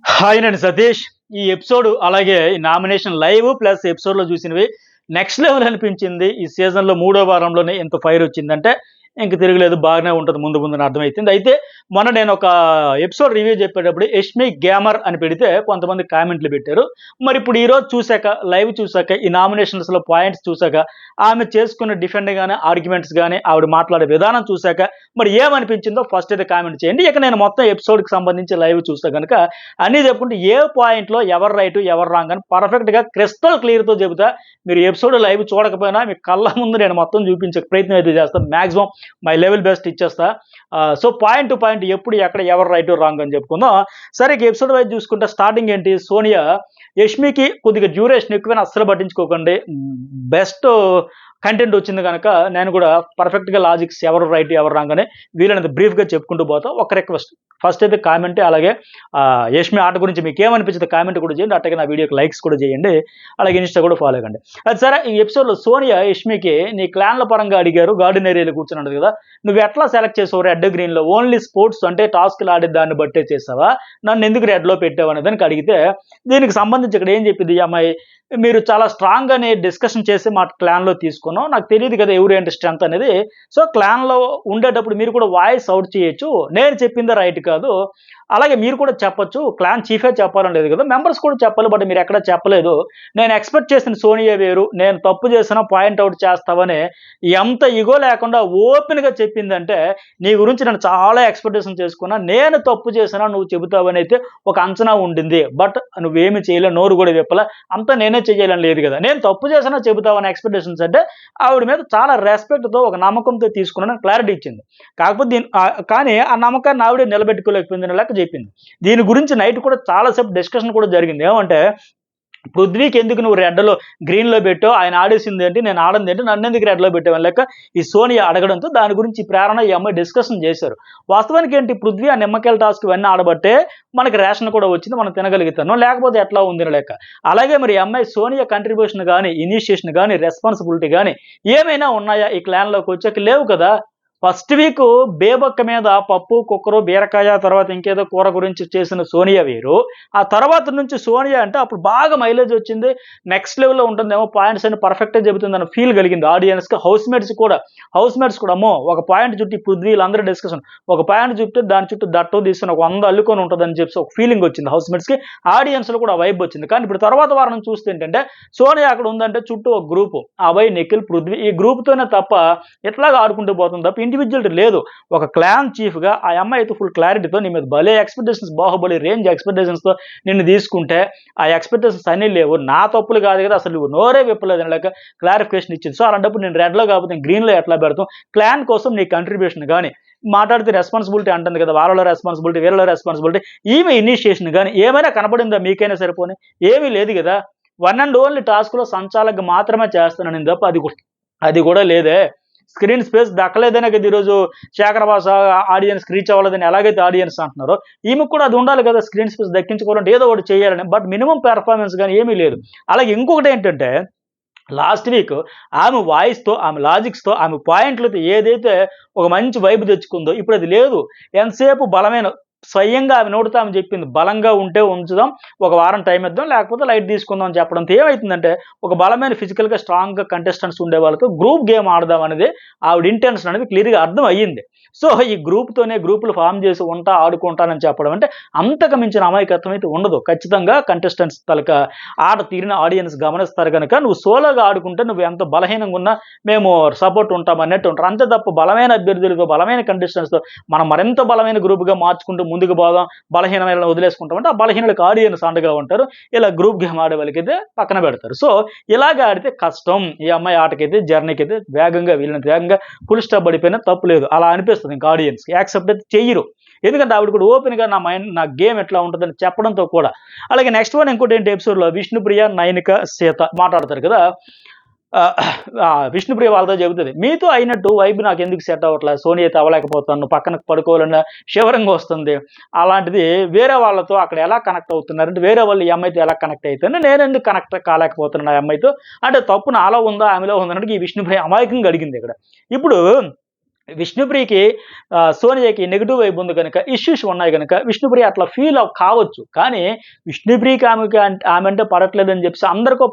Hi నేను సతీష్. ఈ episode అలాగే ఈ నామినేషన్ లైవ్ ప్లస్ ఎపిసోడ్‌లో చూసినవి నెక్స్ట్ లెవెల్ అనిపించింది. ఈ సీజన్‌లో మూడో వారంలోనే ఇంత ఫైర్ వచ్చిందంటే ఇంక తిరగలేదు. బాగానే ఉంటది ముందు ముందున అర్థమైతుంది. అయితే మొన్న నేను ఒక ఎపిసోడ్ రివ్యూ చెప్పేటప్పుడు 'యష్మి గ్యామర్' అని పెడితే కొంతమంది కామెంట్లు పెట్టారు. మరి ఇప్పుడు ఈరోజు చూసాక లైవ్ చూసాక ఈ నామినేషన్స్‌లో పాయింట్స్ చూసాక ఆమె చేసుకున్న డిఫెండ్ గాని, ఆర్గ్యుమెంట్స్ గాని, ఆవిడ మాట్లాడే విధానం చూసాక మరి ఏమనిపించిందో ఫస్ట్ అయితే కామెంట్ చేయండి. ఇక నేను మొత్తం ఎపిసోడ్‌కి సంబంధించి లైవ్ చూస్తే గనుక అన్నీ చెప్పుకుంటే ఏ పాయింట్‌లో ఎవరు రైట్, ఎవరు రాంగ్ అని పర్ఫెక్ట్‌గా క్రిస్టల్ క్లియర్‌తో చెబుతా. మీరు ఎపిసోడ్ లైవ్ చూడకపోయినా మీ కళ్ళ ముందు నేను మొత్తం చూపించే ప్రయత్నం అయితే చేస్తాను. మాక్సిమం మై లెవెల్ బెస్ట్ ఇచ్చేస్తా. సో పాయింట్ టు పాయింట్ ఎప్పుడు ఎక్కడ ఎవరు రైట్ రాంగ్ అని చెప్పుకుందాం. సరే ఇక ఎపిసోడ్ వైజ్ చూసుకుంటే స్టార్టింగ్ ఏంటి, సోనియా యష్మికి కొద్దిగా డ్యూరేషన్ ఎక్కువైనా అస్సలు పట్టించుకోకండి. బెస్ట్ కంటెంట్ వచ్చింది కనుక నేను కూడా పర్ఫెక్ట్గా లాజిక్స్ ఎవరు రైట్ ఎవరు రాంగ్ అని వీలైనంత బ్రీఫ్గా చెప్పుకుంటూ పోతాం. ఒక రిక్వెస్ట్, ఫస్ట్ అయితే కామెంట్, అలాగే యష్మి ఆట గురించి మీకు ఏమనిపించింది కామెంట్ కూడా చేయండి. అట్టగా నా వీడియోకి లైక్స్ కూడా చేయండి. అలాగే ఇన్స్టా కూడా ఫాలో కండి. అది సరే, ఈ ఎపిసోడ్లో సోనియా యష్మికి నీ క్లాన్ల పరంగా అడిగారు, గార్డెన్ ఏరియాలో కూర్చున్నది కదా, నువ్వు ఎట్లా సెలెక్ట్ చేసావు రెడ్ గ్రీన్లో, ఓన్లీ స్పోర్ట్స్ అంటే టాస్క్లు ఆడే దాన్ని బట్టే చేసావా, నన్ను ఎందుకు రెడ్లో పెట్టావు అనే దానికి అడిగితే దీనికి సంబంధించి ఇక్కడ ఏం చెప్పింది ఈ అమ్మాయి, మీరు చాలా స్ట్రాంగ్ అని డిస్కషన్ చేసి మా క్లాన్లో తీసుకున్నాం, నాకు తెలియదు కదా ఎవరు ఏంటి స్ట్రెంత్ అనేది. సో క్లాన్లో ఉండేటప్పుడు మీరు కూడా వాయిస్ అవుట్ చేయొచ్చు, నేను చెప్పిందే రైట్ కాదు, అలాగే మీరు కూడా చెప్పొచ్చు, క్లాన్ చీఫే చెప్పాలని లేదు కదా, మెంబర్స్ కూడా చెప్పాలి, బట్ మీరు ఎక్కడ చెప్పలేదు. నేను ఎక్స్పెక్ట్ చేసిన సోనియా వేరు, నేను తప్పు చేసినా పాయింట్ అవుట్ చేస్తావని ఎంత ఇగో లేకుండా ఓపెన్గా చెప్పిందంటే నీ గురించి నేను చాలా ఎక్స్పెక్టేషన్ చేసుకున్నా, నేను తప్పు చేసినా నువ్వు చెబుతావని అయితే ఒక అంచనా ఉండింది, బట్ నువ్వేమి చేయలే, నోరు కూడా విప్పలే, అంతా నేనే చేయాలని లేదు కదా, నేను తప్పు చేసినా చెబుతావని ఎక్స్పెక్టేషన్స్ అంటే ఆవిడ మీద చాలా రెస్పెక్ట్తో ఒక నమ్మకంతో తీసుకున్నాను క్లారిటీ ఇచ్చింది. కాకపోతే కానీ ఆ నమ్మకాన్ని ఆవిడే నిలబెట్టుకోలేకపోయింది లెక్క చెప్పింది. దీని గురించి నైట్ కూడా చాలాసేపు డిస్కషన్ కూడా జరిగింది. ఏమంటే పృథ్వీకి ఎందుకు నువ్వు రెడ్లో గ్రీన్లో పెట్టావు, ఆయన ఆడేసింది ఏంటి, నేను ఆడింది ఏంటి, నన్ను ఎందుకు రెడ్లో పెట్టావు లెక్క ఈ సోనియా అడగడంతో దాని గురించి ప్రేరణ ఈ అమ్మాయి డిస్కషన్ చేశారు. వాస్తవానికి ఏంటి, పృథ్వీ ఆ నిమ్మకాయల టాస్క్ ఇవన్నీ ఆడబట్టే మనకి రేషన్ కూడా వచ్చింది, మనం తినగలుగుతాను, లేకపోతే ఎట్లా ఉంది లెక్క. అలాగే మరి ఈ అమ్మాయి సోనియా కంట్రిబ్యూషన్ కానీ, ఇనిషియేషన్ కానీ, రెస్పాన్సిబిలిటీ కానీ ఏమైనా ఉన్నాయా ఈ క్లాన్లోకి వచ్చాక? లేవు కదా. ఫస్ట్ వీక్ బేబక్క మీద పప్పు, కుక్కరు, బీరకాయ, తర్వాత ఇంకేదో కూర గురించి చేసిన సోనియా వేరు. ఆ తర్వాత నుంచి సోనియా అంటే అప్పుడు బాగా మైలేజ్ వచ్చింది, నెక్స్ట్ లెవెల్లో ఉంటుందేమో, పాయింట్స్ అని పర్ఫెక్ట్గా చెబుతుందని ఫీల్ కలిగింది ఆడియన్స్కి. హౌస్ మేట్స్ కూడా అమ్మో ఒక పాయింట్ చుట్టి పృథ్వీ వీళ్ళందరూ డిస్కషన్, ఒక పాయింట్ చుట్టి దాని చుట్టూ దట్టు తీసుకుని ఒక 100 అల్లుకొని ఉంటుందని చెప్పి ఒక ఫీలింగ్ వచ్చింది హౌస్ మేట్స్కి, ఆడియన్స్లో కూడా వైబ్ వచ్చింది. కానీ ఇప్పుడు తర్వాత వారం చూస్తే ఏంటంటే సోనియా అక్కడ ఉందంటే చుట్టూ ఒక గ్రూపు, అభయ్, నిఖిల్, పృథ్వీ, ఈ గ్రూప్తోనే తప్ప ఎట్లాగా ఆడుకుంటూ పోతుంది తప్ప ఇండివిజువల్ లేదు. ఒక క్లాన్ చీఫ్గా ఆ అమ్మాయి అయితే ఫుల్ క్లారిటీతో నీ మీద భలే ఎక్స్పెక్టేషన్స్, బాహుబలి రేంజ్ ఎక్స్పెక్టేషన్స్తో నిన్ను తీసుకుంటే ఆ ఎక్స్పెక్టేషన్స్ అన్నీ లేవు, నా తప్పులు కాదు కదా, అసలు నువ్వు నోరే విప్పలేదు అనేలాగా క్లారిఫికేషన్ ఇచ్చింది. సో అలాంటప్పుడు నేను రెడ్లో కాకపోతే గ్రీన్లో ఎట్లా పెడతాం, క్లాన్ కోసం నీ కంట్రిబ్యూషన్ కానీ, మాట్లాడితే రెస్పాన్సిబిలిటీ అంటుంది కదా, వాళ్ళలో రెస్పాన్సిబిలిటీ, వీళ్ళలో రెస్పాన్సిబిలిటీ, ఈమె ఇనిషియేషన్ కానీ ఏమైనా కనపడిందా మీకైనా సరిపోని? ఏమీ లేదు కదా. వన్ అండ్ ఓన్లీ టాస్క్లో సంచాలక మాత్రమే చేస్తున్నాను తప్ప అది కూడా లేదే. స్క్రీన్ స్పేస్ దక్కలేదనే కదా ఈరోజు శేఖర్ భాష ఆడియన్స్ రీచ్ అవ్వలేదని ఎలాగైతే ఆడియన్స్ అంటున్నారో, ఈమెకు కూడా అది ఉండాలి కదా, స్క్రీన్ స్పేస్ దక్కించుకోవాలంటే ఏదో ఒకటి చేయాలని. బట్ మినిమం పెర్ఫార్మెన్స్ కానీ ఏమీ లేదు. అలాగే ఇంకొకటి ఏంటంటే లాస్ట్ వీక్ ఆమె వాయిస్తో, ఆమె లాజిక్స్తో, ఆమె పాయింట్లతో ఏదైతే ఒక మంచి వైబ్ తెచ్చుకుందో ఇప్పుడు అది లేదు. ఎంతసేపు బలమైన స్వయంగా ఆమె నోటితో ఆమె చెప్పింది, బలంగా ఉంటే ఉంచుదాం, ఒక వారం టైం ఇద్దాం, లేకపోతే లైట్ తీసుకుందాం అని చెప్పడంతో ఏమవుతుందంటే ఒక బలమైన ఫిజికల్గా స్ట్రాంగ్గా కంటెస్టెంట్స్ ఉండే వాళ్ళతో గ్రూప్ గేమ్ ఆడదాం అనేది ఆవిడ ఇంటెన్షన్ అనేది క్లియర్గా అర్థం అయ్యింది. సో ఈ గ్రూపులు ఫామ్ చేసి ఆడుకుంటానని చెప్పడం అంటే అంతకు మించిన అమాయకత్వం అయితే ఉండదు. ఖచ్చితంగా కంటెస్టెంట్స్ తలక ఆట తీరిన ఆడియన్స్ గమనిస్తారు కనుక నువ్వు సోలోగా ఆడుకుంటే నువ్వు ఎంత బలహీనంగా ఉన్నా మేము సపోర్ట్ ఉంటాం అన్నట్టు ఉంటారు. అంతే తప్ప బలమైన అభ్యర్థులతో, బలమైన కంటెస్టెంట్స్తో మనం మరింత బలమైన గ్రూప్గా మార్చుకుంటూ ముందుకు పోదాం, బలహీనమైన వదిలేసుకుంటామంటే ఆ బలహీనలకు ఆడియన్స్ అండగా ఉంటారు. ఇలా గ్రూప్ గేమ్ ఆడే వాళ్ళకైతే పక్కన పెడతారు. సో ఇలాగ ఆడితే కష్టం. ఈ అమ్మాయి ఆటకైతే జర్నీకి అయితే వీళ్ళని వేగంగా ఫుల్ స్టాప్ పడిపోయినా తప్పు లేదు, అలా అనిపిస్తుంది ఇంకా ఆడియన్స్కి. యాక్సెప్ట్ అయితే చెయ్యరు, ఎందుకంటే ఆవిడ కూడా ఓపెన్గా నా గేమ్ ఎట్లా ఉంటుందని చెప్పడంతో కూడా. అలాగే నెక్స్ట్ వన్ ఇంకోటి ఏంటి, ఎపిసోడ్లో విష్ణుప్రియ, నైనిక, సీత మాట్లాడతారు కదా. విష్ణుప్రియ వాళ్ళతో చెబుతుంది, మీతో అయినట్టు వైబ్ నాకు ఎందుకు సెట్ అవ్వట్లేదు, సోనియాతో అవ్వలేకపోతాను, పక్కన పడుకోవాలన్న శివరంగా వస్తుంది, అలాంటిది వేరే వాళ్ళతో అక్కడ ఎలా కనెక్ట్ అవుతున్నారంటే వేరే వాళ్ళు ఈ అమ్మాయితో ఎలా కనెక్ట్ అవుతుంది, నేను ఎందుకు కనెక్ట్ కాలేకపోతున్నాను ఆ అమ్మాయితో, అంటే తప్పు నాలో ఉందా ఆమెలో ఉందన్నట్టు ఈ విష్ణుప్రియ అమాయకంగా అడిగింది ఇక్కడ. ఇప్పుడు విష్ణుప్రియకి సోనియాకి నెగిటివ్ వైబ్ ఉంది కనుక, ఇష్యూస్ ఉన్నాయి కనుక విష్ణుప్రియ అట్లా ఫీల్ కావచ్చు. కానీ విష్ణుప్రియకి ఆమె అంటే పడట్లేదని చెప్పేసి అందరికో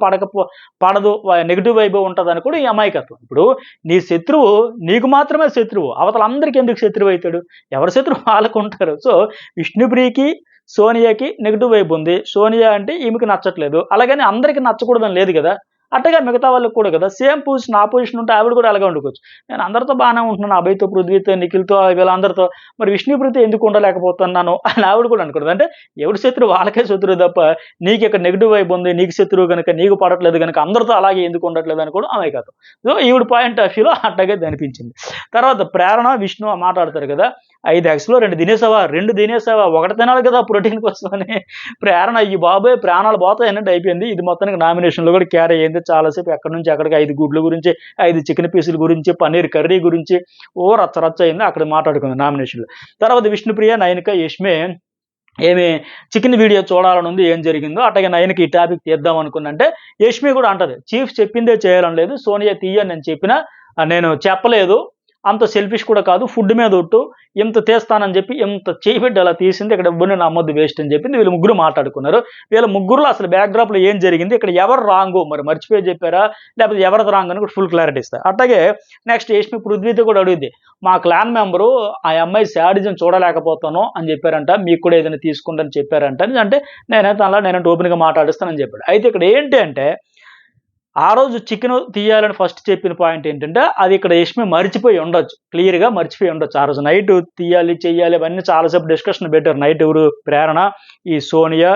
పడదు, నెగిటివ్ వైబ్ ఉంటుందని కూడా ఈ అమాయకత్వం. ఇప్పుడు నీ శత్రువు నీకు మాత్రమే శత్రువు, అవతల అందరికీ ఎందుకు శత్రువు అవుతాడు? ఎవరి శత్రువు వాళ్ళకు ఉంటారు. సో విష్ణుప్రియకి సోనియాకి నెగిటివ్ వైబ్ ఉంది. సోనియా అంటే ఈమెకి నచ్చట్లేదు, అలాగని అందరికీ నచ్చకూడదని లేదు కదా. అట్టగా మిగతా వాళ్ళకి కూడా కదా సేమ్ పొజిషన్, ఆపోజిషన్ ఉంటే ఆవిడ కూడా అలాగే వండుకోవచ్చు. నేను అందరితో బాగానే ఉంటున్నాను, అభయ్‌తో, పృథ్వీతో, నిఖిల్‌తో, వీళ్ళందరితో, మరి విష్ణుప్రియతో ఎందుకు ఉండలేకపోతున్నాను అని ఆవిడ కూడా అనకూడదు. అంటే ఎవరి శత్రువు వాళ్ళకే శత్రువు తప్ప, నీకు ఇక్కడ నెగిటివ్ వైబ్ ఉంది, నీకు శత్రువు కనుక, నీకు పడట్లేదు కనుక అందరితో అలాగే ఎందుకు ఉండట్లేదు అని కూడా అమాయకత్వం. సో ఈవిడ పాయింట్ ఆఫ్ వ్యూలో అట్టగే అనిపించింది. తర్వాత ప్రేరణ, విష్ణు మాట్లాడతారు కదా, 5xలో 2 తినేసావా, 2 తినేసావా, ఒకటి తినాలి కదా ప్రోటీన్ కోసం అని. ప్రేరణ అయ్యి బాబోయ్ ప్రాణాలు పోతాయన్నట్టు అయిపోయింది. ఇది మొత్తానికి నామినేషన్లో కూడా క్యారీ అయ్యింది. చాలాసేపు ఎక్కడి నుంచి అక్కడికి 5 గుడ్ల గురించి, 5 చికెన్ పీసుల గురించి, పన్నీర్ కర్రీ గురించి రచ్చ అయింది. అక్కడ మాట్లాడుకుంది నామినేషన్లో. తర్వాత విష్ణుప్రియ, నయనిక, యష్మి ఏమి చికెన్ వీడియో చూడాలని ఉంది, ఏం జరిగిందో. అట్లాగే నయనకి ఈ టాపిక్ తీద్దాం అనుకున్నంటే యష్మి కూడా అంటది, చీఫ్ చెప్పిందే చేయాలని లేదు, సోనియా తీయని నేను చెప్పినా నేను చెప్పలేదు, అంత సెల్ఫిష్ కూడా కాదు, ఫుడ్ మీద ఒట్టు, ఇంత తీస్తానని చెప్పి ఇంత చేయబెట్టి అలా తీసింది, ఇక్కడ ఇవ్వని నమ్మద్దు వేస్ట్ అని చెప్పింది. వీళ్ళు ముగ్గురు మాట్లాడుకున్నారు. వీళ్ళ ముగ్గురులో అసలు బ్యాక్డ్రాప్లో ఏం జరిగింది, ఇక్కడ ఎవరు రాంగు మరి మర్చిపోయి చెప్పారా లేకపోతే ఎవరిది రాంగ్ అని కూడా ఫుల్ క్లారిటీ ఇస్తారు. అట్లాగే నెక్స్ట్ యష్మి పృథ్వీతో కూడా అడుగుద్ది, మా క్లాన్ మెంబరు ఆ అమ్మాయి శాడిజం చూడలేకపోతాను అని చెప్పారంట, మీకు కూడా ఏదైనా తీసుకుంటని చెప్పారంట. అంటే నేనైతే ఓపెన్గా మాట్లాడిస్తానని చెప్పాడు. అయితే ఇక్కడ ఏంటి అంటే, ఆ రోజు చికెన్ తీయాలని ఫస్ట్ చెప్పిన పాయింట్ ఏంటంటే, అది ఇక్కడ యష్మి మర్చిపోయి ఉండొచ్చు, క్లియర్గా మర్చిపోయి ఉండొచ్చు. ఆ రోజు నైట్ తీయాలి చెయ్యాలి అవన్నీ చాలాసేపు డిస్కషన్ పెట్టారు. నైట్ ఎవరు, ప్రేరణ, ఈ సోనియా,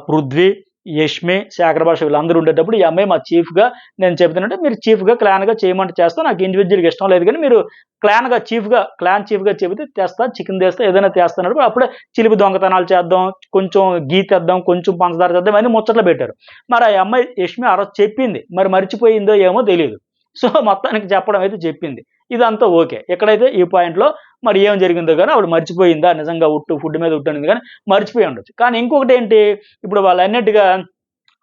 పృథ్వీ, యష్మి, శేఖర్ భాష వీళ్ళందరూ ఉండేటప్పుడు ఈ అమ్మాయి మా చీఫ్గా నేను చెప్తానంటే, మీరు చీఫ్గా క్లాన్గా చేయమంటే చేస్తాను, నాకు ఇండివిజువల్గా ఇష్టం లేదు, కానీ మీరు క్లాన్ చీఫ్గా చెబితే తెస్తా, చికెన్ తెస్తా, ఏదైనా తెస్తాను. అప్పుడే చిలిపి దొంగతనాలు చేద్దాం, కొంచెం గీ తెద్దాం, కొంచెం పంచదార తెద్దాం అని ముచ్చట్లు పెట్టారు. మరి ఆ అమ్మాయి యష్మి ఆ రోజు చెప్పింది, మరి మర్చిపోయిందో ఏమో తెలియదు. సో మొత్తానికి చెప్పడం అయితే చెప్పింది, ఇదంతా ఓకే. ఎక్కడైతే ఈ పాయింట్లో మరి ఏం జరిగిందో కానీ ఆవిడ మర్చిపోయిందా, నిజంగా ఫుడ్ మీద ఉట్టనింది కానీ మర్చిపోయి ఉండొచ్చు. కానీ ఇంకొకటి ఏంటి, ఇప్పుడు వాళ్ళు అన్నట్టుగా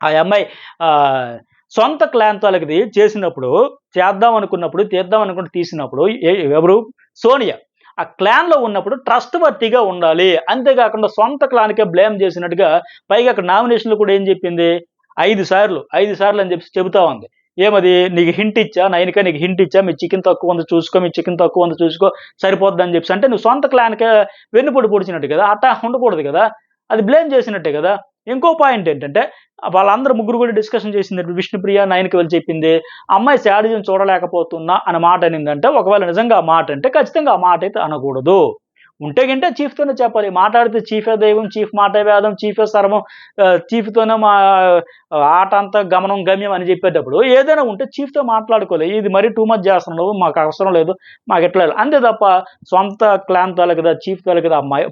ఆ అమ్మాయి సొంత క్లాన్ తాలకిది చేసినప్పుడు, తీద్దాం అనుకుంటూ తీసినప్పుడు ఎవరు, సోనియా ఆ క్లాన్లో ఉన్నప్పుడు ట్రస్ట్ వర్తీగా ఉండాలి, అంతేకాకుండా సొంత క్లాన్కే బ్లేమ్ చేసినట్టుగా, పైగా అక్కడ నామినేషన్లో కూడా ఏం చెప్పింది, 5 సార్లు అని చెప్పి చెబుతా ఉంది. ఏమది, నీకు హింట్ ఇచ్చా నయనిక, నీకు హింట్ ఇచ్చా, మీ చికెన్ తక్కువ ఉంది చూసుకో సరిపోద్ది అని చెప్పి. అంటే నువ్వు సొంత క్లాన్కే వెన్నుపొడి పొడిచినట్టు కదా, అట్టా ఉండకూడదు కదా, అది బ్లేమ్ చేసినట్టే కదా. ఇంకో పాయింట్ ఏంటంటే, వాళ్ళందరూ ముగ్గురు కూడా డిస్కషన్ చేసింది, విష్ణుప్రియ నయనకి వెళ్ళి చెప్పింది, అమ్మాయి శాడిజం చూడలేకపోతున్నా అన్న మాట అనిందంటే, ఒకవేళ నిజంగా ఆ మాట అంటే ఖచ్చితంగా ఆ మాట అయితే అనకూడదు. ఉంటే గింటే చీఫ్తోనే చెప్పాలి. మాట్లాడితే చీఫే దైవం, చీఫ్ మాటే వేదం, చీఫే సర్వం, చీఫ్తోనే మా ఆట అంతా గమ్యం అని చెప్పేటప్పుడు ఏదైనా ఉంటే చీఫ్తో మాట్లాడుకోలేదు. ఇది మరీ టూ మచ్ చేస్తున్నావు, మాకు అవసరం లేదు, మాకు ఎట్లా అంతే తప్ప సొంత క్లాన్ తాలే కదా, చీఫ్ తాలే కదా, అమ్మాయి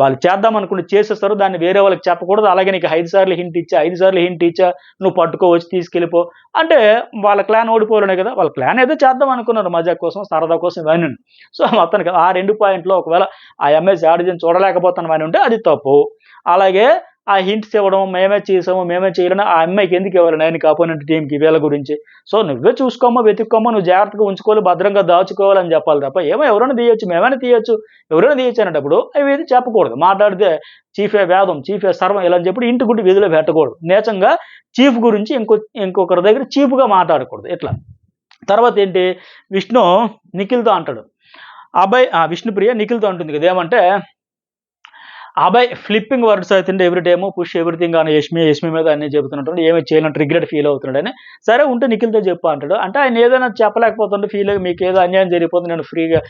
వాళ్ళు చేద్దాం అనుకుంటే చేసేస్తారు, దాన్ని వేరే వాళ్ళకి చెప్పకూడదు. అలాగే నీకు 5 సార్లు హింట్ ఇచ్చా నువ్వు పట్టుకోవచ్చు, తీసుకెళ్ళిపో అంటే వాళ్ళ క్లాన్ ఓడిపోలేనే కదా. వాళ్ళ క్లాన్ ఏదో చేద్దాం అనుకున్నారు, మజా కోసం, సరదా కోసం ఇవన్నీ. సో మొత్తానికి ఆ 2 పాయింట్లో ఒకవేళ ఆ ఎంఎస్ శాడిజం చూడలేకపోతాను అని ఉంటే అది తప్పు. అలాగే ఆ హింట్స్ ఇవ్వడం, మేమే చేయలేని ఆ అమ్మాయికి ఎందుకు ఇవ్వాలి, నేను అపోనెంట్ టీంకి వీళ్ళ గురించి. సో నువ్వే చూసుకోమ్మా, వెతుక్కోమ్మా, నువ్వు జాగ్రత్తగా ఉంచుకోవాలి, భద్రంగా దాచుకోవాలని చెప్పాలి తప్ప ఎవరైనా తీయొచ్చు, ఎవరైనా తీయొచ్చు అనేటప్పుడు అవి ఏది చెప్పకూడదు. మాట్లాడితే చీఫే వేదం, చీఫే సర్వం ఇలా అని చెప్పి ఇంటి గుడ్డి వీధిలో పెట్టకూడదు. నేచంగా చీఫ్ గురించి ఇంకొకరి దగ్గర చీఫ్గా మాట్లాడకూడదు. ఇట్లా తర్వాత ఏంటి, విష్ణు నిఖిల్తో అంటాడు, విష్ణుప్రియ నిఖిల్తో అంటుంది కదా, ఏమంటే అబ్బాయి ఫ్లిప్పింగ్ వర్డ్స్ అవుతుండే ఎవ్రీ టైము, పుష్ ఎవ్రీథింగ్ అని యష్మి మీద అన్నీ చెబుతున్నట్టు, ఏమి చేయనట్టు రిగ్రెట్ ఫీల్ అవుతున్నాడని. సరే ఉంటే నిఖిల్తో చెప్పు అంటాడు. అంటే ఆయన ఏదైనా చెప్పలేకపోతుంటే ఫీల్ అయ్యి, మీకు ఏదో అన్యాయం జరిగిపోతుంది, నేను ఫ్రీగా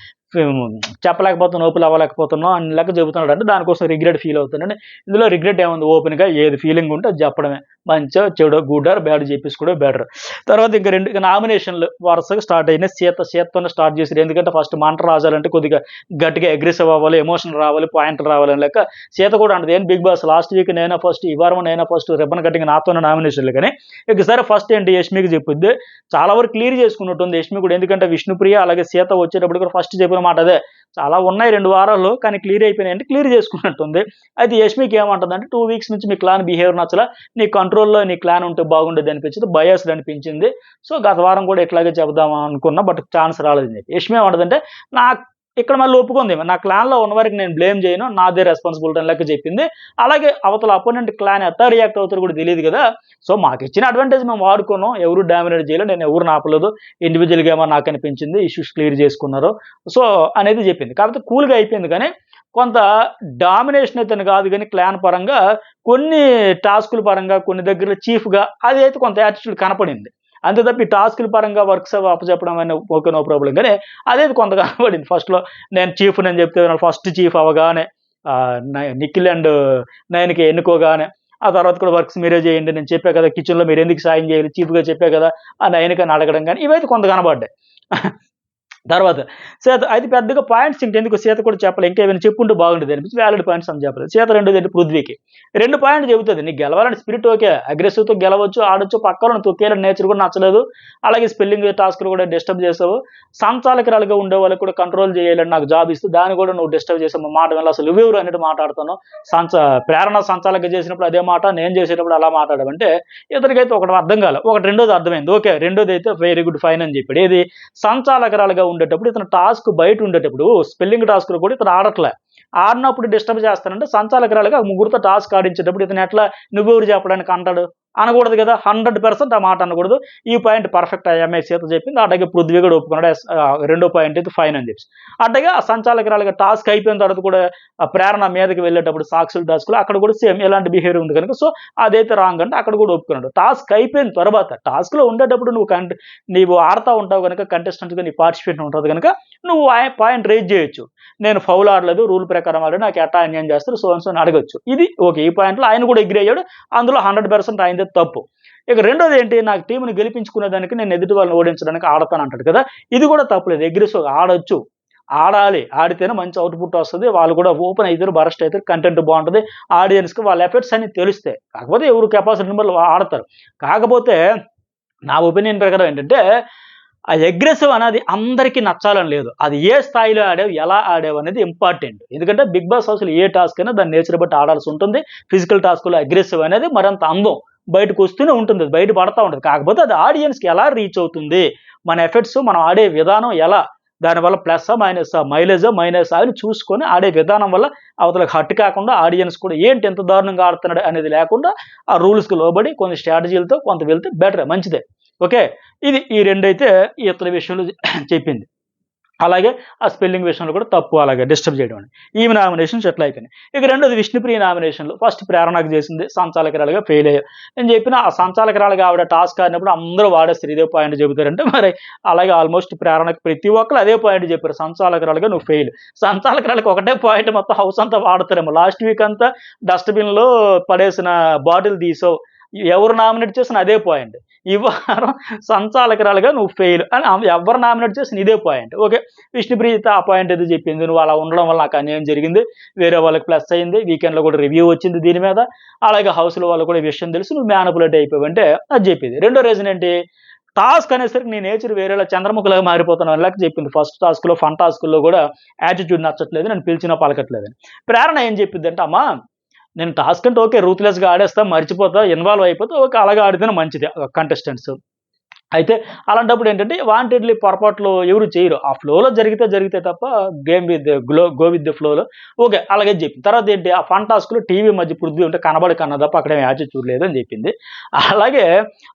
చెప్పలేకపోతున్నా, ఓపెన్ అవ్వలేకపోతున్నాం అని లెక్క చెబుతున్నాడు. అంటే దానికోసం రిగ్రెట్ ఫీల్ అవుతున్నాడు. ఇందులో రిగ్రెట్ ఏముంది, ఓపెన్గా ఏది ఫీలింగ్ ఉంటే అది చెప్పడమే, మంచిగా చెడు గుడ్ ఆర్ బ్యాడ్ చెప్పేసుకోవడం బెటర్. తర్వాత ఇంకా 2 నామినేషన్లు వరుసగా స్టార్ట్ అయినాయి. సీతతోనే స్టార్ట్ చేశారు. ఎందుకంటే ఫస్ట్ మంట రాజాలంటే కొద్దిగా గట్టిగా అగ్రెసివ్ అవ్వాలి, ఎమోషన్ రావాలి, పాయింట్లు రావాలని లెక్క. సీత కూడా అంటది, ఏం బిగ్ బాస్ లాస్ట్ వీక్ నేనే ఫస్ట్, ఈ వారం నేనే ఫస్ట్, రిబ్బన్ కట్టింగ్ నాతోనే నామినేషన్లు. కానీ ఒకసారి ఫస్ట్ ఏంటి, యష్మికి చెప్పుద్ది. చాలా వరకు క్లియర్ చేసుకున్నట్టుంది యష్మి కూడా, ఎందుకంటే విష్ణుప్రియ అలాగే సీత వచ్చేటప్పుడు కూడా ఫస్ట్ చెప్పిన చెప్పిన మాట అదే. చాలా ఉన్నాయి 2 వారాల్లో కానీ క్లియర్ అయిపోయినాయి అంటే క్లియర్ చేసుకున్నట్టుంది. అయితే యష్మికి ఏమంటదంటే 2 వీక్స్ నుంచి మీ క్లాన్ బిహేవియర్ నచ్చలా. నీ కంట్రోల్‌లో నీ క్లాన్ ఉంటే బాగుండేది అనిపించింది. బయాస్డ్ అనిపించింది. సో గత వారం కూడా ఇట్లాగే చెప్దాం అనుకున్నా. బట్ ఛాన్స్ రాలేదని చెప్పి. యష్మి ఏమంటదంటే నాకు ఇక్కడ మళ్ళీ ఒప్పుకుంది. నా క్లాన్‌లో ఉన్న వరకు నేను బ్లేమ్ చేయను. నాదే రెస్పాన్సిబిలిటీ అని లెక్క చెప్పింది. అలాగే అవతల అపోనెంట్ క్లాన్ ఎట్టా రియాక్ట్ అవుతారో కూడా తెలీదు కదా! సో మాకిచ్చిన అడ్వాంటేజ్ మేము వాడుకున్నాం. ఎవరు డామినేట్ చేయలేదు. నేను ఎవరిని ఆపలేదు. ఇండివిడ్యువల్‌గా ఏమో నాకనిపించింది. ఇష్యూస్ క్లియర్ చేసుకున్నారు. సో అనేది చెప్పింది. కాకపోతే కూల్‌గా అయిపోయింది కానీ కొంత డామినేషన్ అయితేనే కాదు గానీ క్లాన్ పరంగా కొన్ని టాస్కుల పరంగా కొన్ని దగ్గరలో చీఫ్‌గా అదైతే కొంత యాటిట్యూడ్ కనపడింది. అంతే తప్ప ఈ టాస్కుల పరంగా వర్క్స్ అవి అప్పచెప్పడం అని ఓకే నో ప్రాబ్లమ్ గానీ అదైతే కొంత కనపడింది. ఫస్ట్‌లో నేను చీఫ్‌నని చెప్తే ఫస్ట్ చీఫ్ అవ్వగానే నిఖిల్ అండ్ నయన్‌కి ఎన్నుకోగానే ఆ తర్వాత కూడా వర్క్స్ మీరే చేయండి. నేను చెప్పా కదా! కిచెన్‌లో మీరెందుకు సాయం చేయాలి? చీఫ్‌గా చెప్పా కదా! ఆ నయన్‌కని అడగడం గానీ ఇవైతే కొంత కనపడ్డాయి. తర్వాత సీత అయితే పెద్దగా పాయింట్స్ ఇంకెందుకు సీత కూడా చెప్పలే. ఇంకా ఏమైనా చెప్పుంటే బాగుండేది అనిపించి వ్యాలిడ్ పాయింట్స్ అని చెప్పలేదు. సీత రెండోదేంటి పృథ్వీకి. 2 పాయింట్లు చెబుతది. నీకు గెలవాలని స్పిరిట్ ఓకే. అగ్రెసివ్‌తో గెలవచ్చు, ఆడొచ్చు. పక్కోళ్ళని తొక్కేయాలని నేచర్ కూడా నచ్చలేదు. అలాగే స్పెల్లింగ్ టాస్క్‌లు కూడా డిస్టర్బ్ చేసావు. సంచాలకురాలుగా ఉండే వాళ్ళకి కూడా కంట్రోల్ చేయాలని నాకు జాబ్ ఇస్తూ దాన్ని కూడా నువ్వు డిస్టర్బ్ చేసావు. మా మాట వినలేదు. అసలు నువ్వెవరు అన్నట్టు మాట్లాడుతున్నావు. ప్రేరణ సంచాలకుగా చేసినప్పుడు అదే మాట, నేను చేసేటప్పుడు అలా మాట్లాడావంటే ఇతనికైతే ఒకటి అర్థం కాలే. ఒకటి రెండోది అర్థమైంది. ఓకే. రెండోదైతే వెరీ గుడ్ ఫైన్ అని చెప్పాడు. ఏది సంచాలకురాలుగా ఉండేటప్పుడు ఇతను టాస్క్ బయట ఉండేటప్పుడు స్పెల్లింగ్ టాస్క్‌లు కూడా ఇతను ఆడట్లే. ఆడినప్పుడు డిస్టర్బ్ చేస్తానంటే సంచాలకురాలుగా ముగ్గురితో టాస్క్ ఆడించేటప్పుడు ఇతను ఎట్లా నువ్వెవరు చెప్పడానికి అంటాడు? అనకూడదు కదా! 100% ఆ మాట అనకూడదు. ఈ పాయింట్ పర్ఫెక్ట్ ఆ అమ్మాయి సీత చెప్పింది. అట్లాగే పృథ్వీ కూడా ఒప్పుకున్నాడు. రెండో పాయింట్ అయితే ఫైన్ అని చెప్పేసి. అట్లాగే ఆ సంచాలకురాలుగా టాస్క్ అయిపోయిన తర్వాత కూడా ఆ ప్రేరణ మీదకి వెళ్ళేటప్పుడు సాక్షుల టాస్క్‌లో అక్కడ కూడా సేమ్ ఇలాంటి బిహేవియర్ ఉంది కనుక సో అదైతే రాంగ్ అంటే అక్కడ కూడా ఒప్పుకున్నాడు. టాస్క్ అయిపోయిన తర్వాత టాస్క్‌లో ఉండేటప్పుడు నీవు ఆడుతా ఉంటావు గనుక కంటెస్టెంట్‌గా నీ పార్టిసిపేషన్ ఉంటది గనుక నువ్వు ఆ పాయింట్ రైజ్ చేయొచ్చు. నేను ఫౌల్ ఆడలేదు. రూల్ ప్రకారం ఆడాను. నాకు ఎట్టా అన్యాయం చేస్తారు సో అండ్ సో అని అడగొచ్చు. ఇది ఓకే. ఈ పాయింట్‌లో ఆయన కూడా అగ్రీ అయ్యాడు. అందులో 100% ఆయనదే తప్పు. ఇక రెండోది ఏంటి నాకు టీమ్‌ని గెలిపించుకునేదానికి నేను ఎదుటి వాళ్ళని ఓడించడానికి ఆడతానంటాడు కదా! ఇది కూడా తప్పులేదు. అగ్రెసివ్‌గా ఆడొచ్చు. ఆడాలి. ఆడితేనే మంచి ఔట్‌పుట్ వస్తది. వాళ్ళు కూడా ఓపెన్ అయితారు, బరస్ట్ అయితారు. కంటెంట్ బావుంటది. ఆడియన్స్‌కి వాళ్ళ ఎఫర్ట్స్ అన్నీ తెలుస్తాయి. కాకపోతే ఎవరు కెపాసిటీని బట్టి ఆడతారు. కాకపోతే నా ఒపీనియన్ ప్రకారం ఏంటంటే ఆ అగ్రెసివ్ అనేది అందరికీ నచ్చాలని లేదు. అది ఏ స్థాయిలో ఆడావు, ఎలా ఆడావు అనేది ఇంపార్టెంట్. ఎందుకంటే బిగ్ బాస్ హౌస్‌లో ఏ టాస్క్ అయినా దాని నేచర్ బట్టి ఆడాల్సి ఉంటుంది. ఫిజికల్ టాస్క్‌లో అగ్రెసివ్ అనేది మరింత అందం. బయటకొస్తూనే ఉంటుంది. అది బయట పడతా ఉంటది. కాకపోతే అది ఆడియన్స్‌కి ఎలా రీచ్ అవుతుంది? మన ఎఫర్ట్స్ మనం ఆడే విధానం ఎలా? దానివల్ల ప్లస్సా? మైనస్సా? మైలేజా? మైనసా? అని చూసుకొని ఆడే విధానం వల్ల అవతలకి హర్ట్ కాకుండా ఆడియన్స్ కూడా ఏంటి ఇంత దారుణంగా ఆడుతున్నాడు అనేది లేకుండా ఆ రూల్స్‌కి లోబడి కొన్ని స్ట్రాటజీలతో కొంత వెళ్తే బెటరే మంచిదే. ఓకే. ఇది ఈ రెండైతే ఇతని విషయంలో చెప్పింది. అలాగే ఆ స్పెల్లింగ్ విషయంలో కూడా తప్పు అలాగే డిస్టర్బ్ చేయడం అని. ఈమె నామినేషన్స్ ఎట్లా అయిపోయినాయి. ఇక రెండోది విష్ణుప్రియ నామినేషన్‌లో ఫస్ట్ ప్రేరణకు చేసింది సంచాలకురాలుగా ఫెయిల్ అయ్యావు. నేను చెప్పిన ఆ సంచాలకురాలుగా ఆవిడ టాస్క్ ఆడినప్పుడు అందరూ వాడేస్తారు ఇదే పాయింట్ చెబుతారంటే మరి అలాగే ఆల్మోస్ట్ ప్రేరణకు ప్రతి ఒక్కళ్ళు అదే పాయింట్ చెప్పారు. సంచాలకురాలుగా నువ్వు ఫెయిల్. సంచాలకురాలుకి ఒకటే పాయింట్ మొత్తం హౌస్ అంతా వాడతారేమో. లాస్ట్ వీక్ అంతా డస్ట్‌బిన్‌లో పడేసిన బాటిల్ తీసావు. ఎవరు నామినేట్ చేసిన అదే పాయింట్. ఈ వారం సంచాలకురాలుగా నువ్వు ఫెయిల్ అని ఎవరు నామినేట్ చేసిన ఇదే పాయింట్. ఓకే. విష్ణుప్రీత ఆ పాయింట్ ఏదో చెప్పింది. నువ్వు అలా ఉండడం వల్ల నాకు అన్యాయం జరిగింది. వేరే వాళ్ళకి ప్లస్ అయింది. వీకెండ్‌లో కూడా రివ్యూ వచ్చింది దీని మీద. అలాగే హౌస్‌లో వాళ్ళకి కూడా ఈ విషయం తెలుసు. నువ్వు మ్యానిపులేట్ అయిపోయావంటే అది చెప్పింది. రెండో రీజన్ ఏంటి? టాస్క్ అనేసరికి నీ నేచర్ వేరేలా చంద్రముఖిలాగా మారిపోతున్నావు అని లెక్క చెప్పింది. ఫస్ట్ టాస్క్‌లో ఫన్ టాస్క్‌లో కూడా యాటిట్యూడ్ నచ్చట్లేదు. నన్ను పిలిచినా పలకట్లేదని. ప్రేరణ ఏం చెప్పిందంటే అమ్మా నేను టాస్క్ అంటే ఓకే. రూత్‌లెస్‌గా ఆడేస్తా, మర్చిపోతా, ఇన్వాల్వ్ అయిపోతా. ఓకే. అలాగే ఆడితేనే మంచిది కంటెస్టెంట్స్. అయితే అలాంటప్పుడు ఏంటంటే వాంటెడ్‌లీ పొరపాట్లు ఎవరు చేయరు. ఆ ఫ్లోలో జరిగితే తప్ప game with go with the ఫ్లోలో ఓకే. అలాగే చెప్పింది. తర్వాత ఏంటి ఆ ఫన్ టాస్క్‌లో టీవీ మధ్య పృథ్వీ ఉంటే కనబడి కన్నా తప్ప అక్కడేం యాటిట్యూడ్ లేదని చెప్పింది. అలాగే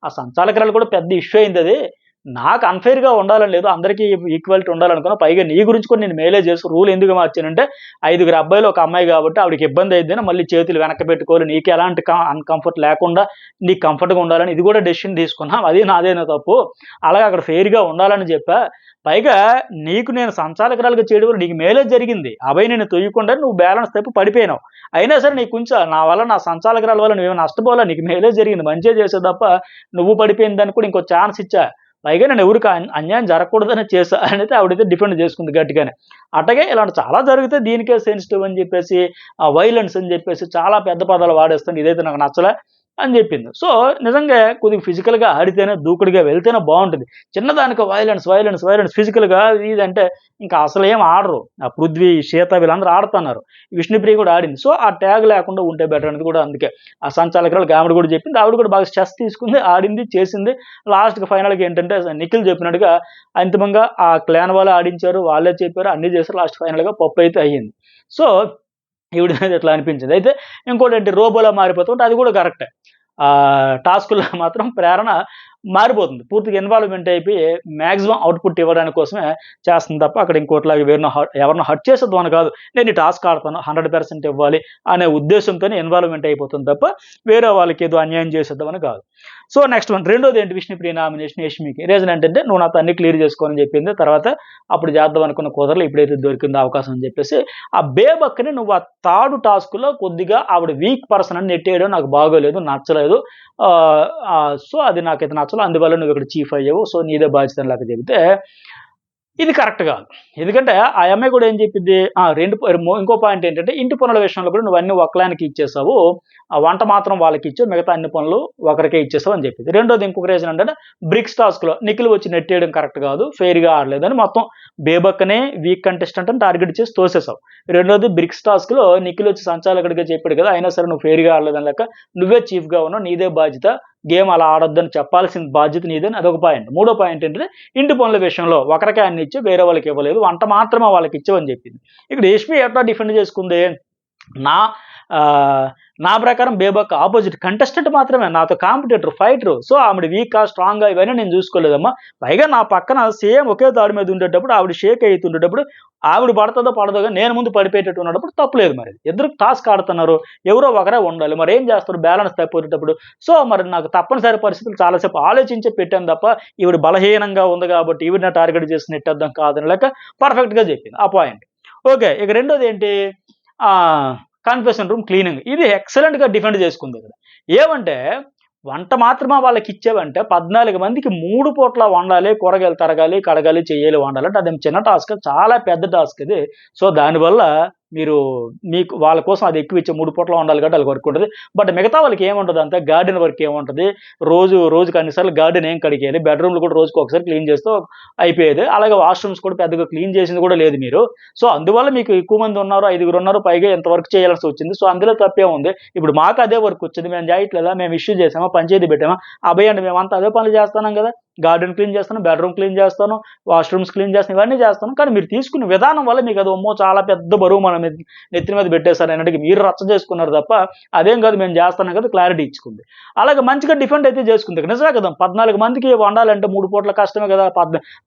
ఆ సంచాలకురాలు కూడా పెద్ద ఇష్యూ అయిందది. నాకు అన్‌ఫెయిర్‌గా ఉండాలని లేదు. అందరికీ ఈక్వాలిటీ ఉండాలనుకున్నా. పైగా నీ గురించి కూడా నేను మెయిలే చేసి రూల్ ఎందుకు మార్చానంటే 5గురు అబ్బాయిలు ఒక అమ్మాయి కాబట్టి ఆవిడకి ఇబ్బంది అయిద్దని మళ్ళీ చేతులు వెనక్కి పెట్టుకోవాలి. నీకు ఎలాంటి అన్‌కంఫర్ట్ లేకుండా నీకు కంఫర్ట్‌గా ఉండాలని ఇది కూడా డెసిషన్ తీసుకున్నా. అది నాదేనా తప్పు. అలాగే అక్కడ ఫెయిర్‌గా ఉండాలని చెప్పా. పైగా నీకు నేను సంచాలకురాలుగా చేయడం వల్ల నీకు మేలే జరిగింది. అభయ్ నిన్ను తొయ్యకుండా నువ్వు బ్యాలెన్స్ తప్పి పడిపోయినావు. అయినా సరే నీకు కొంచెం నా వల్ల నా సంచాలకురాల వల్ల నువ్వేమి నష్టపోలే. నీకు మేలే జరిగింది. మంచే చేసావు తప్ప నువ్వు పడిపోయిన దానికి కూడా ఇంకో ఛాన్స్ ఇచ్చా. పైగా నేను ఎవరికి అన్యాయం జరగకూడదనే చేశా అనేది ఆవిడైతే డిఫెండ్ చేసుకుంది గట్టిగానే. అట్లాగే ఇలాంటి చాలా జరిగితే దీనికే సెన్సిటివ్ అని చెప్పేసి వైలెన్స్ అని చెప్పేసి చాలా పెద్ద పదాలు వాడేస్తుంది. ఇదైతే నాకు నచ్చలే. అని చెప్పింది. సో నిజంగా కొద్దిగా ఫిజికల్గా ఆడితేనే దూకుడుగా వెళ్తేనే బాగుంటుంది. చిన్నదానికి వైలెన్స్ వైలెన్స్ వైలెన్స్ ఫిజికల్గా ఇది అంటే ఇంకా అసలు ఏం ఆడరు. ఆ పృథ్వీ, శ్వేత వీళ్ళందరూ ఆడుతున్నారు. విష్ణుప్రియ కూడా ఆడింది. సో ఆ ట్యాగ్ లేకుండా ఉంటే బెటర్ అనేది కూడా అందుకే ఆ సంచాలకురాలు ఆవిడ కూడా చెప్పింది. ఆవిడ కూడా బాగా స్ట్రెస్ తీసుకుంది, ఆడింది, చేసింది. లాస్ట్కి ఫైనల్గా ఏంటంటే నిఖిల్ చెప్పినట్టుగా అంతిమంగా ఆ క్లాన్ వాళ్ళు ఆడించారు, వాళ్ళే చెప్పారు, అన్ని చేశారు. లాస్ట్ ఫైనల్గా పప్పు అయితే అయ్యింది. సో ఈవిడ మీద ఇట్లా అనిపించింది. అయితే ఇంకోటేంటి రోబోలా మారిపోతుంటే అది కూడా కరెక్టే. టాస్కుల్లో మాత్రం ప్రేరణ మారిపోతుంది. పూర్తిగా ఇన్వాల్వ్‌మెంట్ అయిపోయి మాక్సిమం అవుట్‌పుట్ ఇవ్వడానికి కోసమే చేస్తుంది తప్ప అక్కడ ఇంకోటిలాగా ఎవరినో హర్ట్ చేసేద్దామని కాదు. నేను ఈ టాస్క్ ఆడతాను 100% ఇవ్వాలి అనే ఉద్దేశంతోనే ఇన్వాల్వ్‌మెంట్ అయిపోతుంది తప్ప వేరే వాళ్ళకి ఏదో అన్యాయం చేసేద్దామని కాదు. సో నెక్స్ట్ వన్ రెండోది ఏంటి విష్ణుప్రియ నామినేషన్ యష్మికి. రీజన్ ఏంటంటే నువ్వు నాతో అన్ని క్లియర్ చేసుకోని చెప్పింది. తర్వాత అప్పుడు చేద్దాం అనుకున్న కుదరలే ఇప్పుడైతే దొరికిందో అవకాశం అని చెప్పేసి ఆ బేబక్కని నువ్వు ఆ థర్డ్ టాస్క్‌లో కొద్దిగా ఆవిడ వీక్ పర్సన్ అని నెట్టేయడం నాకు బాగోలేదు, నచ్చలేదు. సో అది నాకైతే నచ్చలేదు. అందువల్ల నువ్వు ఇక్కడ చీఫ్ అయ్యావు. సో నీదే బాధ్యత అని లెక్క చెబితే ఇది కరెక్ట్ కాదు. ఎందుకంటే ఆ అమ్మాయి కూడా ఏం చెప్పింది, ఇంకో పాయింట్ ఏంటంటే ఇంటి పనుల విషయంలో కూడా నువ్వు అన్ని ఒక్కలానికి ఇచ్చేసావు. ఆ వంట మాత్రం వాళ్ళకి ఇచ్చావు, మిగతా అన్ని పనులు ఒకరికే ఇచ్చేసావు అని చెప్పింది. రెండోది ఇంకొక రీజన్ ఏంటంటే బ్రిక్స్ టాస్క్‌లో నిఖిల్ వచ్చి నెట్టేయడం కరెక్ట్ కాదు, ఫెయిర్‌గా ఆడలేదని మొత్తం బేబక్కనే వీక్ కంటెస్టెంట్ అని టార్గెట్ చేసి తోసేసావు. రెండోది బ్రిక్స్ టాస్క్‌లో నిఖిల్ వచ్చి సంచాలకుడిగా చెప్పాడు కదా, అయినా సరే నువ్వు ఫెయిర్‌గా ఆడలేదని లెక్క, నువ్వే చీఫ్‌గా ఉన్నావు, నీదే బాధ్యత, గేమ్ అలా ఆడొద్దని చెప్పాల్సిన బాధ్యత నీదని అదొక పాయింట్. మూడో పాయింట్ ఏంటంటే ఇంటి పనుల విషయంలో ఒకరికే అన్ని ఇచ్చి వేరే వాళ్ళకి ఇవ్వలేదు, వంట మాత్రమే వాళ్ళకి ఇచ్చావని చెప్పింది. ఇక్కడ యష్మి ఎట్లా డిఫెండ్ చేసుకుంది, నా నా ప్రకారం బేబక్క ఆపోజిట్ కంటెస్టెంట్ మాత్రమే, నాతో కాంపిటేటర్, ఫైటర్. సో ఆవిడ వీకా స్ట్రాంగ్గా ఇవన్నీ నేను చూసుకోలేదమ్మా. పైగా నా పక్కన సేమ్ ఒకే తాడు మీద ఉండేటప్పుడు ఆవిడ షేక్ అవుతుండేటప్పుడు ఆవిడ పడుతుందో పడదో కానీ నేను ముందు పడిపోయేటట్టు ఉన్నప్పుడు తప్పులేదు. మరి ఇద్దరు టాస్క్ ఆడుతున్నారు, ఎవరో ఒకరే ఉండాలి, మరి ఏం చేస్తారు బ్యాలెన్స్ తప్పిపోయేటప్పుడు. సో మరి నాకు తప్పనిసరి పరిస్థితులు చాలాసేపు ఆలోచించే పెట్టాను తప్ప ఈవిడ బలహీనంగా ఉంది కాబట్టి ఈవిడ టార్గెట్ చేసి నెట్టేద్దాం కాదని లేక పర్ఫెక్ట్గా చెప్పింది ఆ పాయింట్. ఓకే, ఇక రెండోది ఏంటి, కన్ఫెషన్ రూమ్ క్లీనింగ్. ఇది ఎక్సలెంట్‌గా డిఫెండ్ చేసుకుంది ఇక్కడ. ఏమంటే వంట మాత్రమే వాళ్ళకి ఇచ్చావంటే 14 మందికి 3 పూట్ల వండాలి, కూరగాయలు తరగాలి, కడగాలి, చెయ్యాలి, వండాలి అంటే అదేం చిన్న టాస్క్, చాలా పెద్ద టాస్క్ ఇది. సో దానివల్ల మీకు వాళ్ళ కోసం అది ఎక్కువ ఇచ్చే 3 పూట్ల వండాలి కాబట్టి వాళ్ళకి వర్క్ ఉంటుంది. బట్ మిగతా వాళ్ళకి ఏముంటది, అంతే గార్డెన్ వర్క్ ఏముంటది, రోజుకి అన్నిసార్లు గార్డెన్ ఏం కడిగేయాలి, బెడ్రూమ్లు కూడా రోజుకి ఒకసారి క్లీన్ చేస్తూ అయిపోయేది. అలాగే వాష్రూమ్స్ కూడా పెద్దగా క్లీన్ చేసింది కూడా లేదు మీరు. సో అందువల్ల మీకు ఎక్కువ మంది ఉన్నారు, 5గురు ఉన్నారు, పైగా ఎంత వర్క్ చేయాల్సి వచ్చింది. సో అందులో తప్పే ఉంది. ఇప్పుడు మాకు అదే వర్క్ వచ్చింది, మేము చేయట్లేదా, మేము ఇష్యూ చేసామా, పంచాయతీ పెట్టామా, అభయండి మేమంతా అదే పనులు చేస్తున్నాం కదా, గార్డెన్ క్లీన్ చేస్తాను, బెడ్రూమ్ క్లీన్ చేస్తాను, వాష్రూమ్స్ క్లీన్ చేస్తాను, ఇవన్నీ చేస్తాను. కానీ మీరు తీసుకునే విధానం వల్ల మీకు అది చాలా పెద్ద బరువు మన నెత్తిన మీద పెట్టేశారు అన్నట్టుగా మీరు రచ్చ చేసుకున్నారు తప్ప అదేం కాదు, మేము చేస్తున్నాం కదా, క్లారిటీ ఇచ్చుకుంది. అలాగే మంచిగా డిఫెండ్ అయితే చేసుకుంది. నిజమే కదా, 14 మందికి వండాలంటే 3 పూట్ల కష్టమే కదా.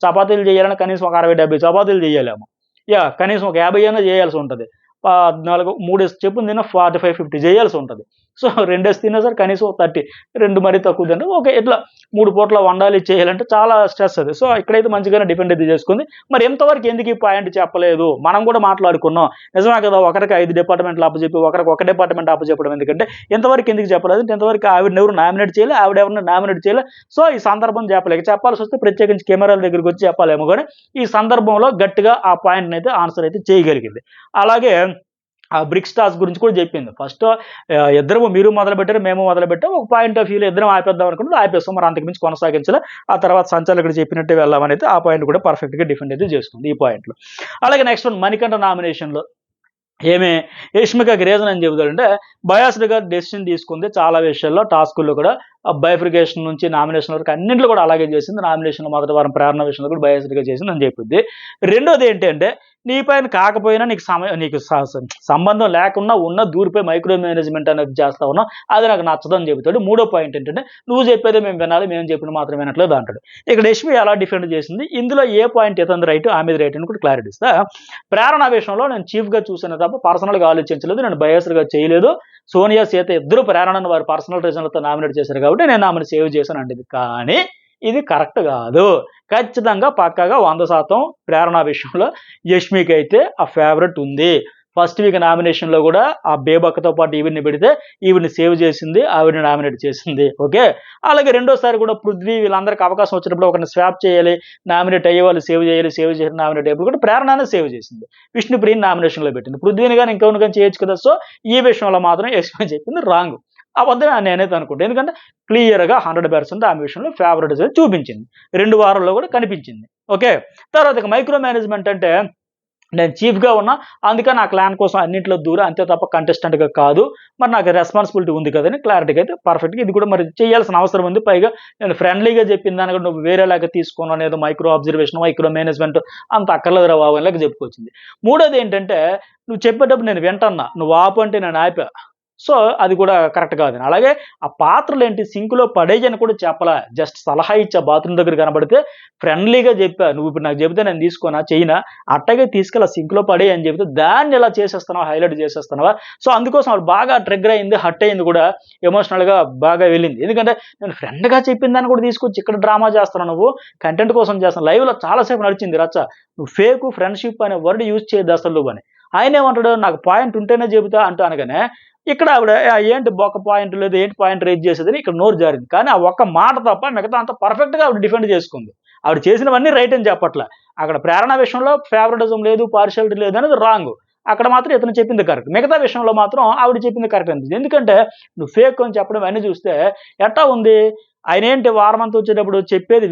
చపాతీలు చేయాలంటే కనీసం ఒక 60-70 చపాతీలు చేయాలేమో, కనీసం ఒక 50 అయినా చేయాల్సి ఉంటుంది. 3 చెప్పులు తిన్నా 45-50 చేయాల్సి ఉంటుంది. సో 2 తిన్నా సరే కనీసం 30, 2 మరీ తక్కువ తిన్నా ఓకే, ఇట్లా 3 పూట్ల వండాలి చేయాలంటే చాలా స్ట్రెస్ అది. సో ఇక్కడైతే మంచిగానే డిఫెండ్ అయితే చేసుకుంది. మరి ఎంతవరకు ఎందుకు ఈ పాయింట్ చెప్పలేదు, మనం కూడా మాట్లాడుకున్నాం. నిజమే కదా, ఒకరికి 5 డిపార్ట్మెంట్లు అప్పచెప్పి ఒకరికి ఒక డిపార్ట్మెంట్ అప్పచెప్పడం ఎందుకంటే ఎంతవరకు ఎందుకు చెప్పలేదు, ఎంతవరకు ఆవిడని ఎవరు నామినేట్ చేయాలి, ఆవిడ ఎవరిని నామినేట్ చేయాలి. సో ఈ సందర్భం చెప్పాల్సి వస్తే ప్రత్యేకించి కెమెరాల దగ్గరికి వచ్చి చెప్పాలేమో కానీ ఈ సందర్భంలో గట్టిగా ఆ పాయింట్ని అయితే ఆన్సర్ అయితే చేయగలిగింది. అలాగే ఆ బ్రిక్స్ టాస్క్ గురించి కూడా చెప్పింది. ఫస్ట్ ఇద్దరము, మీరు మొదలుపెట్టారు, మేము మొదలుపెట్టాం, ఒక పాయింట్ ఆఫ్ వ్యూలో ఇద్దరం ఆపేద్దాం అనుకుంటే ఆపేస్తాం, మరి అంతకుమించి కొనసాగించాలి. ఆ తర్వాత సంచాలకుడు చెప్పినట్టే వెళ్దామని అయితే ఆ పాయింట్ కూడా పర్ఫెక్ట్గా డిఫెండ్ అయితే చేసుకుంది ఈ పాయింట్లో. అలాగే నెక్స్ట్ వన్ మణికంఠ నామినేషన్లో యష్మికకి రీజన్ అని చెబుతాడంటే బయాస్డ్గా డెసిషన్ తీసుకుంది చాలా విషయాల్లో, టాస్కుల్లో కూడా బైఫ్రికేషన్ నుంచి నామినేషన్ వరకు అన్నింటిలో కూడా అలాగే చేసింది. నామినేషన్లో మొదటి వారం ప్రేరణ విషయంలో కూడా బయాస్డ్గా చేసింది అని చెప్పింది. రెండోది ఏంటంటే నీ పైన కాకపోయినా నీకు సంబంధం లేకుండా ఉన్న దూరిపై మైక్రో మేనేజ్మెంట్ అనేది చేస్తా ఉన్నావు, అది నాకు నచ్చదని చెబుతాడు. మూడో పాయింట్ ఏంటంటే నువ్వు చెప్పేదే మేము వినాలి, మేము చెప్పిన మాత్రం వినట్లేదు అంటాడు. ఇక్కడ యష్మి ఎలా డిఫెండ్ చేసింది, ఇందులో ఏ పాయింట్ ఇతని రైట్ ఆమెది రైట్ అని కూడా క్లారిటీ ఇస్తా. ప్రేరణ విషయంలో నేను చీఫ్గా చూసిన తప్ప పర్సనల్గా ఆలోచించలేదు, నేను బయాస్డ్గా చేయలేదు. సోనియా, సీత ఇద్దరు ప్రేరణను వారి పర్సనల్ రీజన్లతో నామినేట్ చేశారు కాబట్టి నేను ఆమెను సేవ్ చేశాను అంటది. కానీ ఇది కరెక్ట్ కాదు. ఖచ్చితంగా పక్కాగా 100% ప్రేరణ విషయంలో యష్మికి అయితే ఆ ఫేవరెట్ ఉంది. ఫస్ట్ వీక్ నామినేషన్లో కూడా ఆ బేబక్కతో పాటు ఈవిడ్ని పెడితే ఈవిడ్ని సేవ్ చేసింది, ఆవిడని నామినేట్ చేసింది. ఓకే, అలాగే రెండోసారి కూడా పృథ్వీ వీళ్ళందరికీ అవకాశం వచ్చినప్పుడు ఒకరిని స్వాప్ చేయాలి, నామినేట్ అయ్యే వాళ్ళు సేవ్ చేయాలి, సేవ్ చేసి నామినేట్ అయ్యేప్పుడు కూడా ప్రేరణనే సేవ్ చేసింది, విష్ణుప్రియని నామినేషన్లో పెట్టింది. పృథ్వీని కానీ ఇంకొకరిని కానీ చేయొచ్చు కదా. సో ఈ విషయంలో మాత్రం ఎక్స్ప్లెయిన్ చెప్పింది రాంగ్, అబద్ధమే నేనైతే అనుకుంటాను. ఎందుకంటే క్లియర్గా 100% ఆమె విషయంలో ఫేవరెటిజం చూపించింది, 2 వారాల్లో కూడా కనిపించింది. ఓకే, తర్వాత మైక్రో మేనేజ్మెంట్ అంటే నేను చీఫ్గా ఉన్నా, అందుకని నా క్లాన్ కోసం అన్నింటిలో దూరం, అంతే తప్ప కంటెస్టెంట్గా కాదు, మరి నాకు రెస్పాన్సిబిలిటీ ఉంది కదని క్లారిటీగా అయితే పర్ఫెక్ట్గా ఇది కూడా మరి చేయాల్సిన అవసరం ఉంది. పైగా నేను ఫ్రెండ్లీగా చెప్పిన దానికి నువ్వు వేరేలాగా తీసుకున్నావు అనేది మైక్రో అబ్జర్వేషన్, మైక్రో మేనేజ్మెంట్ అంత అక్కర్లేదురా బాబు అనేలాగా చెప్పుకొచ్చింది. మూడోది ఏంటంటే నువ్వు చెప్పేటప్పుడు నేను వింటన్నా, నువ్వు ఆపు అంటే నేను ఆపా, సో అది కూడా కరెక్ట్ కాదు. అలాగే ఆ పాత్రలు ఏంటి సింక్లో పడేయని కూడా చెప్పలా, జస్ట్ సలహా ఇచ్చా, బాత్రూమ్ దగ్గర కనబడితే ఫ్రెండ్లీగా చెప్పా, నువ్వు ఇప్పుడు నాకు చెబితే నేను తీసుకోనా చెయ్యినా, అట్టగే తీసుకెళ్ళి సింక్లో పడే అని చెబితే దాన్ని ఎలా చేసేస్తున్నావా, హైలైట్ చేసేస్తున్నావా. సో అందుకోసం వాళ్ళు బాగా ట్రిగ్గర్ అయింది, హట్ అయింది కూడా, ఎమోషనల్గా బాగా వెళ్ళింది. ఎందుకంటే నేను ఫ్రెండ్గా చెప్పిన దాన్ని కూడా తీసుకొచ్చి ఇక్కడ డ్రామా చేస్తున్నావు, నువ్వు కంటెంట్ కోసం చేస్తున్నావు. లైవ్లో చాలాసేపు నడిచింది రచ్చ, నువ్వు ఫేక్ ఫ్రెండ్షిప్ అనే వర్డ్ యూజ్ చేయద్దు అసలు నువ్వు అని. ఆయన ఏమంటాడు, నాకు పాయింట్ ఉంటేనే చెబుతా అంటూ అనగానే ఇక్కడ ఆవిడ ఏంటి ఒక పాయింట్ లేదు, ఏంటి పాయింట్ రేజ్ చేసేదని ఇక్కడ నోరు జారింది. కానీ ఆ ఒక్క మాట తప్ప మిగతా అంతా పర్ఫెక్ట్గా ఆవిడ డిఫెండ్ చేసుకుంది. ఆవిడ చేసినవన్నీ రైట్ అని చెప్పట్లే. అక్కడ ప్రేరణ విషయంలో ఫేవరెటిజం లేదు, పార్షియాలిటీ లేదు అనేది రాంగ్, అక్కడ మాత్రం ఇతను చెప్పింది కరెక్ట్. మిగతా విషయంలో మాత్రం ఆవిడ చెప్పింది కరెక్ట్ అనిపిస్తుంది. ఎందుకంటే నువ్వు ఫేక్ అని చెప్పడం అన్నీ చూస్తే ఎట్టా ఉంది, ఆయన ఏంటి వారం అంతా వచ్చేటప్పుడు చెప్పేది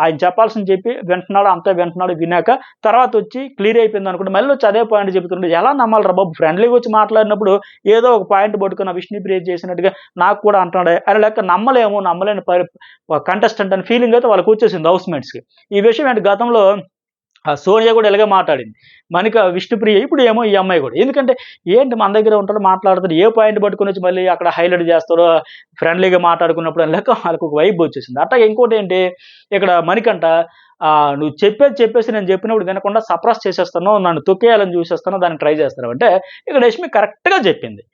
ఆయన చెప్పాల్సింది చెప్పి వింటున్నాడు, అంతా వింటున్నాడు, వినాక తర్వాత వచ్చి క్లియర్ అయిపోయింది అనుకుంటే మళ్ళీ వచ్చి అదే పాయింట్ చెబుతుండే, ఎలా నమ్మాలరా బాబు. ఫ్రెండ్లీగా వచ్చి మాట్లాడినప్పుడు ఏదో ఒక పాయింట్ పట్టుకున్న విష్ణుప్రియ చేసినట్టుగా నాకు కూడా అంటున్నాడు అని లెక్క నమ్మలేని కంటెస్టెంట్ అని ఫీలింగ్ అయితే వాళ్ళకి వచ్చేసింది హౌస్మేట్స్కి. ఈ విషయం ఏంటి, గతంలో సోనియా కూడా ఇలాగే మాట్లాడింది, విష్ణుప్రియ, ఇప్పుడు ఏమో ఈ అమ్మాయి కూడా. ఎందుకంటే ఏంటి మన దగ్గర ఉంటాడు, మాట్లాడుతాడు, ఏ పాయింట్ పట్టుకుని వచ్చి మళ్ళీ అక్కడ హైలైట్ చేస్తాడో, ఫ్రెండ్లీగా మాట్లాడుకున్నప్పుడు అని లెక్క వాళ్ళకి ఒక వైబ్ వచ్చేసింది. అట్లాగే ఇంకోటి ఏంటి, ఇక్కడ మణికంఠ నువ్వు చెప్పేసి నేను చెప్పినప్పుడు వినకుండా సప్రెస్ చేసేస్తాను, నన్ను తొక్కేయాలని చూసేస్తాను, దాన్ని ట్రై చేస్తాను అంటే ఇక్కడ యష్మి కరెక్ట్గా చెప్పింది.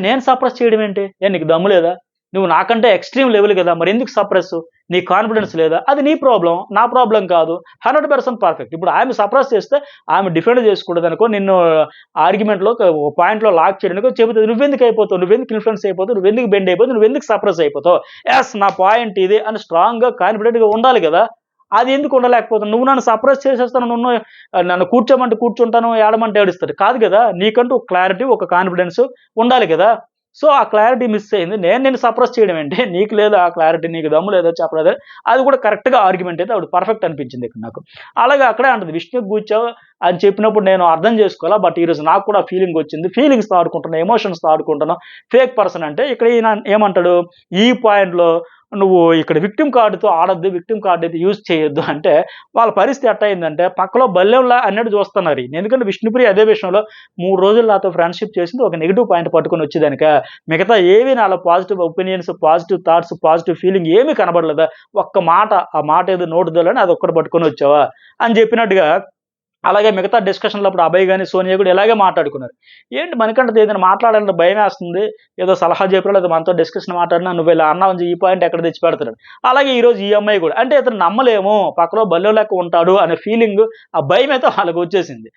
నేను సప్రెస్ చేయడం ఏంటి, నీకు దమ్ము లేదా, నువ్వు నాకంటే ఎక్స్ట్రీమ్ లెవెల్ కదా, మరి ఎందుకు సప్రెస్, నీ కాన్ఫిడెన్స్ లేదా, అది నీ ప్రాబ్లం, నా ప్రాబ్లం కాదు, 100% పర్ఫెక్ట్. ఇప్పుడు ఆమె సప్రెస్ చేస్తే ఆమె డిఫెండ్ చేసుకుంటుంది అనుకో, నిన్ను ఆర్గ్యుమెంట్లో పాయింట్లో లాక్ చేయడానికి చెబుతుంది, నువ్వెందుకు అయిపోతావు, నువ్వెందుకు ఇన్ఫ్లుయెన్స్ అయిపోతావు, నువ్వెందుకు బెండ్ అయిపోతావు, నువ్వెందుకు సప్రెస్ అయిపోతావు, ఎస్ నా పాయింట్ ఇది అని స్ట్రాంగ్గా కాన్ఫిడెంట్గా ఉండాలి కదా. అది ఎందుకు ఉండలేకపోతావు, నువ్వు నన్ను సప్రెస్ చేసేస్తాను, నన్ను కూర్చోమంటే కూర్చుంటాను, ఏడమంటే ఏడుస్తాడు కాదు కదా, నీకంటూ ఒక క్లారిటీ, ఒక కాన్ఫిడెన్స్ ఉండాలి కదా. సో ఆ క్లారిటీ మిస్ అయింది, నేను సప్రెస్ చేయడం ఏంటి, నీకు లేదు ఆ క్లారిటీ, నీకు దమ్ము లేదో చెప్పలేదు, అది కూడా కరెక్ట్గా ఆర్గ్యుమెంట్ అయితే ఆవిడ పర్ఫెక్ట్ అనిపించింది ఇక్కడ నాకు. అలాగే అక్కడే అంటుంది, విష్ణుకి కూర్చోవు అని చెప్పినప్పుడు నేను అర్థం చేసుకోవాలా, బట్ ఈరోజు నాకు కూడా ఫీలింగ్ వచ్చింది, ఫీలింగ్స్తో ఆడుకుంటున్నా, ఎమోషన్స్తో ఆడుకుంటున్నా, ఫేక్ పర్సన్ అంటే ఇక్కడ ఈయన ఏమంటాడు, ఈ పాయింట్లో నువ్వు ఇక్కడ విక్టిమ్ కార్డుతో ఆడొద్దు, విక్టిమ్ కార్డు అయితే యూజ్ చేయొద్దు అంటే వాళ్ళ పరిస్థితి ఎట్ట అయిందంటే పక్కలో బల్లెంలా అన్నట్టు చూస్తున్నారు. ఎందుకంటే విష్ణుప్రియ అదే విషయంలో 3 రోజులు నాతో ఫ్రెండ్షిప్ చేసింది, ఒక నెగిటివ్ పాయింట్ పట్టుకొని వచ్చేదానిక, మిగతా ఏవి నాలో positive opinions, positive thoughts, positive feeling ఏమీ కనబడలేదా, ఒక్క మాట, ఆ మాట ఏదో నోటుదోలని అది ఒక్కటి పట్టుకొని వచ్చావా అని చెప్పినట్టుగా. అలాగే మిగతా డిస్కషన్లో అప్పుడు అభయ్ కానీ సోనియా కూడా ఇలాగే మాట్లాడుకున్నారు. ఏంటి మనకంటే ఏదైనా మాట్లాడాలంటే భయం వేస్తుంది, ఏదో సలహా చెప్పాడు, లేదా మనతో డిస్కషన్ మాట్లాడినా నువ్వు ఇలా అన్నావు, ఈ పాయింట్ ఎక్కడ తెచ్చి పెడతాడు. అలాగే ఈరోజు ఈ అమ్మాయి కూడా, అంటే ఇతను నమ్మలేము, పక్కలో బల్లో లెక్క ఉంటాడు అనే ఫీలింగ్, ఆ భయం అయితే వాళ్ళకి వచ్చేసింది.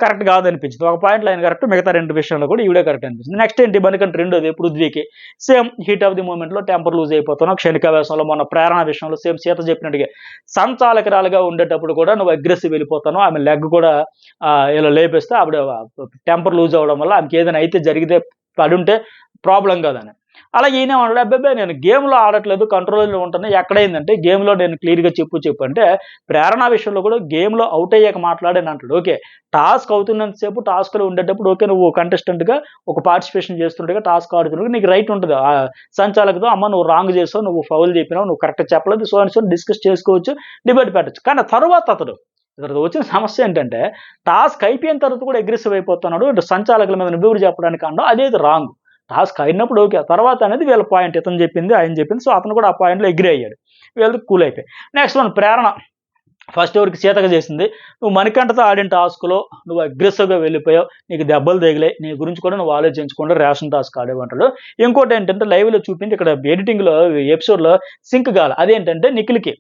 కరెక్ట్ కాదనిపించింది. ఒక పాయింట్లో ఆయన కరెక్ట్, మిగతా 2 విషయంలో కూడా ఈవిడే కరెక్ట్ అనిపించింది. నెక్స్ట్ ఏంటి, మనకంటే రెండోది పృథ్వీకి సేమ్ హీట్ ఆఫ్ ది మూమెంట్లో టెంపర్ లూజ్ అయిపోతున్నావు, క్షణికావేశంలో మొన్న ప్రేరణ విషయంలో సేమ్ సీత చెప్పినట్టుగా సంచాలకరాలుగా ఉండేటప్పుడు కూడా నువ్వు అగ్రెసివ్ వెళ్ళిపోతాను, ఆమె లెగ్ కూడా ఇలా లేపేస్తే ఆవిడ టెంపర్ లూజ్ అవ్వడం వల్ల ఆమెకి ఏదైనా అయితే జరిగితే పడుంటే ప్రాబ్లం కాదని. అలాగే ఈయన అన్నాడు, అబ్బాయి నేను గేమ్లో ఆడట్లేదు, కంట్రోల్లో ఉంటాను, ఎక్కడైందంటే గేమ్లో నేను క్లియర్గా చెప్పు అంటే ప్రేరణ విషయంలో కూడా గేమ్లో అవుట్ అయ్యాక మాట్లాడాను అంటాడు. ఓకే, టాస్క్ అవుతున్నంతసేపు టాస్క్లో ఉండేటప్పుడు ఓకే, నువ్వు కంటెస్టెంట్గా ఒక పార్టిసిపేషన్ చేస్తుండగా టాస్క్ ఆడుతుండగా నీకు రైట్ ఉంటుంది, సంచాలకుతో అమ్మ నువ్వు రాంగ్ చేసావు, నువ్వు ఫౌల్ చెప్పినావు, నువ్వు కరెక్ట్ చెప్పలేదు, సో అని డిస్కస్ చేసుకోవచ్చు, డిబేట్ పెట్టచ్చు. కానీ తర్వాత ఇతను వచ్చిన సమస్య ఏంటంటే టాస్క్ అయిపోయిన తర్వాత కూడా అగ్రెసివ్ అయిపోతున్నాడు, సంచాలకుల మీద నిబూరు చెప్పడానికి అన్నాడు, అదేది రాంగ్. టాస్క్ అయినప్పుడు ఓకే, తర్వాత అనేది వీళ్ళ పాయింట్, ఇతను చెప్పింది ఆయన చెప్పింది, సో అతను కూడా ఆ పాయింట్లో అగ్రీ అయ్యాడు, వీళ్ళకి కూల్ అయిపోయి. నెక్స్ట్ వన్ ప్రేరణ, ఫస్ట్ ఎవరికి సీతగా చేసింది, నువ్వు మణికంఠతో ఆడిన టాస్క్లో నువ్వు అగ్రెసివ్గా వెళ్ళిపోయావు, నీకు దెబ్బలు తగిలాయి, నీ గురించి కూడా నువ్వు ఆలోచించకుండా రేషన్ టాస్క్ ఆడేవంటాడు. ఇంకోటి ఏంటంటే లైవ్లో చూపించి ఇక్కడ ఎడిటింగ్లో ఎపిసోడ్లో సింక్ కావాలి, అదేంటంటే నిఖిల్కి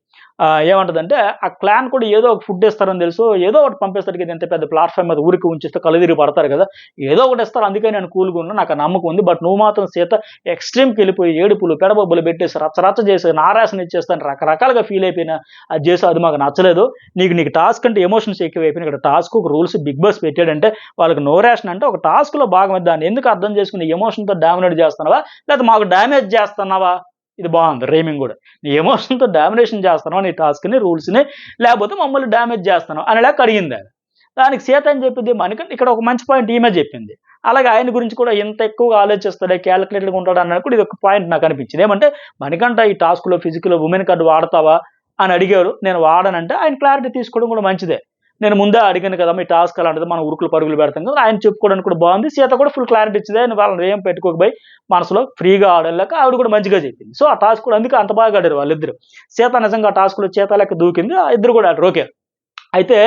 ఏమంటదంటే ఆ క్లాన్ కూడా ఏదో ఒక ఫుడ్ ఇస్తారని తెలుసు. ఏదో ఒకటి పంపిస్తారు కదా! ఇంత పెద్ద ప్లాట్‌ఫార్మ్ మీద ఊరికి ఉంచిస్తే కళ్ళు తిరిగి పడతారు కదా! ఏదో ఒకటి ఇస్తారు అందుకే నేను కూల్‌గా ఉన్నా. నాకు ఆ నమ్మకం ఉంది. బట్ నువ్వు మాత్రం సీత ఎక్స్‌ట్రీమ్‌కెళ్ళిపోయి ఏడుపులు, పెడబొబ్బలు పెట్టేసి రచ్చ రచ్చ చేసి నారాసన ఇచ్చేస్తాను రకరకాలుగా ఫీల్ అయిపోయినా అది చేసావు అది మాకు నచ్చలేదు. నీకు టాస్క్ అంటే ఎమోషన్స్ ఎక్కువైపోయినాయి. ఇక్కడ టాస్క్ ఒక రూల్స్ బిగ్ బాస్ పెట్టాడంటే వాళ్ళకి నో రేషన్ అంటే ఒక టాస్క్‌లో భాగం అది. దాన్ని ఎందుకు అర్థం చేసుకొని ఎమోషన్‌తో డామినేట్ చేస్తున్నావా? లేకపోతే మాకు డ్యామేజ్ చేస్తున్నావా? ఇది బావుంది రైమింగ్ గూడా. నీ ఎమోషన్‌తో డామినేషన్ చేస్తున్నావా నీ టాస్క్‌ని, రూల్స్‌ని లేపోతే మమ్మల్ని డ్యామేజ్ చేస్తున్నావు అనేలాగా కడిగిందామె. దానికి సీత ఏం చెప్పింది, మనకంటే ఇక్కడ ఒక మంచి పాయింట్ ఈమె చెప్పింది. అలాగే ఆయన గురించి కూడా ఇంత ఎక్కువగా ఆలోచిస్తాడే, క్యాలిక్యులేటెడ్‌గా ఉంటాడు అన్నది కూడా ఇదొక పాయింట్ నాకనిపించింది. ఏమంటే, "మణికంఠ ఈ టాస్క్‌లో ఫిజికల్ వుమెన్ కార్డ్ వాడతావా?" అని అడిగారు. నేను వాడనంటే ఆయన క్లారిటీ తీసుకోవడం కూడా మంచిదే. నేను ముందే అడిగాను కదమ్మా! ఈ టాస్క్ అలాంటిది మనం ఉరుకులు పరుగులు పెడతాం కదా! ఆయన చెప్పుకోవడానికి కూడా బావుంది. సీత కూడా ఫుల్ క్లారిటీ ఇచ్చింది. "నువ్వు వాళ్ళని ఏం పెట్టుకోకు బయ్, మనసులో ఫ్రీగా ఆడలేక" ఆవిడ కూడా మంచిగా చెప్పింది. సో, ఆ టాస్క్ కూడా అందుకే అంత బాగా ఆడారు వాళ్ళిద్దరు. సీత నిజంగా ఆ టాస్క్‌లో చీత లెక్క దూకింది. ఆ ఇద్దరు కూడా ఆడారు. ఓకే. అయితే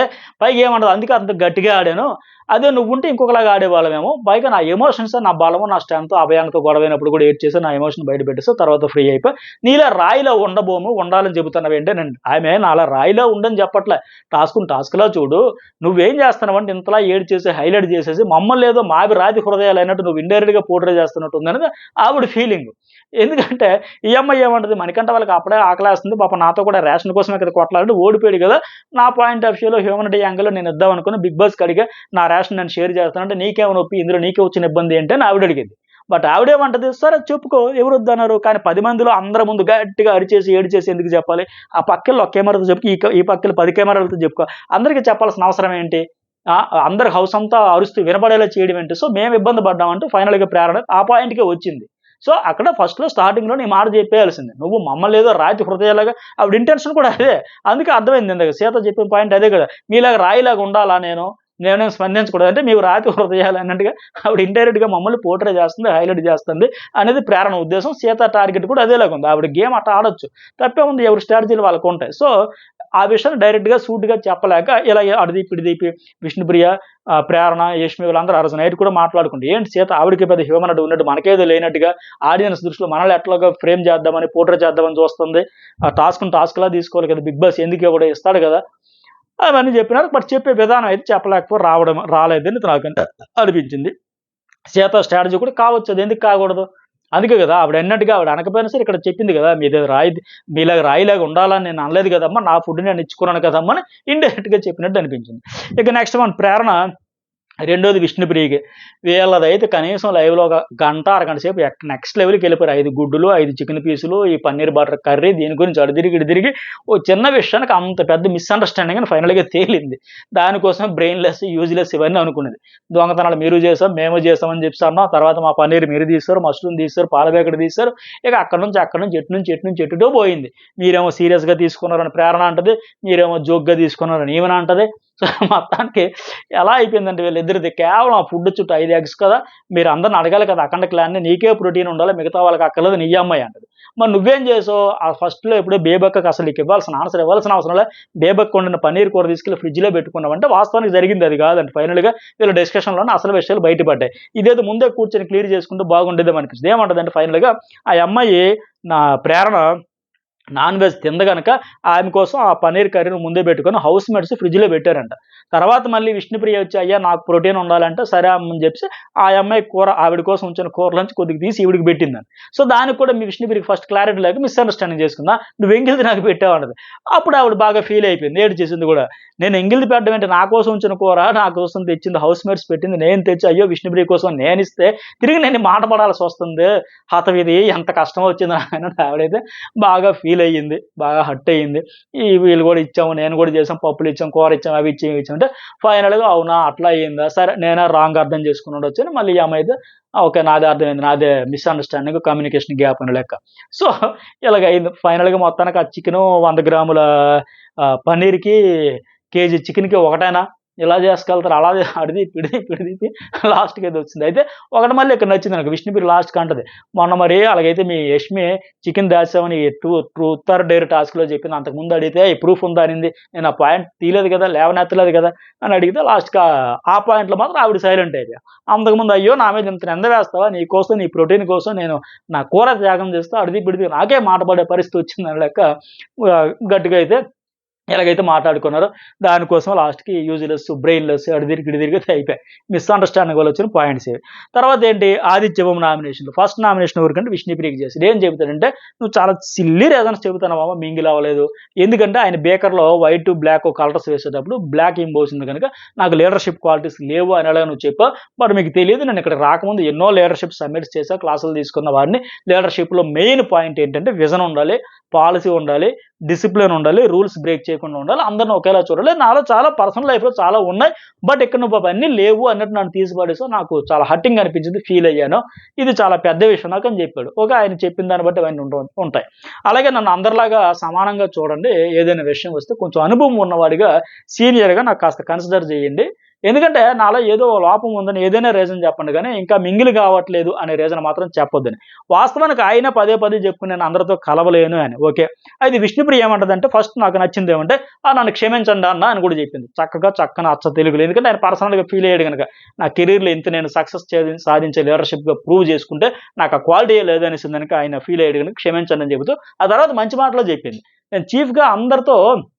పైగా ఏమంటది, అందుకే అంత గట్టిగా ఆడాను. అదే నువ్వుంటే ఇంకొకలాగా ఆడేవాళ్ళమేమో. పైగా నా ఎమోషన్స్ నా బలము, నా స్ట్రెంగ్త్ అభయానితో గొడవైనప్పుడు కూడా ఏడ్చేసాను. నా ఎమోషన్ బయట పెట్టేసావు. తర్వాత ఫ్రీ అయిపోయా. నీలా రాయిలా ఉండబోము, ఉండాలని చెబుతున్నావేంటేనండి. ఆమె నాలా రాయిలా ఉండని చెప్పట్లే. టాస్క్‌ని టాస్క్‌లా చూడు. నువ్వేం చేస్తున్నావంటే ఇంతలా ఏడ్చేసి, హైలైట్ చేసేసి మమ్మల్ని ఏదో మావి రాతి హృదయాలైనట్టు నువ్వు ఇండైరెక్ట్‌గా పోర్ట్రే చేస్తున్నట్టుందనేది ఆవిడ ఫీలింగు. ఎందుకంటే ఈ అమ్మాయి ఏమంటది, మణికంఠ వాళ్ళకి అప్పుడే ఆకలేస్తుంది. పాపం నాతో కూడా రేషన్ కోసమే కదా కొట్లాడాడు. ఓడిపోయాడు కదా! నా పాయింట్ ఆఫ్ వ్యూలో హ్యూమానిటీ యాంగిల్‌లో నేను ఇద్దామనుకుని బిగ్ బాస్‌కి అడిగా. నా రేషన్ నేను షేర్ చేస్తానంటే నీకేమి నొప్పి? ఇందులో నీకే వచ్చిన ఇబ్బంది ఏంటి? అని ఆవిడ అడిగింది. బట్ ఆవిడేమంటది, సరే చెప్పుకో ఎవరొద్దన్నారు? కానీ 10 మందిలో అందరి ముందు గట్టిగా అరిచేసి, ఏడిచేసి ఎందుకు చెప్పాలి? ఆ పక్కెళ్ళి ఒక కెమెరాతో చెప్పు. ఈ పక్కెళ్ళి 10 కెమెరాలతో చెప్పుకో. అందరికి చెప్పాల్సిన అవసరం ఏంటి? అందరు హౌస్ అంతా అరుస్తూ వినబడేలా చేయడం ఏంటి? సో, మేము ఇబ్బంది పడ్డామంటూ ఫైనల్‌గా ప్రేరణ ఆ పాయింట్‌కే వచ్చింది. సో, అక్కడ ఫస్ట్‌లో స్టార్టింగ్‌లోనే ఈ మాట చెప్పేయాల్సింది. నువ్వు మమ్మల్ని ఏదో రాతి హృదయాలుగా ఆవిడ ఇంటెన్షన్ కూడా అదే. అందుకే అర్థమైంది ఇందాక సీత చెప్పిన పాయింట్ అదే కదా! మీలాగా రాయిలాగా ఉండాలా నేను? నేనేం స్పందించకూడదా? అంటే మేము రాతి హృదయాలు అన్నట్టుగా ఆవిడ ఇండైరెక్ట్‌గా మమ్మల్ని పోర్ట్రే చేస్తుంది, హైలైట్ చేస్తుంది అనేది ప్రేరణ ఉద్దేశం. సీత టార్గెట్ కూడా అదేలాగుంది. ఆవిడ గేమ్ అట్టా ఆడొచ్చు. తప్పేముంది ఎవరి స్ట్రాటజీలు వాళ్ళకుంటాయి. సో, ఆ విషయాన్ని డైరెక్ట్‌గా సూటిగా చెప్పలేక ఇలా అటు దీపి, ఇటు దీపి విష్ణుప్రియ, ప్రేరణ, యష్మి వీళ్ళందరూ ఆ రోజు నైట్ కూడా మాట్లాడుకుంటారు. ఏంటి సీత ఆవిడకి పెద్ద హ్యూమనిటీ ఉన్నట్టు మనకేదో లేనట్టుగా ఆడియన్స్ దృష్టిలో మనల్ని ఎట్లాగా ఫ్రేమ్ చేద్దామని, పోర్ట్రే చేద్దామని చూస్తుంది. ఆ టాస్క్‌ని టాస్క్‌లా తీసుకోవాలి కదా! బిగ్ బాస్ ఎందుకు ఇవ్వడు ఇస్తాడు కదా! అవన్నీ చెప్పినారు. బట్ చెప్పే విధానం అయితే చెప్పలేకపోయి రాలేదని నాకు అనిపించింది. సీత స్ట్రాటజీ కూడా కావచ్చు. అది ఎందుకు కాకూడదు? అందుకే గదా! ఆవిడ అనకపోయినా సరే ఇక్కడ చెప్పింది గదా! మీలాగా రాయిలాగా ఉండాలని నేను అనలేదు కదమ్మా! నా ఫుడ్ నేను ఇచ్చుకున్నాను కదమ్మా! అని ఇండైరెక్ట్‌గా చెప్పినట్టు అనిపించింది. ఇక నెక్స్ట్ మన ప్రేరణ రెండోది విష్ణుప్రియకి. వీళ్ళదైతే కనీసం లైవ్‌లో ఒక గంట, అరగంట సేపు నెక్స్ట్ లెవెల్‌కెళ్ళిపోయారు. 5 గుడ్డులు, 5 చికెన్ పీసులు, ఈ పన్నీర్ బటర్ కర్రీ దీని గురించి అటు తిరిగి, ఇటు తిరిగి ఓ చిన్న విషయానికి అంత పెద్ద మిస్‌అండర్‌స్టాండింగ్ అని ఫైనల్‌గా తేలింది. దానికోసం బ్రెయిన్‌లెస్, యూజ్‌లెస్ ఇవన్నీ అనుకున్నది. దొంగతనాలు మీరు చేసాం, మేము చేసాం అని చెప్పేసి అన్నాం. తర్వాత మా పన్నీర్ మీరు తీశారు, మష్రూమ్ తీశారు, పాల ప్యాకెట్ తీశారు. ఇక అక్కడి నుంచి ఎటుటో పోయింది. మీరేమో సీరియస్‌గా తీసుకున్నారని ప్రేరణ అంటది. మీరేమో జోక్‌గా తీసుకున్నారని ఈమెన అంటది. సో, మొత్తానికి ఎలా అయిపోయిందంటే వీళ్ళిద్దరిది కేవలం ఆ ఫుడ్ చుట్టూ 5 ఎగ్స్ కదా! మీరు అందరిని అడగాలి కదా! అఖండ క్లాన్‌ని నీకే ప్రోటీన్ ఉండాలి. మిగతా వాళ్ళకి అక్కర్లేదు నీ అమ్మాయి అంటది. మరి నువ్వేం చేసావు? ఆ ఫస్ట్‌లో ఎప్పుడో బేబక్కకి అసలు నీకు ఇవ్వాల్సిన ఆన్సర్ ఇవ్వాల్సిన అవసరం లే. బేబక్క వండిన పన్నీర్ కూర తీసుకెళ్ళి ఫ్రిడ్జ్‌లో పెట్టుకున్నావంటే వాస్తవానికి జరిగింది అది కాదంట. ఫైనల్‌గా వీళ్ళ డిస్కషన్‌లోనే అసలు విషయాలు బయటపడ్డాయి. ఇదేదో ముందే కూర్చొని క్లియర్ చేసుకుంటే బాగుండేదేమో అనిపించింది. ఏమంటదంటే ఫైనల్‌గా ఆ అమ్మాయి నా ప్రేరణ నాన్ వెజ్ తింది గనక ఆమె కోసం ఆ పన్నీర్ కర్రీని ముందే పెట్టుకొని హౌస్ మేట్స్ ఫ్రిడ్జ్‌లో పెట్టారంట. తర్వాత మళ్ళీ విష్ణుప్రియ వచ్చి "అయ్యా నాకు ప్రోటీన్ ఉండాలంటే" సరే అమ్మని చెప్పేసి ఆ అమ్మాయి కూర ఆవిడ కోసం ఉంచిన కూరలోంచి కొద్దిగా తీసి ఈవిడికి పెట్టిందంట. సో, దానికి కూడా మీ విష్ణుప్రియకి ఫస్ట్ క్లారిటీ లేక మిస్‌అండర్‌స్టాండింగ్ చేసుకుందా. "నువ్వు ఎంగిలిది నాకు పెట్టావు" అన్నది. అప్పుడు ఆవిడ బాగా ఫీల్ అయిపోయింది. ఏడ్చేసింది కూడా. "నేను ఎంగిలిది పెట్టడం ఏంటి? నా కోసం ఉంచిన కూర, నా కోసం తెచ్చింది హౌస్ మేట్స్ పెట్టింది నేను తెచ్చి అయ్యో! విష్ణుప్రియ కోసం నేనిస్తే తిరిగి నేను ఈ మాట పడాల్సి వస్తుంది. హతవిధి ఎంత కష్టం వచ్చింది నాకు" అన్నట్టు ఆవిడైతే బాగా ఫీల్ అయ్యింది. బాగా హర్ట్ అయ్యింది. వీళ్ళు కూడా ఇచ్చాము, నేను కూడా చేసాం, పప్పులు ఇచ్చాం, కూర ఇచ్చాం, అవి ఇచ్చాం, ఇవి ఇచ్చాం అంటే ఫైనల్‌గా అవునా! అట్లా అయిందా? సరే నేనే రాంగ్ అర్థం చేసుకొని ఉండొచ్చు అని మళ్ళీ ఈ అమ్మాయి అయితే ఓకే. నాదే అర్థమైంది. నాదే మిస్‌అండర్‌స్టాండింగ్, కమ్యూనికేషన్ గ్యాప్ అని లెక్క. సో, ఇలాగయింది. ఫైనల్‌గా మొత్తానికి ఆ చికెను 100 గ్రాముల పన్నీర్‌కి కేజీ చికెన్‌కి ఒకటేనా? ఇలా చేసుకెళ్తారు, అలా అడిది పిడిది లాస్ట్‌కి అయితే వచ్చింది. అయితే ఒకటి మళ్ళీ ఇక్కడ నచ్చింది నాకు. విష్ణుప్రియ లాస్ట్‌కి అంటది, మొన్న మరి అలాగైతే మీ యష్మి చికెన్ దాచావని ట్రూత్ ఆర్ డేర్ టాస్క్‌లో చెప్పింది. అంతకుముందు అడిగితే ప్రూఫ్ ఉందా అనింది. నేను ఆ పాయింట్ తీయలేదు కదా! లేవనెత్తలేదు కదా! అని అడిగితే లాస్ట్‌కి ఆ పాయింట్‌లో మాత్రం ఆవిడ సైలెంట్ అయిపోయా. అంతకుముందు అయ్యో! నా మీద ఇంత నింద వేస్తావా? నీ కోసం, నీ ప్రోటీన్ కోసం నేను నా కూర త్యాగం చేస్తా, అడిది పిడిది నాకే మాట పడే పరిస్థితి వచ్చిందని లెక్క గట్టిగా అయితే ఎలాగైతే మాట్లాడుకున్నారో దానికోసం లాస్ట్‌కి యూజ్‌లెస్, బ్రెయిన్‌లెస్ అటు తిరిగి, ఇటు తిరిగి అయిపోయాయి. మిస్‌అండర్‌స్టాండింగ్ వల్ల వచ్చిన పాయింట్స్ ఇవి. తర్వాత ఏంటి 'ఆదిత్య బొమ్మ' నామినేషన్‌లో ఫస్ట్ నామినేషన్ ఎవరికంటే విష్ణుప్రియకి చేసాడు. ఏం చెబుతాడంటే, "నువ్వు చాలా సిల్లీ రీజన్స్ చెబుతున్నావు మామ, మింగిల్ అవ్వలేదు. ఎందుకంటే ఆయన బేకర్‌లో వైట్, బ్లాక్ కలర్స్ వేసేటప్పుడు బ్లాక్ ఏం పోసింది గనుక నాకు లీడర్‌షిప్ క్వాలిటీస్ లేవు అని ఎలాగో నువ్వు చెప్పావు. బట్ మీకు తెలీదు, నేను ఇక్కడికి రాకముందు ఎన్నో లీడర్‌షిప్ సమ్మిట్స్ చేశా, క్లాసులు తీసుకున్న వాడిని. లీడర్‌షిప్‌లో మెయిన్ పాయింట్ ఏంటంటే విజన్ ఉండాలి, పాలసీ ఉండాలి, డిసిప్లిన్ ఉండాలి, రూల్స్ బ్రేక్ చేయకుండా ఉండాలి, అందరిని ఒకేలా చూడాలి. నాలో చాలా పర్సనల్ లైఫ్‌లో చాలా ఉన్నాయి. బట్ ఇక్కడ నువ్వు అవన్నీ లేవు అన్నట్టు నన్ను తీసి పడేసావు. నాకు చాలా హర్టింగ్ అనిపించింది. ఫీల్ అయ్యాను. ఇది చాలా పెద్ద విషయం నాకు" అని చెప్పాడు. ఓకే. ఆయన చెప్పిన దాన్ని బట్టి అవన్నీ ఉంటాయి. అలాగే నన్ను అందరిలాగా సమానంగా చూడండి. ఏదైనా విషయం వస్తే కొంచెం అనుభవం ఉన్నవాడిగా, సీనియర్‌గా నాకు కాస్త కన్సిడర్ చేయండి. ఎందుకంటే నాలో ఏదో లోపం ఉందని ఏదైనా రీజన్ చెప్పండి గానీ, ఇంకా మింగిల్ కావట్లేదు అనే రీజన్ మాత్రం చెప్పొద్దని. వాస్తవానికి ఆయన పదే పదే చెప్పుకొని నేను అందరితో కలవలేను అని. ఓకే. అయితే విష్ణుప్రియ ఏమంటదంటే, ఫస్ట్ నాకు నచ్చిందేమంటే, నన్ను క్షమించండి అన్న అని కూడా చెప్పింది. చక్కగా చక్కని అచ్చ తెలుగులో. ఎందుకంటే ఆయన పర్సనల్‌గా ఫీల్ అయ్యాడు గనక. నా కెరీర్‌లో ఇంత నేను సక్సెస్ సాధించే లీడర్‌షిప్‌గా ప్రూవ్ చేసుకుంటే నాకు ఆ క్వాలిటీయే లేదనేసింది గనక ఆయన ఫీల్ అయ్యాడు గనక క్షమించండి అని చెబుతూ, ఆ తర్వాత మంచి మాటలో చెప్పింది. నేను చీఫ్‌గా అందరితో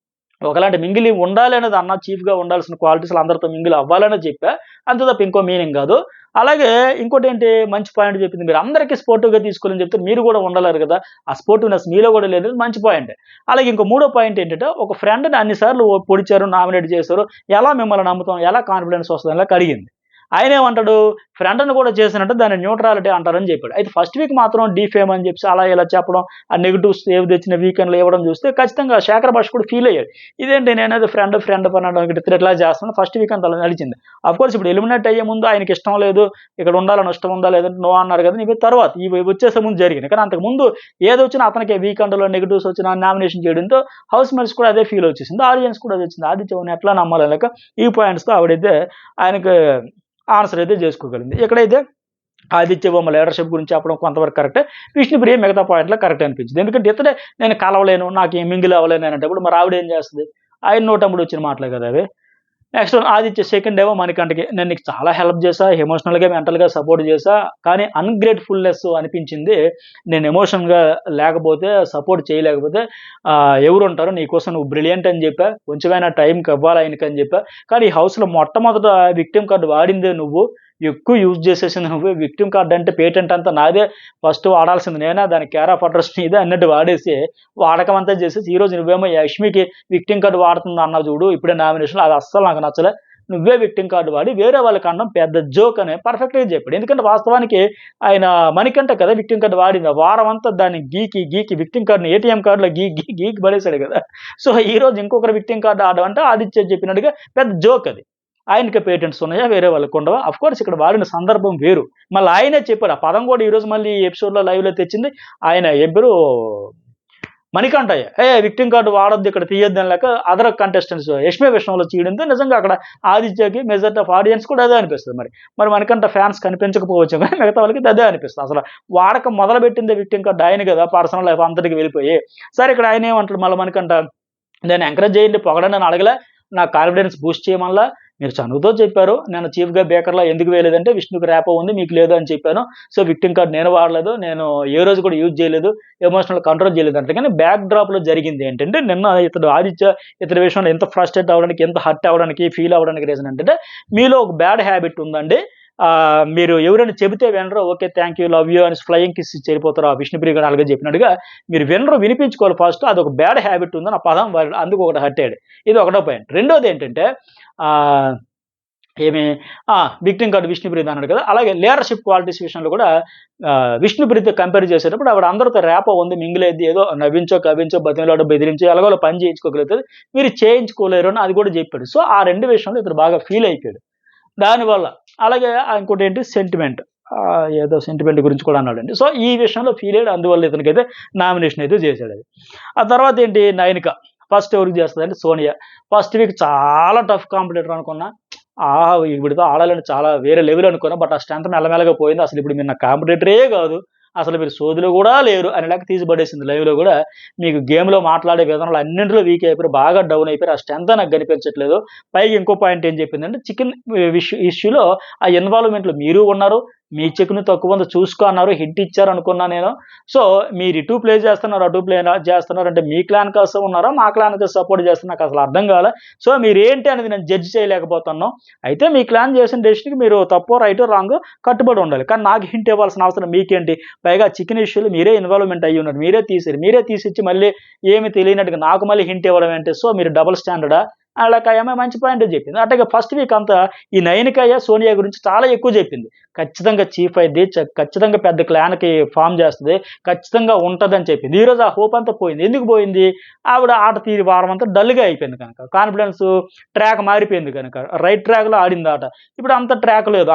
ఒకలాంటి మింగిలి ఉండాలి అనేది అన్న, చీఫ్‌గా ఉండాల్సిన క్వాలిటీస్‌లో అందరితో మింగిల్ అవ్వాలనే చెప్పా. అంతే తప్ప ఇంకో మీనింగ్ గాదు. అలాగే ఇంకోటేంటి మంచి పాయింట్ చెప్పింది. మీరు అందరికీ స్పోర్టివ్‌గా తీసుకోవాలని చెప్తే మీరు గూడా ఉండలేరు గదా! ఆ స్పోర్టివ్‌నెస్ మీలో గూడా లేదు. మంచి పాయింటే. అలాగే ఇంకో మూడో పాయింట్ ఏంటంటే, ఒక ఫ్రెండ్‌ని అన్ని సార్లు పొడిచారు, నామినేట్ చేశారు. ఎలా మిమ్మల్ని నమ్ముతాం? ఎలా కాన్ఫిడెన్స్ వస్తదని లెక్క అడిగింది. ఆయనేమంటాడు, ఫ్రెండ్‌ని కూడా చేశానంటే దాన్ని న్యూట్రాలిటీ అంటారని చెప్పాడు. అయితే ఫస్ట్ వీక్ మాత్రం డీఫేమ్ అని చెప్పేసి అలా ఇలా చెప్పడం, ఆ నెగెటివ్స్ ఏవి తెచ్చిన వీకెండ్‌లో ఇవ్వడం చూస్తే ఖచ్చితంగా శేఖర్ భాష కూడా ఫీల్ అయ్యాడు. ఇదేంటి నేనేదో ఫ్రెండ్ అనడానికి ఇట్లా చేస్తున్నాను, ఫస్ట్ వీక్ అంతా అలా నడిచింది. అఫ్‌కోర్స్ ఇప్పుడు ఎలిమినేట్ అయ్యే ముందు ఆయనకి ఇష్టం లేదు, ఇక్కడ ఉండాలని ఇష్టం ఉందా లేదంటే నో అన్నారు కదా! ఇవి తర్వాత ఇవి వచ్చేసే ముందు జరిగినాయి. కానీ అంతకుముందు ఏదొచ్చినా అతనికి వీకెండ్‌లో నెగెటివ్స్ వచ్చినా నామినేషన్ చేయడంతో హౌస్ మేట్స్ కూడా అదే ఫీల్ వచ్చేసింది. ఆడియన్స్ కూడా అదే వచ్చింది. ఆదిత్యని ఎట్లా నమ్మాలి లెక్క ఈ పాయింట్స్‌తో ఆవిడైతే ఆయనకి ఆన్సర్ అయితే చేసుకోగలిగింది. ఇక్కడైతే ఆదిత్య బొమ్మ లీడర్‌షిప్ గురించి చెప్పడం కొంతవరకు కరెక్టే. విష్ణుప్రియ మిగతా పాయింట్‌లో కరెక్టే అనిపించింది. ఎందుకంటే ఇతడే నేను కలవలేను, నాకు మింగిల్ అవ్వలేను అనేటప్పుడు మరి ఆవిడ ఏం చేస్తది? ఆయన నోటెంబడి వచ్చిన మాటలే కదా అవి. నెక్స్ట్ ఆదిత్య సెకండ్ ఏమో మణికంఠకి, నేను నీకు చాలా హెల్ప్ చేశా, ఎమోషనల్‌గా, మెంటల్‌గా సపోర్ట్ చేశా. కానీ అన్‌గ్రేట్‌ఫుల్‌నెస్ అనిపించింది. నేను ఎమోషన్‌గా లేకపోతే, సపోర్ట్ చేయలేకపోతే ఎవరుంటారు? నీకోసం నువ్వు బ్రిలియంట్ అని చెప్పా. కొంచెమైనా టైంకి ఇవ్వాలి ఆయనకని చెప్పా. కానీ ఈ హౌస్‌లో మొట్టమొదట విక్టిమ్ కార్డ్ వాడిందే నువ్వు. ఎక్కువ యూజ్ చేసేసింది నువ్వే. విక్టిమ్ కార్డ్ అంటే పేటెంట్ అంతా నాదే. ఫస్ట్ వాడాల్సింది నేనే. దానికి కేర్ ఆఫ్ అడ్రెస్ నీదే అన్నట్టు వాడేసి, వాడకం అంతా చేసేసి, ఈరోజు నువ్వేమో యష్మికి విక్టిమ్ కార్డ్ వాడుతుంది అన్నావు చూడు ఇప్పుడే నామినేషన్‌లో, అది అస్సలు నాకు నచ్చలే. నువ్వే విక్టిమ్ కార్డ్ వాడి వేరే వాళ్ళకి అనడం పెద్ద జోక్ అని పర్ఫెక్ట్‌గా చెప్పాడు. ఎందుకంటే వాస్తవానికి ఆయన మణికంఠ కదా విక్టిమ్ కార్డ్ వాడింది. ఆ వారం అంతా దాన్ని గీకి విక్టిమ్ కార్డ్‌ని ఏటీఎం కార్డ్‌లో గీకి పడేసాడు కదా! సో, ఈరోజు ఇంకొకరు విక్టిమ్ కార్డ్ ఆడడం అంటే ఆదిత్య చెప్పినట్టుగా పెద్ద జోక్ అది. ఆయనకే పేటెంట్స్ ఉన్నాయా? వేరే వాళ్ళకి ఉండవా? అఫ్‌కోర్స్ ఇక్కడ వాడిన సందర్భం వేరు. మళ్ళీ ఆయనే చెప్పాడు. ఆ పదం కూడా ఈరోజు మళ్ళీ ఈ ఎపిసోడ్‌లో లైవ్‌లో తెచ్చింది ఆయన ఏం పేరు మణికంఠయ్య. విక్టిమ్ కార్డ్ వాడొద్దు, ఇక్కడ తీయొద్దు అని లెక్క అదర్ కంటెస్టెంట్స్ యష్మి విషయంలో చేయడంతో నిజంగా అక్కడ ఆదిత్యకి మెజారిటీ ఆఫ్ ఆడియన్స్ కూడా అదే అనిపిస్తది మరి. మరి మణికంఠ ఫ్యాన్స్ కనిపించకపోవచ్చు కానీ మిగతా వాళ్ళకి అదే అనిపిస్తది. అసలు వాడకం మొదలుపెట్టిందే విక్టిమ్ కార్డ్ ఆయన కదా! పర్సనల్ లైఫ్ అంతటికి వెళ్ళిపోయి. సరే ఇక్కడ ఆయన ఏమంటాడు మళ్ళీ మణికంఠ, నేను ఎంకరేజ్ చేయండి, పొగడండి అని అడగలే. నా కాన్ఫిడెన్స్ బూస్ట్ చేయమనలా. మీరు చనువుతో చెప్పారు. నేను చీఫ్‌గా బేకర్‌లో ఎందుకు వేయలేదంటే విష్ణుకి ర్యాపో ఉంది, మీకు లేదు అని చెప్పాను. సో, విక్టిమ్ కార్డ్ నేను వాడలేదు. నేను ఏ రోజు కూడా యూజ్ చేయలేదు. ఎమోషనల్ కంట్రోల్ చేయలేదు అంటే కానీ బ్యాక్ డ్రాప్‌లో జరిగింది ఏంటంటే, నిన్న ఇతడు ఆదిత్య ఇతడి విషయంలో ఎంత ఫ్రస్ట్రేట్ అవ్వడానికి, ఎంత హర్ట్ అవ్వడానికి, ఫీల్ అవ్వడానికి రీజన్ ఏంటంటే, మీలో ఒక బ్యాడ్ హ్యాబిట్ ఉందండి. మీరు ఎవరైనా చెబితే వినరు. Okay. Thank you, love you అనేసి ఫ్లయింగ్ కిస్ ఇచ్చి వెళ్ళిపోతారు. ఆ విష్ణుప్రియ గారు అలాగే చెప్పినట్టుగా మీరు వినరు, వినిపించుకోవాలి ఫస్ట్. అదొక బ్యాడ్ హ్యాబిట్ ఉందని ఆ పదం వాడాడు. అందుకు ఒకటి హర్ట్ అయ్యాడు. ఇది ఒకటో పాయింట్. రెండోదేంటంటే ఆహ్, ఏమి విక్టిమ్ కార్డ్ విష్ణుప్రియది అన్నాడు కదా! అలాగే లీడర్‌షిప్ క్వాలిటీస్ విషయంలో కూడా విష్ణుప్రియతో కంపేర్ చేసేటప్పుడు ఆవిడ అందరితో ర్యాపో ఉంది, మింగిల్ అయ్యిద్ది. ఏదో నవ్వించో, కవ్వించో, బతిమిలాడో, బెదిరించో ఎలాగోలా పని చేయించుకోగలుగుతది. మీరు చేయించుకోలేరు అని అది కూడా చెప్పాడు. సో, ఆ 2 విషయంలో ఇతను బాగా ఫీల్ అయిపోయాడు. దానివల్ల. అలాగే ఇంకోటేంటి సెంటిమెంట్. ఏదో సెంటిమెంట్ గురించి కూడా అన్నాడండి. సో, ఈ విషయంలో ఫీల్ అయ్యాడు. అందువల్ల ఇతనికైతే నామినేషన్ అయితే చేసాడది. ఆ తర్వాతేంటి 'నయనిక'. ఫస్ట్ ఎవరికి చేస్తుంది అంటే సోనియా. ఫస్ట్ వీక్ చాలా టఫ్ కాంపిటీటర్ అనుకున్నా. ఇవిడితో ఆడాలని చాలా వేరే లెవెల్ అనుకున్నా. బట్ ఆ స్ట్రెంత్ మెల్లమెల్లగా పోయింది. అసలు ఇప్పుడు మీరు నా కాంపిటీటరే కాదు, అసలు మీరు సోదులు కూడా లేరు అనేలాగా తీసి పడేసింది లైవ్‌లో గూడా. మీకు గేమ్‌లో మాట్లాడే విధానంలో అన్నింటిలో వీక్ అయిపోయారు. బాగా డౌన్ అయిపోయారు. ఆ స్ట్రెంతే నాకు కనిపించట్లేదు. పైగా ఇంకో పాయింట్ ఏం చెప్పిందంటే చికెన్ ఇష్యూలో ఆ ఇన్వాల్వ్‌మెంట్‌లో మీరు ఉన్నారు. మీ చికెన్ తక్కువుంది చూసుకో అన్నారు. హింట్ ఇచ్చారు అనుకున్నా నేను. సో, మీరు ఇటు ప్లే చేస్తున్నారు, అటు ప్లే చేస్తున్నారు అంటే మీ క్లాన్ కోసం ఉన్నారా? మా క్లాన్‌కి సపోర్ట్ చేస్తున్నారు నాకసలు అర్థం కాలే. సో, మీరేంటి అనేది నేను జడ్జ్ చేయలేకపోతున్నాను. అయితే మీ క్లాన్ చేసిన డెసిషన్‌కి మీరు తప్పో, రైటో, రాంగో కట్టుబడి ఉండాలి. కానీ నాకు హింట్ ఇవ్వాల్సిన అవసరం మీకేంటి? పైగా చికెన్ ఇష్యూలో మీరే ఇన్వాల్వ్‌మెంట్ అయ్యున్నారు. మీరే తీసిర్రు. మీరే తీసిచ్చి మళ్ళీ ఏమి తెలియనట్టుగా నాకు మళ్ళీ హింట్ ఇవ్వడం ఏంటి? సో, మీరు డబుల్ స్టాండర్డా? ఆళ్ళకి ఆ అమ్మాయి మంచి పాయింటే చెప్పింది. అట్లాగే ఫస్ట్ వీక్ అంతా ఈ నయనికయ్య, సోనియా గురించి చాలా ఎక్కువ చెప్పింది. ఖచ్చితంగా చీఫ్ అయిద్ది. ఖచ్చితంగా పెద్ద క్లాన్‌కి ఫార్మ్ చేస్తది. ఖచ్చితంగా ఉంటదని చెప్పింది. ఈరోజు ఆ హోప్ అంతా పోయింది. ఎందుకు పోయింది? ఆవిడ ఆట తీరు వారం అంతా డల్‌గా అయిపోయింది కనుక. కాన్ఫిడెన్స్ ట్రాక్ మారిపోయింది కనుక. రైట్ ట్రాక్‌లో ఆడింది ఆట. ఇప్పుడు అంత ట్రాక్ లేదు.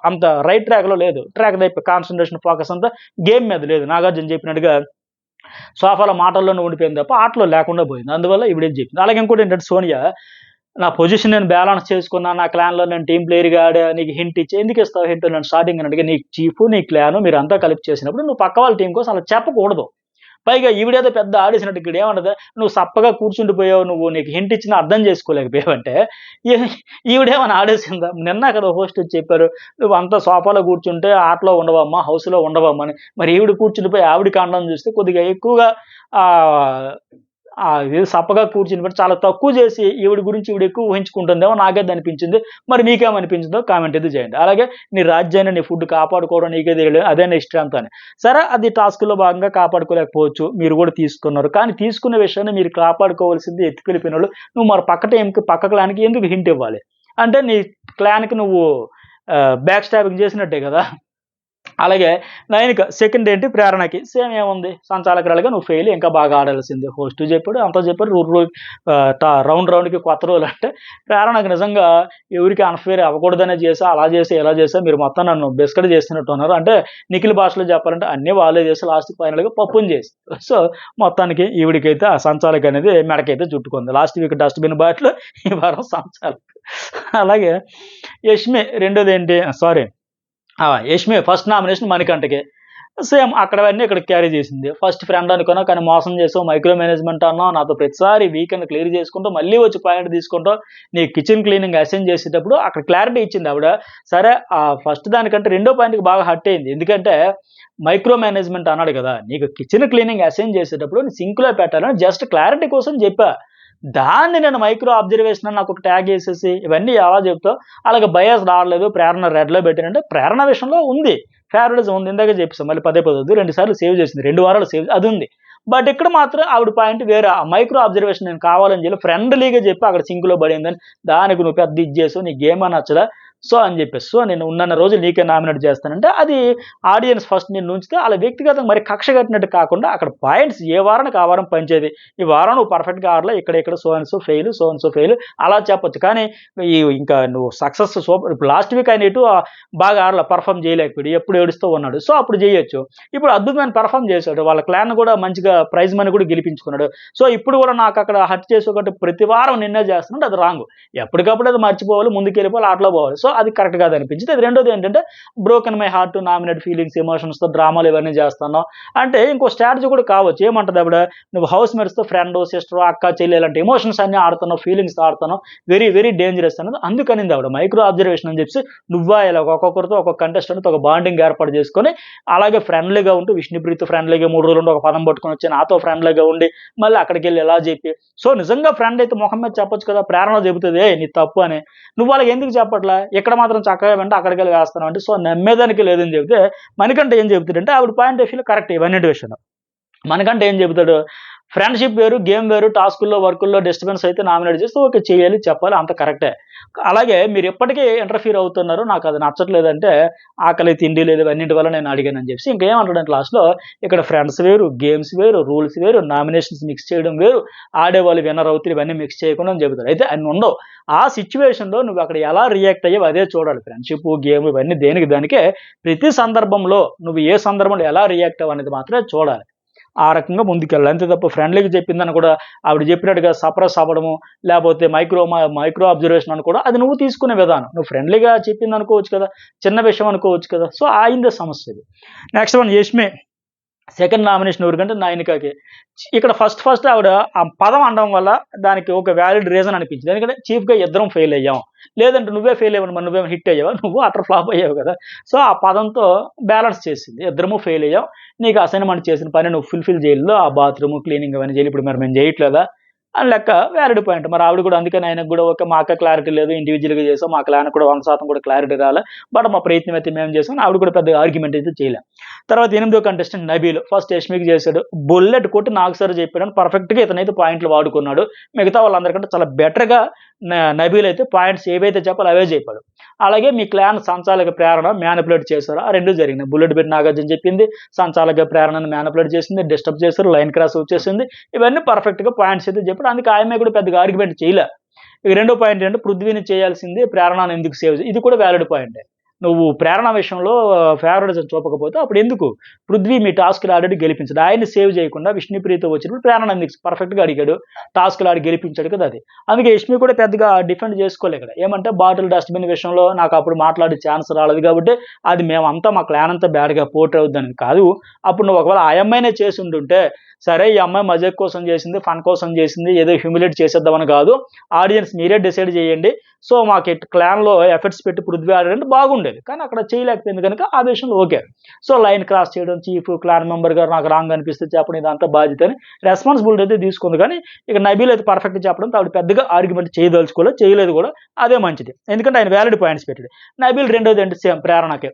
అంత రైట్ ట్రాక్‌లో లేదు. ట్రాక్ తప్పి కాన్సంట్రేషన్, ఫోకస్ అంతా గేమ్ మీద లేదు. నాగార్జున చెప్పినట్టుగా సోఫాలో మాటల్లోనే ఉండిపోయింది తప్ప ఆటలో లేకుండా పోయింది. అందువల్ల ఈవిడేం చెప్పింది. అలాగే ఇంకోటేంటంటే సోనియా, నా పొజిషన్ నేను బ్యాలెన్స్ చేసుకున్నా. నా క్లాన్‌లో నేను టీమ్ ప్లేయర్‌గా ఆడా. నీకు హింట్ ఇచ్చి ఎందుకిస్తావు హింట్? నేను స్టార్టింగ్ అడిగా. నీ చీఫు, నీ క్లాను మీరంతా కలిపి చేసినప్పుడు నువ్వు పక్క వాళ్ళ టీమ్ కోసం అలా చెప్పకూడదు. పైగా ఈవిడేదో పెద్ద ఆడేసినట్టు ఇక్కడేమన్నది, "నువ్వు సప్పగా కూర్చుండిపోయావు. నీకు హింట్ ఇచ్చినా అర్థం చేసుకోలేకపోయావంటే" ఈ ఈవిడేమన్నా ఆడేసిందా? నిన్న కదా హోస్ట్ వచ్చి చెప్పారు. "నువ్వంతా సోఫాలో కూర్చుంటే ఆటలో ఉండవమ్మా, హౌస్‌లో ఉండవమ్మా" అని. మరి ఈవిడ కూర్చుండిపోయి ఆవిడ కాండం చూస్తే కొద్దిగా ఎక్కువగా ఆహ్, ఇది సప్పగా కూర్చుని చాలా తక్కువ చేసి ఈవిడ గురించి ఈవిడ ఎక్కువ ఊహించుకుంటుందేమో నాకైతే అనిపించింది. మరి మీకేమనిపించిందో కామెంట్ అయితే చేయండి. అలాగే నీ రాజ్యాన్ని, నీ ఫుడ్ కాపాడుకోవడం నీకే తెలియలేదు. అదే నీ స్ట్రెంత్ అని. సరే అది టాస్క్‌లో భాగంగా కాపాడుకోలేకపోవచ్చు. మీరు కూడా తీసుకున్నారు. కానీ తీసుకున్న విషయాన్ని మీరు కాపాడుకోవాల్సింది ఎత్తుకెళ్ళిపోయినోళ్ళు. నువ్వు మరి పక్క టీమ్‌కి, పక్క క్లాన్‌కి ఎందుకు హింట్ ఇవ్వాలి? అంటే నీ క్లాన్‌కి నువ్వు బ్యాక్ స్టాబింగ్ చేసినట్టే కదా! అలాగే నైనిక సెకండ్ ఏంటి ప్రేరణకి. సేమ్ ఏముంది సంచాలకురాలిగా నువ్వు ఫెయిల్ ఇంకా బాగా ఆడాల్సిందే. హోస్టు చెప్పాడు, అంతా చెప్పారు. రౌండ్ రౌండ్‌కి కొత్త రూల్ అంటే ప్రేరణకు నిజంగా ఎవరికీ అన్‌ఫెయిర్ అవ్వకూడదనే చేశా, అలా చేశా, ఇలా చేశా. మీరు మొత్తం నన్ను బిస్కెట్ చేసినట్టు ఉన్నారు. అంటే నిఖిల్ భాషలో చెప్పాలంటే అన్నీ వాళ్ళే చేసి లాస్ట్‌కి ఫైనల్‌గా పప్పుని చేసి. సో, మొత్తానికి ఈవిడికైతే ఆ సంచాలక్ అనేది మెడకైతే చుట్టుకుంది. లాస్ట్ వీక్ డస్ట్‌బిన్ బాట్‌లు ఈ వారం సంచాలక్. అలాగే యష్మి రెండోదేంటి సారీ యష్మి ఫస్ట్ నామినేషన్ మణికంఠకి. సేమ్ అక్కడవన్నీ ఇక్కడికి క్యారీ చేసింది. ఫస్ట్ ఫ్రెండ్ అనుకున్నా కానీ మోసం చేసావు, మైక్రో మేనేజ్‌మెంట్ అన్నావు. నాతో ప్రతిసారి వీకెండ్ క్లియర్ చేసుకుంటూ మళ్ళీ వచ్చి పాయింట్ తీసుకుంటావు. నీ కిచెన్ క్లీనింగ్ అసైన్ చేసేటప్పుడు అక్కడ క్లారిటీ ఇచ్చింది ఆవిడ. సరే ఫస్ట్ దానికంటే రెండో పాయింట్‌కి బాగా హర్ట్ అయింది. ఎందుకంటే మైక్రో మేనేజ్‌మెంట్ అన్నాడు కదా! నీకు కిచెన్ క్లీనింగ్ అసైన్ చేసేటప్పుడు సింక్‌లో పెట్టాలని జస్ట్ క్లారిటీ కోసం చెప్పా. దాన్ని నేను మైక్రో అబ్జర్వేషన్ అని నాకొక ట్యాగ్ ఏసేసి ఇవన్నీ ఎలా చెప్తావు? అలాగే బయాస్ రావట్లేదు. ప్రేరణ రెడ్‌లో పెట్టానంటే ప్రేరణ విషయంలో ఉంది. ఫేవరెటిజం ఉంది. ఇందాకే చెప్పేసా. మళ్ళీ పదే పదే వద్దు. 2 సార్లు సేవ్ చేసింది. 2 వారాలు సేవ్ అదుంది. బట్ ఇక్కడ మాత్రం ఆవిడ పాయింట్ వేరే. ఆ మైక్రో అబ్జర్వేషన్ నేను కావాలని చెప్పి ఫ్రెండ్లీగా చెప్పి అక్కడ సింక్‌లో పడిందని. దానికి నువ్వు పెద్ద ఇది చేసావు. నీకు గేమ్ నచ్చదా? సో, అని చెప్పేసి. సో, నేను ఉన్నన్ని రోజులు నీకే నామినేట్ చేస్తానంటే అది ఆడియన్స్ ఫస్ట్ నిన్ను ఉంచితే అలా వ్యక్తిగతంగా మరి కక్ష కట్టినట్టు కాకుండా అక్కడ పాయింట్స్ ఏ వారానికి ఆ వారం పంచేది. ఈ వారం నువ్వు పర్ఫెక్ట్‌గా ఆడలే. ఇక్కడ so and so fail, so and so fail అలా చెప్పొచ్చు. కానీ ఇంకా నువ్వు సక్సెస్ సూపర్ ఇప్పుడు లాస్ట్ వీక్ ఆయన బాగా ఆడల పర్ఫార్మ్ చేయలేకపోయాడు. ఎప్పుడు ఏడుస్తూ ఉన్నాడు. సో, అప్పుడు చేయొచ్చు. ఇప్పుడు అద్భుతమైన పర్ఫార్మ్ చేశాడు. వాళ్ళ క్లాన్ కూడా మంచిగా ప్రైజ్ మనీ కూడా గెలిపించుకున్నాడు. సో, ఇప్పుడు కూడా నాకు అక్కడ హర్ట్ చేసి ఒకటి ప్రతి వారం నిన్నే చేస్తున్నాడు అది రాంగ్. ఎప్పటికప్పుడు అది మర్చిపోవాలి, ముందుకెళ్ళిపోవాలి, ఆటలో పోవాలి. సో, అది కరెక్ట్ కాదనిపించింది. అది రెండోది ఏంటంటే broken my heart, nominate feelings, ఎమోషన్స్‌తో డ్రామాలు ఇవన్నీ చేస్తున్నావు. అంటే ఇంకో స్ట్రాటజీ కూడా కావచ్చు. ఏమంటది ఆవిడ? నువ్వు హౌస్ మేట్స్‌తో ఫ్రెండ్, సిస్టర్, అక్క, చెల్లి ఇలాంటి ఎమోషన్స్ అన్నీ ఆడుతున్నావు, ఫీలింగ్స్‌తో ఆడుతున్నావు. వెరీ, వెరీ డేంజరస్ అనేది అందుకనింది ఆవిడ. మైక్రో అబ్జర్వేషన్ అని చెప్పేసి నువ్వా ఇలా ఒక్కొక్కరితో ఒక్కొక్క కంటెస్టెంట్‌తో ఒక బాండింగ్ ఏర్పాటు చేసుకొని అలాగే ఫ్రెండ్లీగా ఉంటూ విష్ణుప్రీత్‌తో ఫ్రెండ్లీగా 3 రోజులు ఉండి ఒక పదం పట్టుకొని వచ్చి నాతో ఫ్రెండ్లీగా ఉండి మళ్ళీ అక్కడికెళ్ళి ఇలా చెప్పి సో, నిజంగా ఫ్రెండ్ అయితే మొహం మీద చెప్పొచ్చు కదా! ప్రేరణ చెబుతది "ఏయ్! నీది తప్పు" అని. నువ్వు వాళ్ళకి ఎందుకు చెప్పట్లా? ఇక్కడ మాత్రం చక్కగా వింటే అక్కడికెళ్ళి వేస్తున్నావు అంటే సో, నమ్మేదానికి లేదని చెబితే మణికంఠ ఏం చెబుతాడంటే ఆవిడ పాయింట్ ఆఫ్ వ్యూలో కరెక్ట్ ఇవన్నిటి విషయంలో. మనకంటే ఏం చెబుతాడు? ఫ్రెండ్‌షిప్ వేరు, గేమ్ వేరు, టాస్కుల్లో, వర్కుల్లో డిస్టర్బెన్స్ అయితే నామినేట్ చేస్తే ఓకే. చేయాలి, చెప్పాలి అంత కరెక్టే. అలాగే మీరు ఎప్పటికీ ఇంటర్ఫియర్ అవుతున్నారు. నాకది నచ్చట్లేదంటే ఆకలి, తిండి లేదు ఇవన్నిటి వల్ల నేను అడిగానని చెప్పేసి ఇంకేమంటాడంటే లాస్ట్‌లో ఇక్కడ ఫ్రెండ్స్ వేరు, గేమ్స్ వేరు, రూల్స్ వేరు, నామినేషన్స్ మిక్స్ చేయడం వేరు, ఆడేవాళ్ళు విన్నర్ అవుతారు ఇవన్నీ మిక్స్ చేయకుండా అని చెబుతాడు. అయితే అన్ని ఉండవు. ఆ సిట్యుయేషన్‌లో నువ్వు అక్కడ ఎలా రియాక్ట్ అయ్యావో అదే చూడాలి. ఫ్రెండ్‌షిప్, గేమ్ ఇవన్నీ దేనికి దానికే ప్రతి సందర్భంలో నువ్వు ఏ సందర్భంలో ఎలా రియాక్ట్ అవ్వనేది మాత్రమే చూడాలి. ఆ రకంగా ముందుకెళ్ళాలి. అంతే తప్ప ఫ్రెండ్లీగా చెప్పిందని కూడా ఆవిడ చెప్పినట్టుగా సప్రెస్ అవ్వడము, లేకపోతే మైక్రో అబ్జర్వేషన్ అని కూడా అది నువ్వు తీసుకునే విధానం. నువ్వు ఫ్రెండ్లీగా చెప్పింది అనుకోవచ్చు కదా! చిన్న విషయం అనుకోవచ్చు కదా! సో, ఆయనదే సమస్య ఇది. Next one 'Yashmi'. Second nomination ఎవరికంటే నయనికాకి. ఇక్కడ ఫస్ట్ ఆవిడ ఆ పదం అనడం వల్ల దానికి ఒక వ్యాలిడ్ రీజన్ అనిపించింది. ఎందుకంటే చీఫ్‌గా ఇద్దరం ఫెయిల్ అయ్యాం. లేదంటే నువ్వే ఫెయిల్ అయ్యావు మరి నువ్వేమో హిట్ అయ్యావా? నువ్వు అటర్ ఫ్లాప్ అయ్యావు కదా! సో, ఆ పదంతో బ్యాలెన్స్ చేసింది. ఇద్దరము ఫెయిల్ అయ్యాం. నీకు అసైన్‌మెంట్ చేసిన పని నువ్వు ఫుల్‌ఫిల్ చేయలేదు. ఆ బాత్రూమ్ క్లీనింగ్ అవన్నీ చేయాలి. ఇప్పుడు మరి మేము చేయట్లేదా? అని లెక్క వ్యాలిడ్ పాయింట్. మరి ఆవిడ కూడా అందుకని ఆయనకు కూడా ఓకే. మాకే క్లారిటీ లేదు. ఇండివిడ్యువల్‌గా చేసాం. మా క్లాన్‌కి కూడా 1% కూడా క్లారిటీ రాలే. బట్ మా ప్రయత్నం అయితే మేము చేసాం. ఆవిడ కూడా పెద్దగా ఆర్గ్యుమెంట్ అయితే చేయలే. తర్వాత 8వ కంటెస్టెంట్ నబీల్. ఫస్ట్ 'యష్మి'కి చేశాడు. బుల్లెట్ కొట్టి నాకు సార్ చెప్పాడని పర్ఫెక్ట్‌గా ఇతనైతే పాయింట్లు వాడుకున్నాడు. మిగతా వాళ్ళందరికంటే చాలా బెటర్‌గా నబీల్ అయితే పాయింట్స్ ఏవైతే చెప్పాలో అవే చెప్పాడు. అలాగే మీ క్లాన్ సంచాలక ప్రేరణ మ్యానిపులేట్ చేశారు. ఆ 2 జరిగినాయి. బుల్లెట్ పెట్టి నాగార్జున చెప్పింది. సంచాలక ప్రేరణను మ్యానిపులేట్ చేసింది. డిస్టర్బ్ చేశారు. లైన్ క్రాస్ వచ్చేసింది. ఇవన్నీ పర్ఫెక్ట్‌గా పాయింట్స్ అయితే చెప్పాడు. అందుకే ఆయమ్మ కూడా పెద్దగా ఆర్గ్యుమెంట్ చేయలే. ఇక రెండో పాయింట్ ఏంటంటే పృథ్వీని చేయాల్సింది ప్రేరణను ఎందుకు సేవ్ ఇది కూడా వ్యాలిడ్ పాయింటే. నువ్వు ప్రేరణ విషయంలో ఫేవరెటిజం చూపకపోతే అప్పుడు ఎందుకు? పృథ్వీ మీ టాస్క్‌లు ఆల్రెడీ గెలిపించాడు. ఆయన్ని సేవ్ చేయకుండా విష్ణుప్రియతో వచ్చినప్పుడు ప్రేరణ ఎందుకు పర్ఫెక్ట్‌గా అడిగాడు. టాస్క్‌లు ఆడి గెలిపించాడు కదా అది. అందుకే 'యష్మి' కూడా పెద్దగా డిఫెండ్ చేసుకోలే ఇక్కడ. ఏమంటే బాటిల్ డస్ట్‌బిన్ విషయంలో నాకు అప్పుడు మాట్లాడే ఛాన్స్ రాలేదు కాబట్టి అది మేమంతా మా క్లాన్ అంతా బ్యాడ్‌గా పోర్ట్రే అవుద్దని కాదు. అప్పుడు నువ్వు ఒకవేళ ఆ అమ్మాయినే చేసి ఉండుంటే సరే ఈ అమ్మాయి మజాక్ కోసం చేసింది, ఫన్ కోసం చేసింది, ఏదో హ్యూమిలేట్ చేసేద్దామని కాదు. ఆడియన్స్ మీరే డిసైడ్ చేయండి. సో, మాకు క్లాన్‌లో ఎఫర్ట్స్ పెట్టి పృథ్వీ ఆడాడంటే బాగుండేది. కానీ అక్కడ చేయలేకపోయింది కనుక ఆ విషయంలో ఓకే. సో, లైన్ క్రాస్ చేయడం, చీఫ్, క్లాన్ మెంబర్‌గా నాకు రాంగ్ అనిపిస్తే చెప్పడం ఇదంతా బాధ్యత అని రెస్పాన్సిబిలిటీ అయితే తీసుకుంది. కానీ ఇక నబీల్ అయితే పర్ఫెక్ట్‌గా చెప్పడంతో ఆవిడ పెద్దగా ఆర్గ్యుమెంట్ చేయదలుచుకోలేదు. చేయలేదు కూడా. అదే మంచిది. ఎందుకంటే ఆయన వ్యాలిడ్ పాయింట్స్ పెట్టాడు. నబీల్ రెండోదేంటి సేమ్ ప్రేరణకే.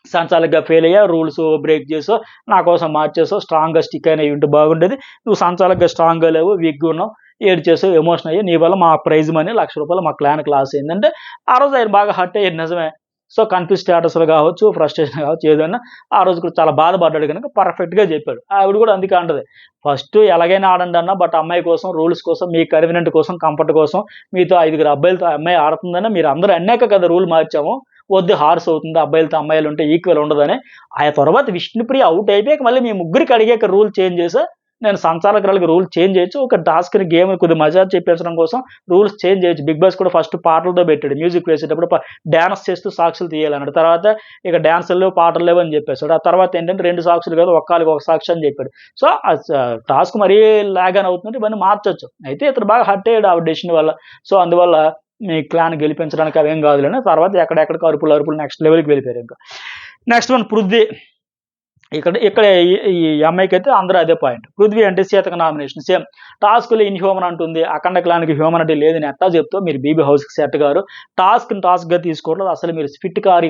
సంచాలకుగా ఫెయిల్ అయ్యా, రూల్స్ బ్రేక్ చేసావు, నా కోసం మార్చేసావు, స్ట్రాంగ్‌గా స్టిక్ అయినయి ఉంటే బాగుండేది. నువ్వు సంచాలకుగా స్ట్రాంగ్‌గా లేవు, వీక్‌గా ఉన్నావు, ఏడ్చేసావు, ఎమోషన్ అయ్యావు. నీ వల్ల మా ప్రైజ్ మనీ ₹1,00,000 మా క్లాన్‌కి లాస్ అయిందంటే, ఆ రోజు ఆయన బాగా హర్ట్ అయ్యాడు నిజమే. సో, కన్‌ఫ్యూజ్ స్టేటస్‌లో కావచ్చు, ఫ్రస్ట్రేషన్ కావచ్చు ఏదైనా ఆ రోజు కూడా చాలా బాధపడ్డాడు గనుక పర్ఫెక్ట్‌గా చెప్పాడు. ఆవిడ కూడా అందుకే అంటది. ఫస్ట్ ఎలాగైనా ఆడండి అన్న బట్ అమ్మాయి కోసం, రూల్స్ కోసం, మీ కన్వీనియంట్ కోసం, కంఫర్ట్ కోసం మీతో 5 అబ్బాయిలతో ఆ అమ్మాయి ఆడుతుందని మీరు అందరూ అన్నాక కదా రూల్ మార్చాము. వద్దు హార్స్ అవుతుంది. అబ్బాయిలతో అమ్మాయిలుంటే ఈక్వల్ ఉండదని. ఆ తర్వాత విష్ణుప్రియ ఔట్ అయిపోయాక మళ్ళీ మీ ముగ్గురికి అడిగాక రూల్ చేంజ్ చేశా. నేను సంచాలకురాలికి రూల్ చేంజ్ చేయొచ్చు. ఒక టాస్క్‌ని గేమ్ కొద్దిగా మజా చెప్పించడం కోసం రూల్స్ చేంజ్ చేయొచ్చు. 'బిగ్ బాస్' కూడా ఫస్ట్ పాటలతో పెట్టాడు. మ్యూజిక్ వేసేటప్పుడు డాన్స్ చేస్తూ సాక్షులు తీయాలన్నాడు. తర్వాత ఇక డాన్సులు లేవు, పాటలు లేవు అని చెప్పేసాడు. ఆ తర్వాత ఏంటంటే 2 సాక్షులు కాదు ఒక్కాళ్ళకి ఒక సాక్షి అని చెప్పాడు. సో, టాస్క్ మరీ లాగ్ అని అవుతుందంటే ఇవన్నీ మార్చొచ్చు. అయితే ఇతను బాగా హర్ట్ అయ్యాడు ఆవిడ డెసిషన్ వల్ల. సో, అందువల్ల మీ క్లాన్ గెలిపించడానికి అవేం కాదులేండి. తర్వాత ఎక్కడెక్కడికి అరుపులు నెక్స్ట్ లెవెల్‌కి వెళ్ళిపోయారు ఇంకా. Next one 'Prithvi'. ఇక్కడ ఈ అమ్మాయికైతే అందరూ అదే పాయింట్. 'పృథ్వీ' అంటే సీతక నామినేషన్ సేమ్. టాస్క్‌లో ఇన్‌హ్యూమన్ అంటుంది. అఖండ క్లాన్‌కి హ్యూమనిటీ లేదని ఎట్టా చెప్తావు? మీరు 'బీబీ హౌస్‌కి' సెట్ గారు. టాస్క్‌గా తీసుకోవట్లేదు. అసలు మీరు ఫిట్ కారు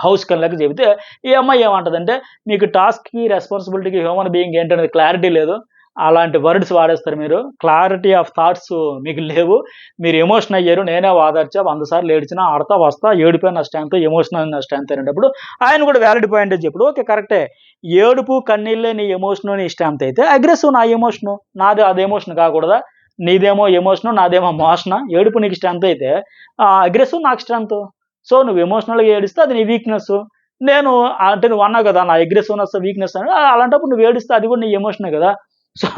హౌస్ కనుక చెబితే ఈ అమ్మాయి ఏమంటదంటే మీకు టాస్క్‌కి, రెస్పాన్సిబిలిటీకి, హ్యూమన్ బీయింగ్ ఏంటనేది క్లారిటీ లేదు. అలాంటి వర్డ్స్ వాడేస్తారు మీరు. క్లారిటీ ఆఫ్ థాట్స్ మీకు లేవు. మీరు ఎమోషన్ అయ్యారు. నేనే ఓదార్చా 100 సార్లు ఏడ్చినా, ఆడతా వస్తా, ఏడుపే నా స్ట్రెంత్, ఎమోషన్ నా స్ట్రెంత్ అనేటప్పుడు ఆయన కూడా వ్యాలిడ్ పాయింటే చెప్పాడు. ఓకే కరెక్టే. ఏడుపు, కన్నీళ్ళే నీ ఎమోషను, నీ స్ట్రెంత్ అయితే అగ్రెసివ్ నా ఎమోషను. నాది అది ఎమోషన్ కాకూడదా? నీదేమో ఎమోషను, నాదేమో మోషనా? ఏడుపు నీకు స్ట్రెంత్ అయితే అగ్రెసివ్ నాకు స్ట్రెంత్. సో, నువ్వు ఎమోషనల్‌గా ఏడిస్తే అది నీ వీక్‌నెస్. నేను అంటే నువ్వు అన్నావు కదా! నా అగ్రెసివ్‌నెస్, వీక్‌నెస్ అని. అలాంటప్పుడు నువ్వు ఏడిస్తే అది కూడా నీ ఎమోషనే కదా! సో,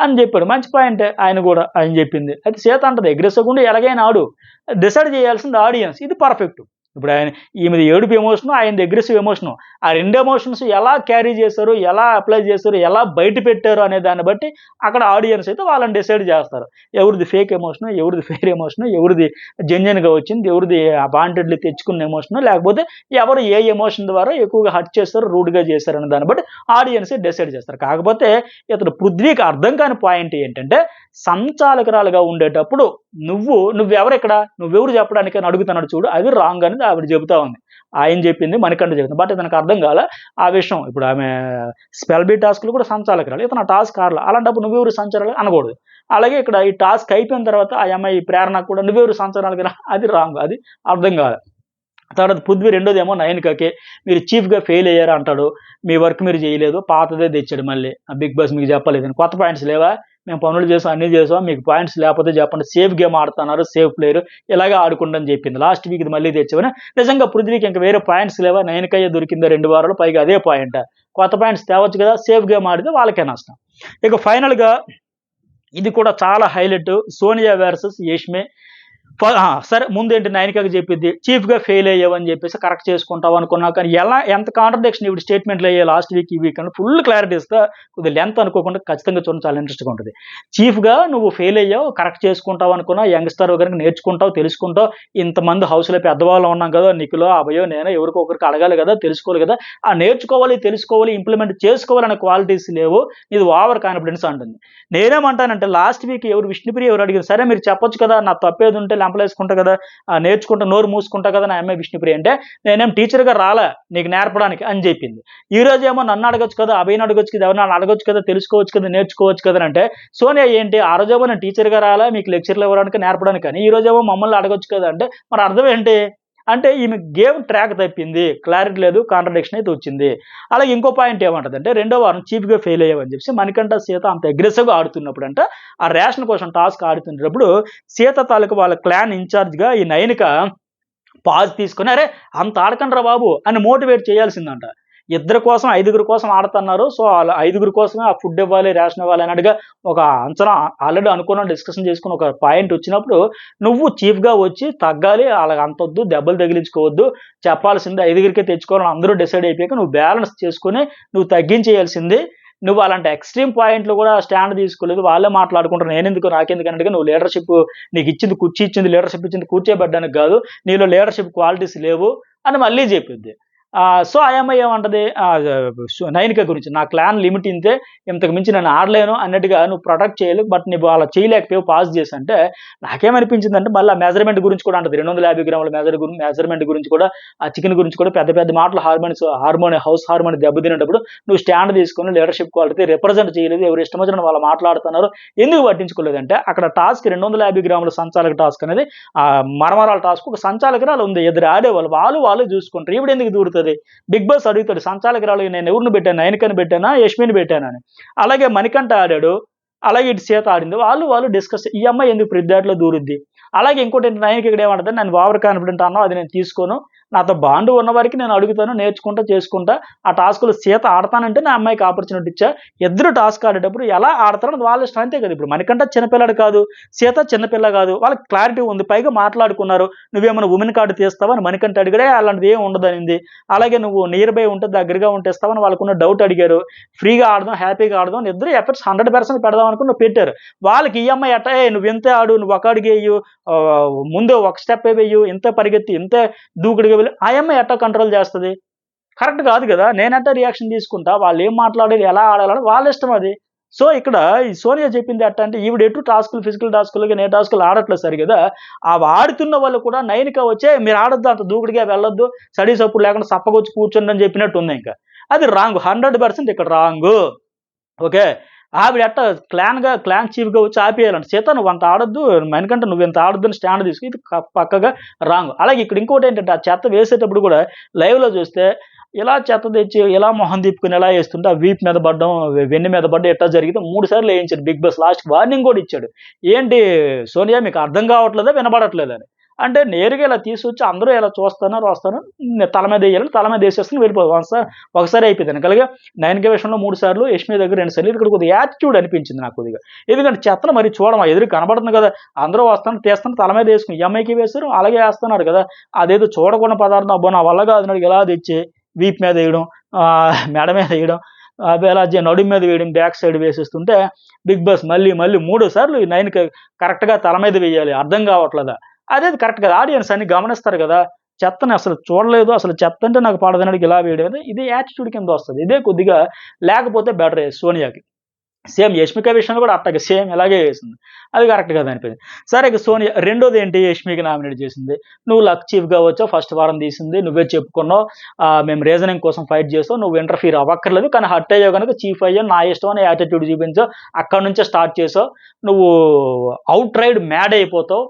అని చెప్పాడు. మంచి పాయింటే ఆయన గూడా. ఆయన జెప్పింది. అయితే సీత అంటది అగ్రెసివ్‌గుండి ఎలాగైనా ఆడు. డిసైడ్ చేయాల్సింది ఆడియన్స్. ఇది పర్ఫెక్ట్. ఇప్పుడు ఈమెది ఏడుపు ఎమోషను, ఆయనది అగ్రెసివ్ ఎమోషను. ఆ 2 ఎమోషన్స్ ఎలా క్యారీ చేశారు, ఎలా అప్లై చేశారు, ఎలా బయట పెట్టారు అనే దాన్ని బట్టి అక్కడ ఆడియన్స్ అయితే వాళ్ళని డిసైడ్ చేస్తారు. ఎవరిది ఫేక్ ఎమోషను, ఎవరిది ఫెయిర్ ఎమోషను, ఎవరిది జెన్యూన్‌గా వచ్చింది, ఎవరిది వాంటెడ్‌లీ తెచ్చుకున్న ఎమోషను, లేకపోతే ఎవరు ఏ ఎమోషన్ ద్వారా ఎక్కువగా హర్ట్ చేశారు, రూడ్‌గా చేశారు అనే దాన్ని బట్టి ఆడియన్సే డిసైడ్ చేస్తారు. కాకపోతే ఇతను పృథ్వీకి అర్థం కాని పాయింట్ ఏంటంటే సంచాలకురాలుగా ఉండేటప్పుడు నువ్వెవరిక్కడ? నువ్వెవరు చెప్పడానికి అని అడుగుతున్నాడు చూడు. అది రాంగ్ అనేది ఆవిడ చెబుతా ఉంది. ఆయన చెప్పింది మణికంఠ చెప్పింది. బట్ ఇతనికి అర్థం కాలే ఆ విషయం. ఇప్పుడు ఆమె స్పెల్ బీ టాస్క్‌లు కూడా సంచాలకురాలు. ఇతను ఆ టాస్క్ ఆడల. అలాంటప్పుడు నువ్వెవరు సంచాలకులు అనకూడదు. అలాగే ఇక్కడ ఈ టాస్క్ అయిపోయిన తర్వాత ఆ అమ్మాయి ప్రేరణ కూడా నువ్వెవరు సంచాలకురా అది రాంగ్. అది అర్థం కాలే. తర్వాత పృథ్వీ రెండోదేమో నయనికకి మీరు చీఫ్‌గా ఫెయిల్ అయ్యారు అంటాడు. మీ వర్క్ మీరు చేయలేదు. పాతదే తెచ్చాడు మళ్ళీ. 'బిగ్ బాస్' మీకు చెప్పలేదని. కొత్త పాయింట్స్ లేవా? మేము పనులు చేసాం, అన్నీ చేసాం, మీకు పాయింట్స్ లేకపోతే చెప్పండి, సేఫ్ గేమ్ ఆడుతున్నారు, సేఫ్ ప్లేయర్, ఇలాగే ఆడుకుంటని చెప్పింది. లాస్ట్ వీక్ ఇది మళ్ళీ తెచ్చామని. నిజంగా పృథ్వీకి ఇంకా వేరే పాయింట్స్ లేవా, 9 దొరికిందా 2 వారాలు, పైగా అదే పాయింట్, కొత్త పాయింట్స్ తేవచ్చు కదా, సేఫ్ గేమ్ ఆడితే వాళ్ళకే నష్టం. ఇక ఫైనల్గా ఇది కూడా చాలా హైలైట్, సోనియా వర్సెస్ యష్మి. సరే ముందేంటి నైనికాకి చెప్పింది, చీఫ్గా ఫెయిల్ అయ్యావని చెప్పేసి కరెక్ట్ చేసుకుంటావు అనుకున్నా, కానీ ఎంత కాంట్రడిక్షన్ ఇప్పుడు స్టేట్మెంట్లు అయ్యాయి లాస్ట్ వీక్ ఈ వీక్ అని ఫుల్ క్లారిటీ ఇస్తా, కొద్దిగా లెంత్ అనుకోకుండా ఖచ్చితంగా చూడండి, చాలా ఇంట్రెస్ట్గా ఉంటుంది. చీఫ్గా నువ్వు ఫెయిల్ అయ్యావు, కరెక్ట్ చేసుకుంటావు అనుకున్నా, యంగ్స్టర్ కనుక నేర్చుకుంటావు, తెలుసుకుంటావు, ఇంతమంది హౌస్లో పెద్దవాళ్ళు ఉన్నాం కదా, నిఖిలో అభయో నేను ఎవరికొకరికి అడగాలి కదా, తెలుసుకోవాలి కదా, ఆ నేర్చుకోవాలి, తెలుసుకోవాలి, ఇంప్లిమెంట్ చేసుకోవాలనే క్వాలిటీస్ లేవు, ఇది ఓవర్ కాన్ఫిడెన్స్ అంటుంది. నేనేమంటానంటే లాస్ట్ వీక్ విష్ణుప్రియ ఎవరు అడిగారు, సరే మీరు చెప్పొచ్చు కదా, నా తప్పేది ఉంటే లెంపలేసుకుంటా కదా, నేర్చుకుంటా, నోరు మూసుకుంటా కదా నా అమ్మాయి విష్ణుప్రియ అంటే, నేనేం టీచర్గా రాలా నీకు నేర్పడానికి అని చెప్పింది. ఈ రోజు ఏమో నన్ను అడగొచ్చు కదా, అభయని అడగొచ్చు కదా, ఎవరిని అడగొచ్చు కదా, తెలుసుకోవచ్చు కదా, నేర్చుకోవచ్చు కదా అంటే, సోనియా ఏంటి ఆ రోజేమో నేను టీచర్గా రాలా మీకు లెక్చర్లు ఇవ్వడానికి నేర్పడానికి, కానీ ఈ రోజేమో మమ్మల్ని అడగొచ్చు కదా అంటే, మరి అర్థం ఏంటి అంటే ఈమె గేమ్ ట్రాక్ తప్పింది, క్లారిటీ లేదు, కాంట్రడిక్షన్ అయితే వచ్చింది. అలాగే ఇంకో పాయింట్ ఏమంటదంటే, రెండో వారం చీఫ్గా ఫెయిల్ అయ్యావని చెప్పి మణికంఠ సీత అంత అగ్రెసివ్గా ఆడుతున్నప్పుడు అంటే, ఆ రేషన్ కోసం టాస్క్ ఆడుతున్నప్పుడు సీత తాలూకు వాళ్ళ క్లాన్ ఇన్ఛార్జ్గా ఈ నైనిక పాజ్ తీసుకొని, అరే అంత ఆడకండ్రా బాబు అని మోటివేట్ చేయాల్సిందంట. ఇద్దరి కోసం 5గురి కోసం ఆడుతున్నారు, సో వాళ్ళ 5గురి కోసమే ఆ ఫుడ్ ఇవ్వాలి, రేషన్ ఇవ్వాలి అన్నట్టుగా ఒక అంచనా ఆల్రెడీ అనుకున్నాం, డిస్కషన్ చేసుకుని ఒక పాయింట్ వచ్చినప్పుడు నువ్వు చీఫ్గా వచ్చి తగ్గాలి, వాళ్ళకి అంతొద్దు, దెబ్బలు తగిలించుకోవద్దు, చెప్పాల్సింది 5గురికే తెచ్చుకోవాలని అందరూ డిసైడ్ అయిపోయాక నువ్వు బ్యాలెన్స్ చేసుకుని నువ్వు తగ్గించేయాల్సింది. నువ్వు అలాంటి ఎక్స్ట్రీమ్ పాయింట్లు కూడా స్టాండ్ తీసుకోలేదు, వాళ్ళే మాట్లాడుకుంటారు, నేనెందుకు నాకెందుకు అన్నట్టుగా నువ్వు లీడర్షిప్, నీకు ఇచ్చింది కుర్చీ ఇచ్చింది, లీడర్షిప్ ఇచ్చింది కూర్చోబెట్టడానికి కాదు, నీలో లీడర్షిప్ క్వాలిటీస్ లేవు అని మళ్ళీ చెప్పింది. సో ఆ అమ్మాయి ఏమంటది, నైనిక గురించి, నా క్లాన్ లిమిట్ ఇంతే, ఇంతకు మించి నేను ఆడలేను అన్నట్టుగా నువ్వు ప్రొటెక్ట్ చేయలేవు, బట్ నువ్వు అలా చేయలేకపోయావు పాస్ చేసి అంటే, నాకేమనిపించింది అంటే మళ్ళీ మెజర్మెంట్ గురించి కూడా అంటది, 250 గ్రాముల మెజర్మెంట్ గురించి కూడా, ఆ చికెన్ గురించి కూడా పెద్ద పెద్ద మాటలు, హౌస్ హార్మోని దెబ్బతినేటప్పుడు నువ్వు స్టాండ్ తీసుకొని లీడర్షిప్ క్వాలిటీ రిప్రజెంట్ చేయలేదు, ఎవరు ఇష్టం వచ్చిన వాళ్ళు మాట్లాడుతున్నారు, ఎందుకు పట్టించుకోలేదంటే అక్కడ టాస్క్ 250 గ్రాముల సంచాలక టాస్క్ అనేది మరమరాల టాస్క్, ఒక సంచాలకురాలు ఉంది, ఇద్దరు ఆడేవాళ్ళు, వాళ్ళు చూసుకుంటారు, ఇప్పుడు ఎందుకు దూరుతుంది. బిగ్ బాస్ అడుగుతాడు సంచాలకురాలు, నేను ఎవరిని పెట్టాను, నైనికని పెట్టానా యష్మిని పెట్టానని. అలాగే మణికంఠ ఆడాడు, అలాగే ఇటు సీత ఆడింది, వాళ్ళు డిస్కస్, ఈ అమ్మాయి ఎందుకు ప్రతిదాటిలో దూరుద్ది. అలాగే ఇంకోటి నైనిక ఇక్కడ ఏమంటుంది, నేను ఓవర్ కాన్ఫిడెంట్ అన్నావు, అది నేను తీసుకోను, నాతో బాండ్ ఉన్న వారికి నేను అడుగుతాను, నేర్చుకుంటా, చేసుకుంటా, ఆ టాస్కులు సీత ఆడతానంటే నా అమ్మాయికి ఆపర్చునిటీ ఇచ్చా, ఇద్దరు టాస్క్ ఆడేటప్పుడు ఎలా ఆడతారో వాళ్ళ ఇష్టం అంతే కదా. ఇప్పుడు మనకంటే చిన్నపిల్లడు కాదు, సీత చిన్నపిల్ల కాదు, వాళ్ళకి క్లారిటీ ఉంది, పైగా మాట్లాడుకున్నారు, నువ్వేమైనా ఉమెన్ కార్డు తీస్తావా అని మణికంఠ అడిగాడే, అలాంటిది ఏం ఉండదనింది. అలాగే నువ్వు నియర్ బై ఉంటే దగ్గరగా ఉంటే ఇస్తావని వాళ్ళకున్న డౌట్ అడిగారు, ఫ్రీగా ఆడదాం, హ్యాపీగా ఆడదాం, ఇద్దరు ఎఫర్ట్స్ 100% పెడదాం అనుకుని పెట్టారు. వాళ్ళకి ఈ అమ్మాయి అట్ట, నువ్వు ఇంతే ఆడు, నువ్వు ఒక అడుగు వేయు, ముందు ఒక స్టెప్ వేయు, ఇంత పరిగెత్తి, ఇంత దూకుడుగా వెళ్ళి, ఆ అమ్మాయి ఎట్టా కంట్రోల్ చేస్తుంది, కరెక్ట్ కాదు కదా. నేనంటే రియాక్షన్ తీసుకుంటా, వాళ్ళు ఏం మాట్లాడేది, ఎలా ఆడాలని వాళ్ళ ఇష్టం అది. సో ఇక్కడ ఈ సోనియా చెప్పింది ఎట్ట అంటే, ఈవిడ ఎటు టాస్కులు, ఫిజికల్ టాస్కులు ఏ టాస్కులు ఆడట్లేదు సరి కదా, ఆ ఆడుతున్న వాళ్ళు కూడా నైనిక వచ్చే మీరు ఆడొద్దు, అంత దూకుడిగా వెళ్ళొద్దు, స్టడీస్ అప్పుడు లేకుండా సప్పగొచ్చి కూర్చోండి అని చెప్పినట్టు ఉంది. ఇంకా అది రాంగ్, 100% ఇక్కడ రాంగ్. ఓకే, ఆవిడ ఎట్ట క్లాన్ చీఫ్గా వచ్చి ఆపేయాలంట, సీత నువ్వు అంత ఆడొద్దు, మనకంటే నువ్వు ఎంత ఆడొద్దని స్టాండ్ తీసుకుని, ఇది పక్కగా రాంగ్. అలాగే ఇక్కడ ఇంకోటి ఏంటంటే, ఆ చెత్త వేసేటప్పుడు కూడా లైవ్లో చూస్తే ఇలా చెత్త తెచ్చి ఇలా మొహం తిప్పుకుని ఎలా వేస్తుంటే, ఆ వీప్ మీద పడడం, వెన్ను మీద పడడం ఎట్లా జరిగితే 3 సార్లు వేయించాడు బిగ్ బాస్, లాస్ట్ వార్నింగ్ కూడా ఇచ్చాడు. ఏంటి సోనియా మీకు అర్థం కావట్లేదా, వినబడట్లేదని అంటే, నేరుగా ఇలా తీసుకొచ్చి అందరూ ఇలా చూస్తాను వస్తాను, తల మీద వేయాలని తల మీద వేసేస్తాను వెళ్ళిపోదు, ఒకసారి అయిపోయింది. అలాగే నైనిక విషయంలో 3 సార్లు, యష్మి దగ్గర 2 సార్లు, ఇక్కడ కొద్దిగా యాటిట్యూడ్ అనిపించింది నాకు కొద్దిగా. ఎందుకంటే చెత్తను మరి చూడడం ఎదురు కనబడుతుంది కదా, అందరూ వస్తాను తీస్తాను తల మీద వేసుకుని, ఈ అమ్మాయికి వేస్తారు అలాగే వేస్తున్నారు కదా, అదేదో చూడకుండా పదార్థం అబ్బో నా వల్ల కాదు ఎలా తెచ్చి వీప్ మీద వేయడం, మెడ మీద వేయడం, అలా నడుము మీద వేయడం, బ్యాక్ సైడ్ వేసేస్తుంటే బిగ్ బాస్ మళ్ళీ 3 సార్లు ఈ నైన్కి కరెక్ట్గా తల మీద వేయాలి, అర్థం కావట్లేదా, అదేది కరెక్ట్ కదా. ఆడియన్స్ అన్ని గమనిస్తారు కదా, చెత్తని అసలు చూడలేదు, అసలు చెత్త అంటే నాకు పడదనడికి ఇలా వేయడం, ఇది యాటిట్యూడ్ కింద వస్తుంది. ఇదే కొద్దిగా లేకపోతే బెటర్ సోనియాకి. సేమ్ యష్మిక విషయంలో కూడా అట్టగా సేమ్ ఇలాగే వేసింది, అది కరెక్ట్ కదా అనిపించింది. సరే ఇక సోనియా రెండోది ఏంటి, యష్మికి నామినేట్ చేసింది, నువ్వు లక్ చీఫ్గా వచ్చావు, ఫస్ట్ వారం తీసింది నువ్వే చెప్పుకున్నావు, మేము రీజనింగ్ కోసం ఫైట్ చేస్తావు, నువ్వు ఇంటర్ఫీర్ అవ్వక్కర్లేదు, కానీ హట్ అయ్యావు కనుక చీఫ్ అయ్యావు, నా ఇష్టం అని యాటిట్యూడ్ చూపించావు, అక్కడ నుంచే స్టార్ట్ చేసావు, నువ్వు అవుట్ రైడ్ మ్యాడ్ అయిపోతావు,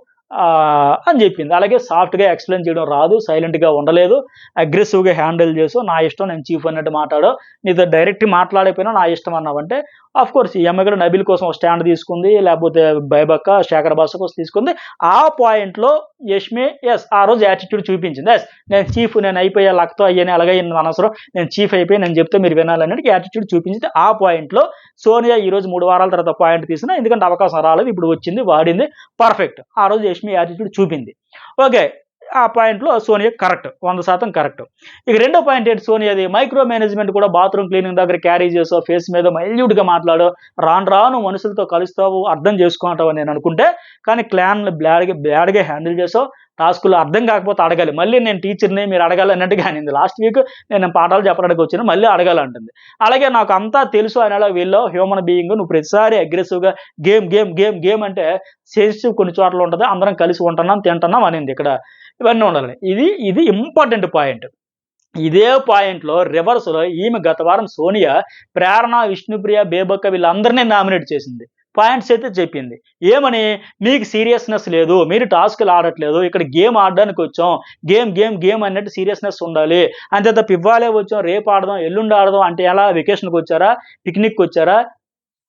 అని చెప్పింది. అలాగే సాఫ్ట్‌గా ఎక్స్‌ప్లెయిన్ చేయడం రాదు, సైలెంట్‌గా ఉండలేదు, అగ్రెసివ్‌గా హ్యాండిల్ చేసావు, నా ఇష్టం నేను చీఫ్ అన్నట్టు మాట్లాడావు, నీతో డైరెక్ట్ మాట్లాడకపోయినా నా ఇష్టం అన్నావంటే ఆఫ్‌కోర్స్ ఈ అమ్మాయి కూడా నబీల్ కోసం ఒక స్టాండ్ తీసుకుంది, లేకపోతే బైబక్క, శేఖర్ భాష కోసం తీసుకుంది. ఆ పాయింట్‌లో యష్మి ఆ రోజు యాటిట్యూడ్ చూపించింది. నేను చీఫ్, నేను అయిపోయా, లక్‌తో అయ్యాను, అలాగయ్యాను అనవసరం, నేను చీఫ్ అయిపోయి నేను చెప్తే మీరు వినాలన్నట్టు యాటిట్యూడ్ చూపించింది. ఆ పాయింట్‌లో సోనియా ఈరోజు 3 వారాల తర్వాత పాయింట్ తీసినా, ఎందుకంటే అవకాశం రాలేదు, ఇప్పుడు వచ్చింది, వాడింది, పర్ఫెక్ట్. ఆ రోజు యష్మి యాటిట్యూడ్ చూపింది. ఓకే. ఆ పాయింట్‌లో సోనియా కరెక్ట్. 100% కరెక్ట్. ఇక రెండో పాయింట్ ఏంటి సోనియాది? మైక్రో మేనేజ్‌మెంట్ కూడా బాత్రూమ్ క్లీనింగ్ దగ్గర క్యారీ చేసావు, ఫేస్ మీద మైల్యూట్‌గా మాట్లాడావు, రాను రాను మనుషులతో కలుస్తావు, అర్థం చేసుకుంటావు అని నేను అనుకుంటే, కానీ క్లాన్‌ని బ్యాడ్‌గా హ్యాండిల్ చేసావు. టాస్క్‌లు అర్థం కాకపోతే అడగాలి. మళ్ళీ నేను టీచర్‌ని, మీరు అడగాలి అన్నట్టుగా అనింది. లాస్ట్ వీక్ నేను పాఠాలు చెప్పడానికి వచ్చాను, మళ్ళీ అడగాలంటుంది. అలాగే నాకు అంతా తెలుసు అనేలా వెళ్ళావు, హ్యూమన్ బీయింగ్, నువ్వు ప్రతిసారి అగ్రెసివ్‌గా గేమ్, గేమ్, గేమ్, గేమ్ అంటే సెన్సిటివ్ కొన్ని చోట్ల ఉంటది. అందరం కలిసి ఉంటున్నాం, తింటున్నాం అనింది ఇక్కడ. ఇవన్నీ ఉండాలి. ఇది ఇంపార్టెంట్ పాయింట్. ఇదే పాయింట్‌లో రివర్స్‌లో ఈమె గత వారం సోనియా, ప్రేరణ, విష్ణుప్రియ, బేబక్క వీళ్ళందరిని నామినేట్ చేసింది. పాయింట్స్ అయితే చెప్పింది. ఏమని? మీకు సీరియస్‌నెస్ లేదు, మీరు టాస్క్‌లు ఆడట్లేదు, ఇక్కడ గేమ్ ఆడడానికొచ్చాం, గేమ్, గేమ్, గేమ్ అన్నట్టు సీరియస్‌నెస్ ఉండాలి. అంతే తప్ప ఇవ్వాలే వచ్చాం, రేపు ఆడదాం, ఎల్లుండి ఆడదాం అంటే ఎలా? వెకేషన్‌కొచ్చారా? పిక్నిక్‌కొచ్చారా?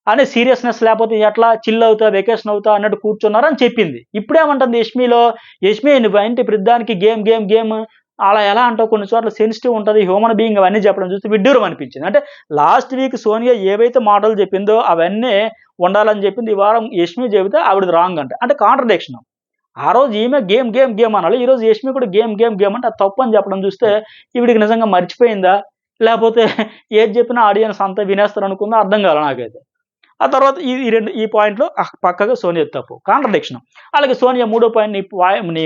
అనే సీరియస్‌నెస్ లేపోతే ఎట్లా? చిల్ అవుతా, వెకేషన్ అవుతా అన్నట్టు కూర్చున్నారా అని చెప్పింది. ఇప్పుడేమంటుంది యష్మిలో, యష్మి నువ్వేంటి ప్రతిదానికి గేమ్, గేమ్, గేమ్ అలా ఎలా అంటావు? కొన్ని చోట్ల సెన్సిటివ్ ఉంటది, హ్యూమన్ బీయింగ్ అవన్నీ చెప్పడం చూస్తే విడ్డూరం అనిపించింది. అంటే లాస్ట్ వీక్ సోనియా ఏవైతే మాటలు చెప్పిందో అవన్నీ ఉండాలని చెప్పింది. ఈ వారం యష్మి చెబితే ఆవిడది రాంగ్ అంట. అంటే కాంట్రడిక్షన్. ఆ రోజు ఈమె గేమ్, గేమ్, గేమ్ అనాలి, ఈరోజు యష్మి కూడా గేమ్, గేమ్, గేమ్ అంటే అది తప్పని చెప్పడం చూస్తే ఈవిడికి నిజంగా మర్చిపోయిందా? లేపోతే ఏది చెప్పినా ఆడియన్స్ అంతా వినేస్తారనుకుందా? అర్థం కాలే నాకైతే. ఆ తర్వాత ఈ పాయింట్‌లో పక్కాగా సోనియాది తప్పు. కాంట్రడిక్షన్. అలాగే సోనియా మూడో పాయింట్, నీ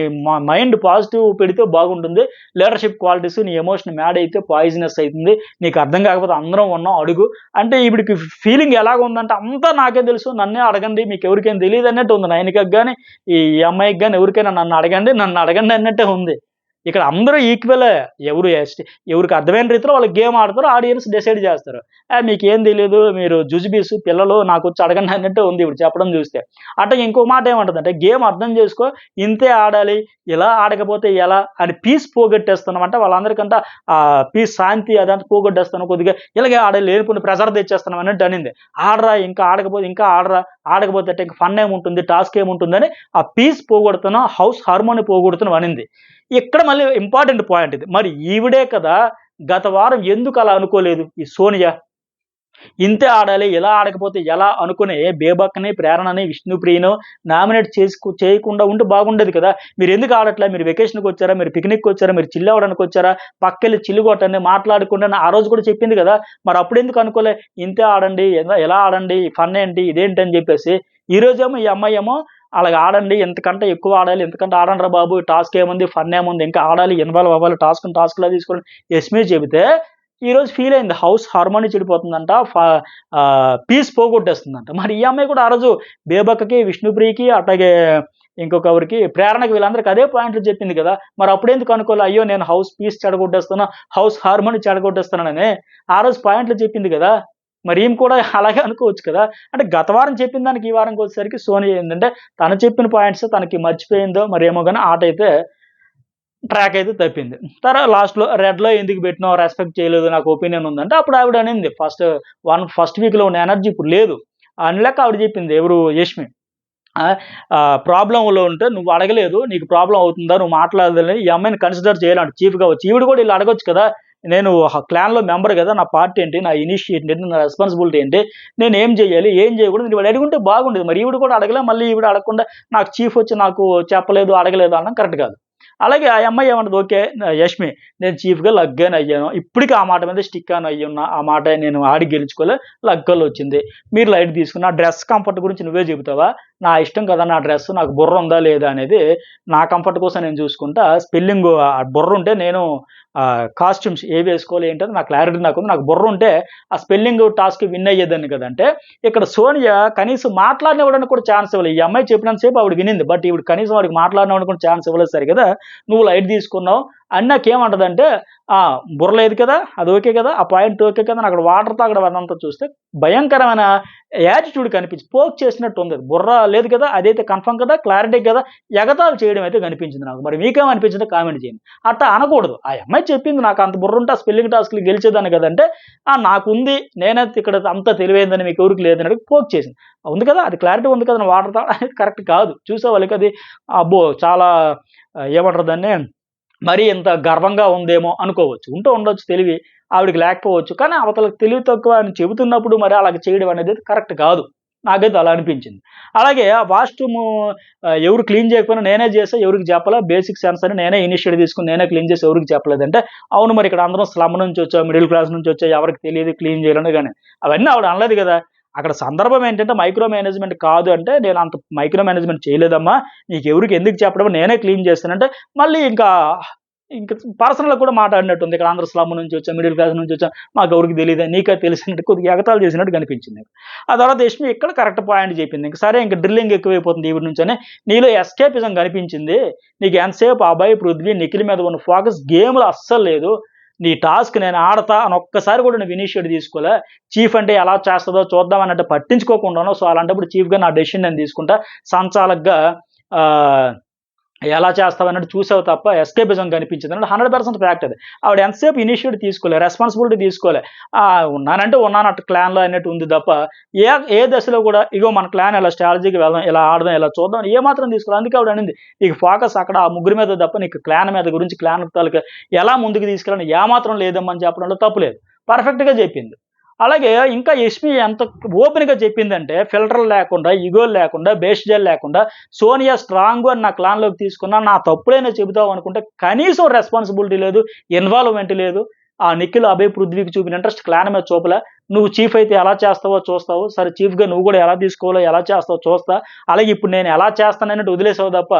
మైండ్ పాజిటివ్ పెడితే బాగుంటుంది. లీడర్‌షిప్ క్వాలిటీస్, నీ ఎమోషన్ మ్యాడ్ అయితే పాయిజనస్ అయితుంది. నీకు అర్థం కాకపోతే అందరం ఉన్నాం అడుగు. అంటే ఈవిడికి ఫీలింగ్ ఎలాగుందంటే అంతా నాకే తెలుసు, నన్నే అడగండి, మీకెవరికేం తెలీదన్నట్టు ఉంది. నయనికకి గాని, ఈ అమ్మాయికి గాని ఎవరికైనా నన్ను అడగండి అన్నట్టే ఉంది. ఇక్కడ అందరూ ఈక్వలే. ఎవరికి అర్థమైన రీతిలో వాళ్ళు గేమ్ ఆడతారు, ఆడియన్స్ డిసైడ్ చేస్తారు. మీకేం తెలీదు, మీరు జుజుబీసు పిల్లలు, నాకొచ్చి అడగండి అన్నట్టే ఉంది ఇప్పుడు చెప్పడం చూస్తే. అట్లాగే ఇంకో మాట ఏమంటదంటే, గేమ్ అర్థం చేసుకో, ఇంతే ఆడాలి, ఇలా ఆడకపోతే ఎలా అని పీస్ పోగొట్టేస్తున్నాం. అంటే వాళ్ళందరికంట పీస్, శాంతి అదంతా పోగొట్టేస్తున్నాం, కొద్దిగా ఇలాగే ఆడాలి, లేనిపోయిన ప్రెజర్ తెచ్చేస్తున్నాం అన్నట్టు అనింది. ఆడరా, ఇంకా ఆడకపోతే ఇంకా ఆడరా, ఆడకపోతే ఇంక ఫన్ ఏముంటుంది, టాస్క్ ఏముంటుందని ఆ పీస్ పోగొడుతున్నాం, హౌస్ హార్మోని పోగొడుతున్నాం అనింది. ఇక్కడ మళ్ళీ ఇంపార్టెంట్ పాయింట్ ఇది. మరి ఈవిడే కదా గత వారం ఎందుకు అలా అనుకోలేదు ఈ సోనియా? ఇంతే ఆడాలి, ఇలా ఆడకపోతే ఎలా అనుకుని బేబక్కని, ప్రేరణని, విష్ణుప్రియను నామినేట్ చేయకుండా ఉంటే బాగుండేది కదా! మీరెందుకు ఆడట్లే? మీరు వెకేషన్‌కొచ్చారా? మీరు పిక్నిక్‌కొచ్చారా? మీరు చిల్ అవ్వడానికొచ్చారా? పక్కెళ్ళి చిల్లు కొట్టండి, మాట్లాడకుండా అని ఆ రోజు కూడా చెప్పింది కదా! మరి అప్పుడెందుకు అనుకోలే? ఇంతే ఆడండి, ఎలా ఆడండి, ఫన్ ఏంటి, ఇదేంటి అని చెప్పేసి. ఈరోజేమో ఈ అమ్మాయేమో అలాగ ఆడండి, ఇంతకంటే ఎక్కువ ఆడాలి, ఇంతకంటే ఆడండిరా బాబు, టాస్క్ ఏముంది, ఫన్ ఏముంది, ఇంకా ఆడాలి, ఇన్వాల్వ్ అవ్వాలి, టాస్క్‌లా తీసుకోండి యష్మి చెబితే, ఈరోజు ఫీల్ అయింది. హౌస్ హార్మోనీ చెడిపోతుందంట, పీస్ పోగొట్టేస్తుందంట. మరి ఈ అమ్మాయి కూడా ఆ రోజు బేబక్కకి, విష్ణుప్రియకి, అట్లాగే ఇంకొకరికి ప్రేరణకి వీళ్ళందరికి అదే పాయింట్లు చెప్పింది కదా! మరి అప్పుడెందుకు అనుకోలే? అయ్యో, నేను హౌస్ పీస్ చెడగొట్టేస్తున్నా, హౌస్ హార్మోనీ చెడగొట్టేస్తున్నానని ఆ రోజు పాయింట్లు చెప్పింది కదా! మరి ఈమె కూడా అలాగే అనుకోవచ్చు కదా! అంటే గత వారం చెప్పిన దానికి ఈ వారంకి వచ్చేసరికి సోనియా ఏందంటే, తను చెప్పిన పాయింట్స్ తనకి మర్చిపోయిందో మరేమో గాని ఆటైతే ట్రాక్ అయితే తప్పింది. లాస్ట్‌లో రెడ్‌లో ఎందుకు పెట్టినావు? రెస్పెక్ట్ చేయలేదు, నాకు ఒపీనియన్ ఉందంటే అప్పుడు ఆవిడ అనింది, ఫస్ట్ వీక్‌లో ఉన్న ఎనర్జీ ఇప్పుడు లేదు అని లెక్క ఆవిడ చెప్పింది. ఎవరు? యష్మి. ప్రాబ్లమ్‌లో ఉంటే నువ్వు అడగలేదు, నీకు ప్రాబ్లమ్ అవుతుందా? నువ్వు మాట్లాడదని ఈ అమ్మాయిని కన్సిడర్ చేయాలంట చీఫ్‌గా వచ్చి. ఈవిడ కూడా ఈళ్ళు అడగొచ్చు కదా! నేను క్లాన్‌లో మెంబర్ కదా! నా పార్ట్ ఏంటి? నా ఇనిషియేట్ ఏంటి? నా రెస్పాన్సిబిలిటీ ఏంటి? నేనేం చేయాలి? ఏం చేయకూడదు? ఈవిడ అడిగుంటే బాగుండేది. మరి ఈవిడ కూడా అడగలే. మళ్ళీ ఈవిడ అడగకుండా నాకు చీఫ్ వచ్చి నాకు చెప్పలేదు, అడగలేదు అనడం కరెక్ట్ కాదు. అలాగే ఆ అమ్మాయి ఏమంటది, ఓకే, యష్మి, నేను చీఫ్‌గా లగ్గాన్ అయ్యాను. ఇప్పటికి ఆ మాట మీద స్టిక్ ఆన్ అయ్యున్నా. ఆ మాట నేను ఆడి గెలుచుకోలే, లగ్గాలో వచ్చింది. మీరు లైట్ తీసుకున్న డ్రెస్ కంఫర్ట్ గురించి నువ్వే చెబుతావా? నా ఇష్టం కదా నా డ్రెస్, నాకు బుర్ర ఉందా లేదా అనేది నా కంఫర్ట్ కోసం నేను చూసుకుంటా. స్పెల్లింగ్ బుర్ర ఉంటే నేను కాస్ట్యూమ్స్ ఏవి వేసుకోవాలి ఏంటని నా క్లారిటీ నాకుంది. నాకు బుర్ర ఉంటే ఆ స్పెల్లింగ్ టాస్క్ విన్ అయ్యేదాన్ని కదా! అంటే ఇక్కడ సోనియా కనీసం మాట్లాడనివ్వడానికి కూడా ఛాన్స్ ఇవ్వలేదు. ఈ అమ్మాయి చెప్పినంత సేపు ఆవిడ వినింది. బట్ ఈవిడ కనీసం వాడికి మాట్లాడనివ్వడానికి కూడా ఛాన్స్ ఇవ్వలేదు సరి కదా! నువ్వు లైట్ తీసుకున్నావు. అన్నాకేమంటదంటే, బుర్ర లేదు కదా! అది ఓకే కదా! ఆ పాయింట్ ఓకే కదా! అని అక్కడ వాటర్ తాగడం అదంతా చూస్తే భయంకరమైన యాటిట్యూడ్ పోక్ చేసినట్టు ఉంది. బుర్ర లేదు కదా! అదైతే కన్ఫర్మ్ కదా! క్లారిటీ కదా! ఎగతాళి చేయడం అయితే కనిపించింది నాకు. మరి మీకేమనిపించిందో కామెంట్ చేయండి. అట్టా అనకూడదు. ఆ అమ్మాయి చెప్పింది నాకు అంత బుర్ర ఉంటే ఆ స్పెల్లింగ్ టాస్క్‌లు గెలిచేదాన్ని కదంటే, నాకుంది. నేనైతే ఇక్కడ అంత తెలివైందని మీకెవరికి లేదన్నట్టు పోక్ చేసింది. ఉంది కదా! అది క్లారిటీ ఉంది కదా! వాటర్ తాగడం అనేది కరెక్ట్ కాదు. చూసే వాళ్ళకి అది అబ్బో! చాలా ఏమంటారు దాన్ని? మరీ ఇంత గర్వంగా ఉందేమో అనుకోవచ్చు. ఉండొచ్చు తెలివి. ఆవిడకి లేకపోవచ్చు. కానీ అవతలకి తెలివి తక్కువ అని చెబుతున్నప్పుడు మరి అలాగ చేయడం అనేది కరెక్ట్ కాదు. నాకైతే అలా అనిపించింది. అలాగే ఆ వాష్‌రూము ఎవరు క్లీన్ చేయకపోయినా నేనే చేశా, ఎవరికీ చెప్పలా. బేసిక్ సెన్స్ అని నేనే ఇనిషియేటివ్ తీసుకొని నేనే క్లీన్ చేసి ఎవరికీ చెప్పలేదంటే, అవును మరి ఇక్కడ అందరం స్లమ్ నుంచి వచ్చాం, మిడిల్ క్లాస్ నుంచి వచ్చాం, ఎవరికీ తెలీదు క్లీన్ చేయాలని గాని. అవన్నీ ఆవిడ అనలేదు గదా! అక్కడ సందర్భం ఏంటంటే మైక్రో మేనేజ్‌మెంట్ కాదు అంటే, నేను అంత మైక్రో మేనేజ్‌మెంట్ చేయలేదమ్మా. నీకెవరికి ఎందుకు చెప్పడం నేనే క్లీన్ చేస్తానంటే, మళ్ళీ ఇంక పర్సనల్‌గా కూడా మాట్లాడినట్టుంది. ఇక్కడ అందరూ స్లమ్ నుంచి వచ్చాం, మిడిల్ క్లాస్ నుంచి వచ్చాం, మాకెవరికీ తెలీదా? నీకే తెలుసన్నట్టు కొద్దిగా ఎగతాళి చేసినట్టు కనిపించింది. ఆ తర్వాత యష్మి ఇక్కడ కరెక్ట్ పాయింట్ చెప్పింది. ఇంక సరే ఇంక డ్రిల్లింగ్ ఎక్కువైపోతుంది ఈవిడ నుంచని. నీలో ఎస్కేపిజం కనిపించింది. నీకు ఎంతసేపు అభయ్, పృథ్వీ, నిఖిల్ మీద ఉన్న ఫోకస్ గేమ్‌లో అస్సలు లేదు. నీ టాస్క్ నేను ఆడతా అని ఒక్కసారి కూడా నువ్వు ఇనిషియేటివ్ తీసుకోలే. చీఫ్ అంటే ఎలా చేస్తదో చూద్దాం అన్నట్టు పట్టించుకోకుండా ఉన్నావు. సో, అలాంటప్పుడు చీఫ్‌గా నా డెసిషన్ నేను తీసుకుంటా. సంచాలక్‌గా ఆహ్ ఎలా చేస్తావన్నట్టు చూసావు తప్ప ఎస్కేపిజం కనిపించిందన్నట్టు 100% ఫ్యాక్ట్ అది. ఆవిడ ఎంతసేపు ఇనిషియేటివ్ తీసుకోలే, రెస్పాన్సిబిలిటీ తీసుకోలే. ఉన్నానంటే ఉన్నాను అటు క్లాన్‌లో అన్నట్టు ఉంది తప్ప, ఏ ఏ దశలో కూడా ఇగో మన క్లాన్ ఇలా స్ట్రాటజీకి వెళ్దాం, ఇలా ఆడదాం, ఇలా చూద్దాం అని ఏమాత్రం తీసుకోలే. అందుకే ఆవిడ అనింది, నీకు ఫోకస్ అక్కడ ఆ ముగ్గురి మీద తప్ప నీకు క్లాన్ మీద గురించి క్లాన్ తాలూకా ఎలా ముందుకు తీసుకెళ్ళాలని ఏమాత్రం లేదమ్మా అని చెప్పడంలో తప్పు లేదు. పర్ఫెక్ట్‌గా చెప్పింది. అలాగే ఇంకా యష్మి ఎంత ఓపెన్‌గా చెప్పిందంటే, ఫిల్టర్‌లు లేకుండా, ఇగోలు లేకుండా, బేస్జాలు లేకుండా, సోనియా స్ట్రాంగు అని నా క్లాన్‌లోకి తీసుకున్నా, నా తప్పులైనా చెబుతావు అనుకుంటే కనీసం రెస్పాన్సిబిలిటీ లేదు, ఇన్వాల్వ్‌మెంట్ లేదు. ఆ నిఖిల్, అభయ్, పృథ్వీకి చూపిన ఇంట్రెస్ట్ క్లాన్ మీద చూపలే. నువ్వు చీఫ్ అయితే ఎలా చేస్తావో చూస్తావు. సరే చీఫ్‌గా నువ్వు కూడా ఎలా తీసుకోవాలో, ఎలా చేస్తావో చూస్తా. అలాగే ఇప్పుడు నేను ఎలా చేస్తానన్నట్టు వదిలేసావు తప్ప,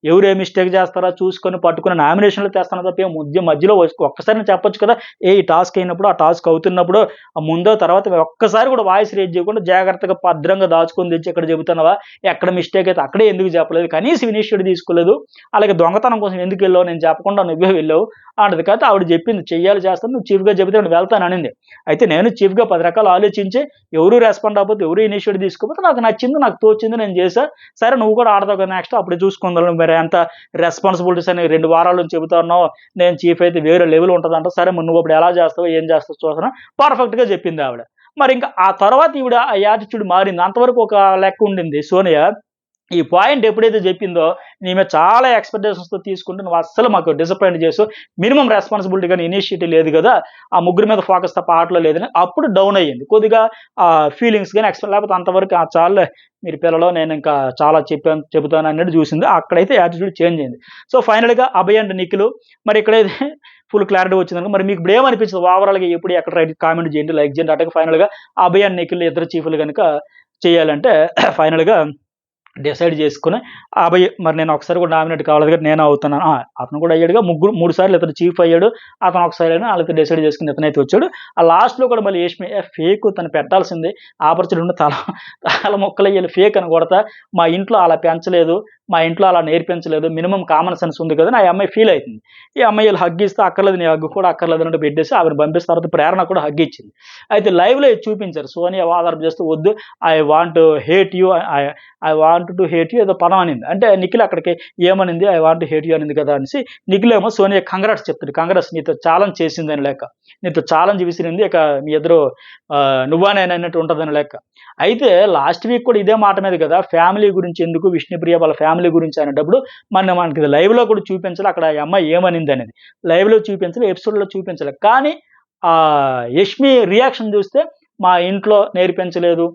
ఎవరు ఏ మిస్టేక్ చేస్తారో చూసుకొని పట్టుకుని నామినేషన్‌లో తెస్తాను తప్ప మధ్యలో ఒక్కసారి చెప్పొచ్చు కదా! ఈ టాస్క్ అయినప్పుడు, ఆ టాస్క్ అవుతున్నప్పుడు ముందో తర్వాత ఒక్కసారి కూడా వాయిస్ రేజ్ చేయకుండా జాగ్రత్తగా భద్రంగా దాచుకొని తెచ్చి ఇక్కడ చెబుతున్నావా? ఎక్కడ మిస్టేక్ అయితే అక్కడే ఎందుకు చెప్పలేదు? కనీసం ఇనిషియేటివ్ తీసుకోలేదు. అలాగే దొంగతనం కోసం ఎందుకు వెళ్ళావు? నేను చెప్పకుండా నువ్వే వెళ్ళావు అంటది. కాకపోతే ఆవిడ చెప్పింది చెయ్యాలి చేస్తాను. నువ్వు చీఫ్‌గా చెబితే నేను వెళ్తాననింది. అయితే నేను చీఫ్‌గా 10 రకాలు ఆలోచించి ఎవరు రెస్పాండ్ అవ్వకపోతే, ఎవరు ఇనిషియేటివ్ తీసుకోకపోతే నాకు నచ్చింది, నాకు తోచింది నేను చేశా. సరే నువ్వు కూడా ఆడతావు కదా నెక్స్ట్ అప్పుడు చూసుకుందాం. మరి ఎంత రెస్పాన్సిబిలిటీస్ అని 2 వారాల నుంచి చెబుతా ఉన్నావు. నేను చీఫ్ అయితే వేరే లెవెల్ ఉంటదంట. సరే మరి నువ్వు అప్పుడు ఎలా చేస్తావో, ఏం చేస్తావో చూస్తాను. పర్ఫెక్ట్‌గా చెప్పింది ఆవిడ. మరి ఇంకా ఆ తర్వాత ఈవిడ ఆ యాటిట్యూడ్ మారింది. అంతవరకు ఒక లెక్క ఉండింది సోనియా. ఈ పాయింట్ ఎప్పుడైతే చెప్పిందో, నీ మీద చాలా ఎక్స్‌పెక్టేషన్స్‌తో తీసుకుంటే నువ్వు అస్సలు మాకు డిసప్పాయింట్ చేసావు. మినిమమ్ రెస్పాన్సిబిలిటీ గాని, ఇనిషియేటివ్ లేదు గదా! ఆ ముగ్గురి మీద ఫోకస్ తప్ప ఆటలో లేదని అప్పుడు డౌన్ అయ్యింది. కొద్దిగా ఫీలింగ్స్ గాని లేకపోతే అంతవరకు చాలులే మీరు పిల్లలు నేనింకా చాలా చెబుతాను అన్నట్టు చూసింది. అక్కడైతే యాటిట్యూడ్ చేంజ్ అయింది. సో, ఫైనల్‌గా అభయ్ అండ్ నిఖిల్ మరి ఇక్కడైతే ఫుల్ క్లారిటీ వచ్చిందనుకో మరి మీకు ఇప్పుడేమనిపించింది ఓవరాల్‌గా ఎప్పుడు ఎక్కడ కామెంట్ చేయండి, లైక్ చేయండి. అట్లాగే ఫైనల్‌గా అభయ్ అండ్ నిఖిల్ ఇద్దరు చీఫ్‌లు గనుక చేయాలంటే ఫైనల్‌గా డిసైడ్ చేసుకొని అభయ్ మరి నేను ఒకసారి కూడా నామినేట్ కావాలి కదా నేనే అవుతున్నాను. అతను కూడా అయ్యాడుగా 3 సార్లు ఇతను చీఫ్ అయ్యాడు. అతను ఒకసారి అయినా ఆళ్ళిద్దరూ డిసైడ్ చేసుకొని ఇతనైతే వచ్చాడు. ఆ లాస్ట్‌లో కూడా మళ్ళీ యష్మి ఫేకు తను పెట్టాల్సింది ఆపర్చునిటీ ఉంటే తల ముక్కలయ్యేది ఫేక్ అని కొడతా. మా ఇంట్లో అలా పెంచలేదు. మా ఇంట్లో అలా నేర్పించలేదు. మినిమమ్ కామన్ సెన్స్ ఉంది కదా! అని ఆ అమ్మాయి ఫీల్ అయితుంది. ఈ అమ్మాయి ఈళ్ళు హగ్ ఇస్తే అక్కర్లేదు నీ హగ్ కూడా అక్కర్లేదు అన్నట్టు పెట్టేసి ఆవిడని పంపిస్తే తర్వాత ప్రేరణ కూడా హగ్ ఇచ్చింది. అయితే లైవ్‌లో ఇది చూపించారు. సోనియా వాదన చేస్తూ వద్దు I want hate you I want to hate you ఏదో పదం అనింది. అంటే నిఖిల్ అక్కడికి ఏమనింది I want to hate you అనింది కదా అనేసి నిఖిల్ ఏమో సోనియా కంగ్రాట్స్ చెప్తాడు. కంగ్రాట్స్ నీతో ఛాలెంజ్ చేసిందని లెక్క. నీతో ఛాలెంజ్ విసిరింది. ఇక మీ ఇద్దరు నువ్వా నేనా అన్నట్టు ఉంటదని లెక్క. అయితే లాస్ట్ వీక్ కూడా ఇదే మాట మీద కదా ఫ్యామిలీ గురించి ఎందుకు విష్ణుప్రియ వాళ్ళ ఫ్యామిలీ గురించి అనేటప్పుడు మనకి లైవ్‌లో కూడా చూపించాలి. అక్కడ ఆ అమ్మాయి ఏమనింది అనేది. లైవ్‌లో చూపించలే, ఎపిసోడ్‌లో చూపించలే. కానీ యష్మి రియాక్షన్ చూస్తే మా ఇంట్లో నేర్పించలేదు.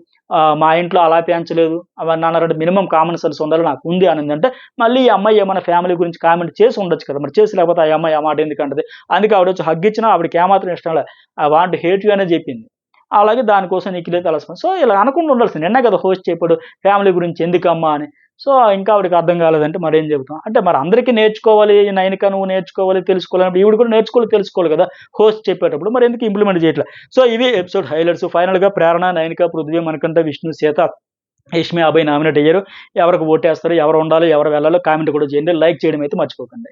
మా ఇంట్లో అలా పెంచలేదు. అవన్నీ అన్నారంటే మినిమమ్ కామన్ సెన్స్ ఉండాలి నాకుంది అనిందంటే, మళ్ళీ ఈ అమ్మాయి ఏమన్నా ఫ్యామిలీ గురించి కామెంట్ చేసి ఉండొచ్చు కదా! మరి చేసి లేకపోతే ఆ అమ్మాయి ఆ మాట ఎందుకంటది? అందుకే ఆవిడొచ్చి హగ్ ఇచ్చినా ఆవిడకి ఏమాత్రం ఇష్టం లే. ఐ వాంట్ హేట్ యూ అనే చెప్పింది. అలాగే దానికోసం నిఖిలైతే అలసిపోయింది. సో, ఇలా అనకుండా ఉండాల్సింది. నిన్నే కదా హోస్ట్ చెప్పాడు ఫ్యామిలీ గురించి ఎందుకమ్మా అని. సో, ఇంకా ఆవిడకి అర్థం కాలేదంటే మరేం చెబుతాం. అంటే మరి అందరికీ నేర్చుకోవాలి, నైనిక నువ్వు నేర్చుకోవాలి, తెలుసుకోవాలి. ఈవిడ కూడా నేర్చుకోవాలి, తెలుసుకోవాలి కదా! హోస్ట్ చెప్పేటప్పుడు. మరి ఎందుకు ఇంప్లిమెంట్ చేయట్లే? సో, ఇవి ఎపిసోడ్ హైలైట్స్. ఫైనల్‌గా ప్రేరణ, నైనిక, పృథ్వీ, మణికంఠ, విష్ణు, సీత, యష్మి, అభయ్ నామినేట్ అయ్యారు. ఎవరికి ఓటేస్తారు, ఎవరు ఉండాలి, ఎవరు వెళ్ళాలో కామెంట్ కూడా చేయండి. లైక్ చేయడం అయితే మర్చిపోకండి.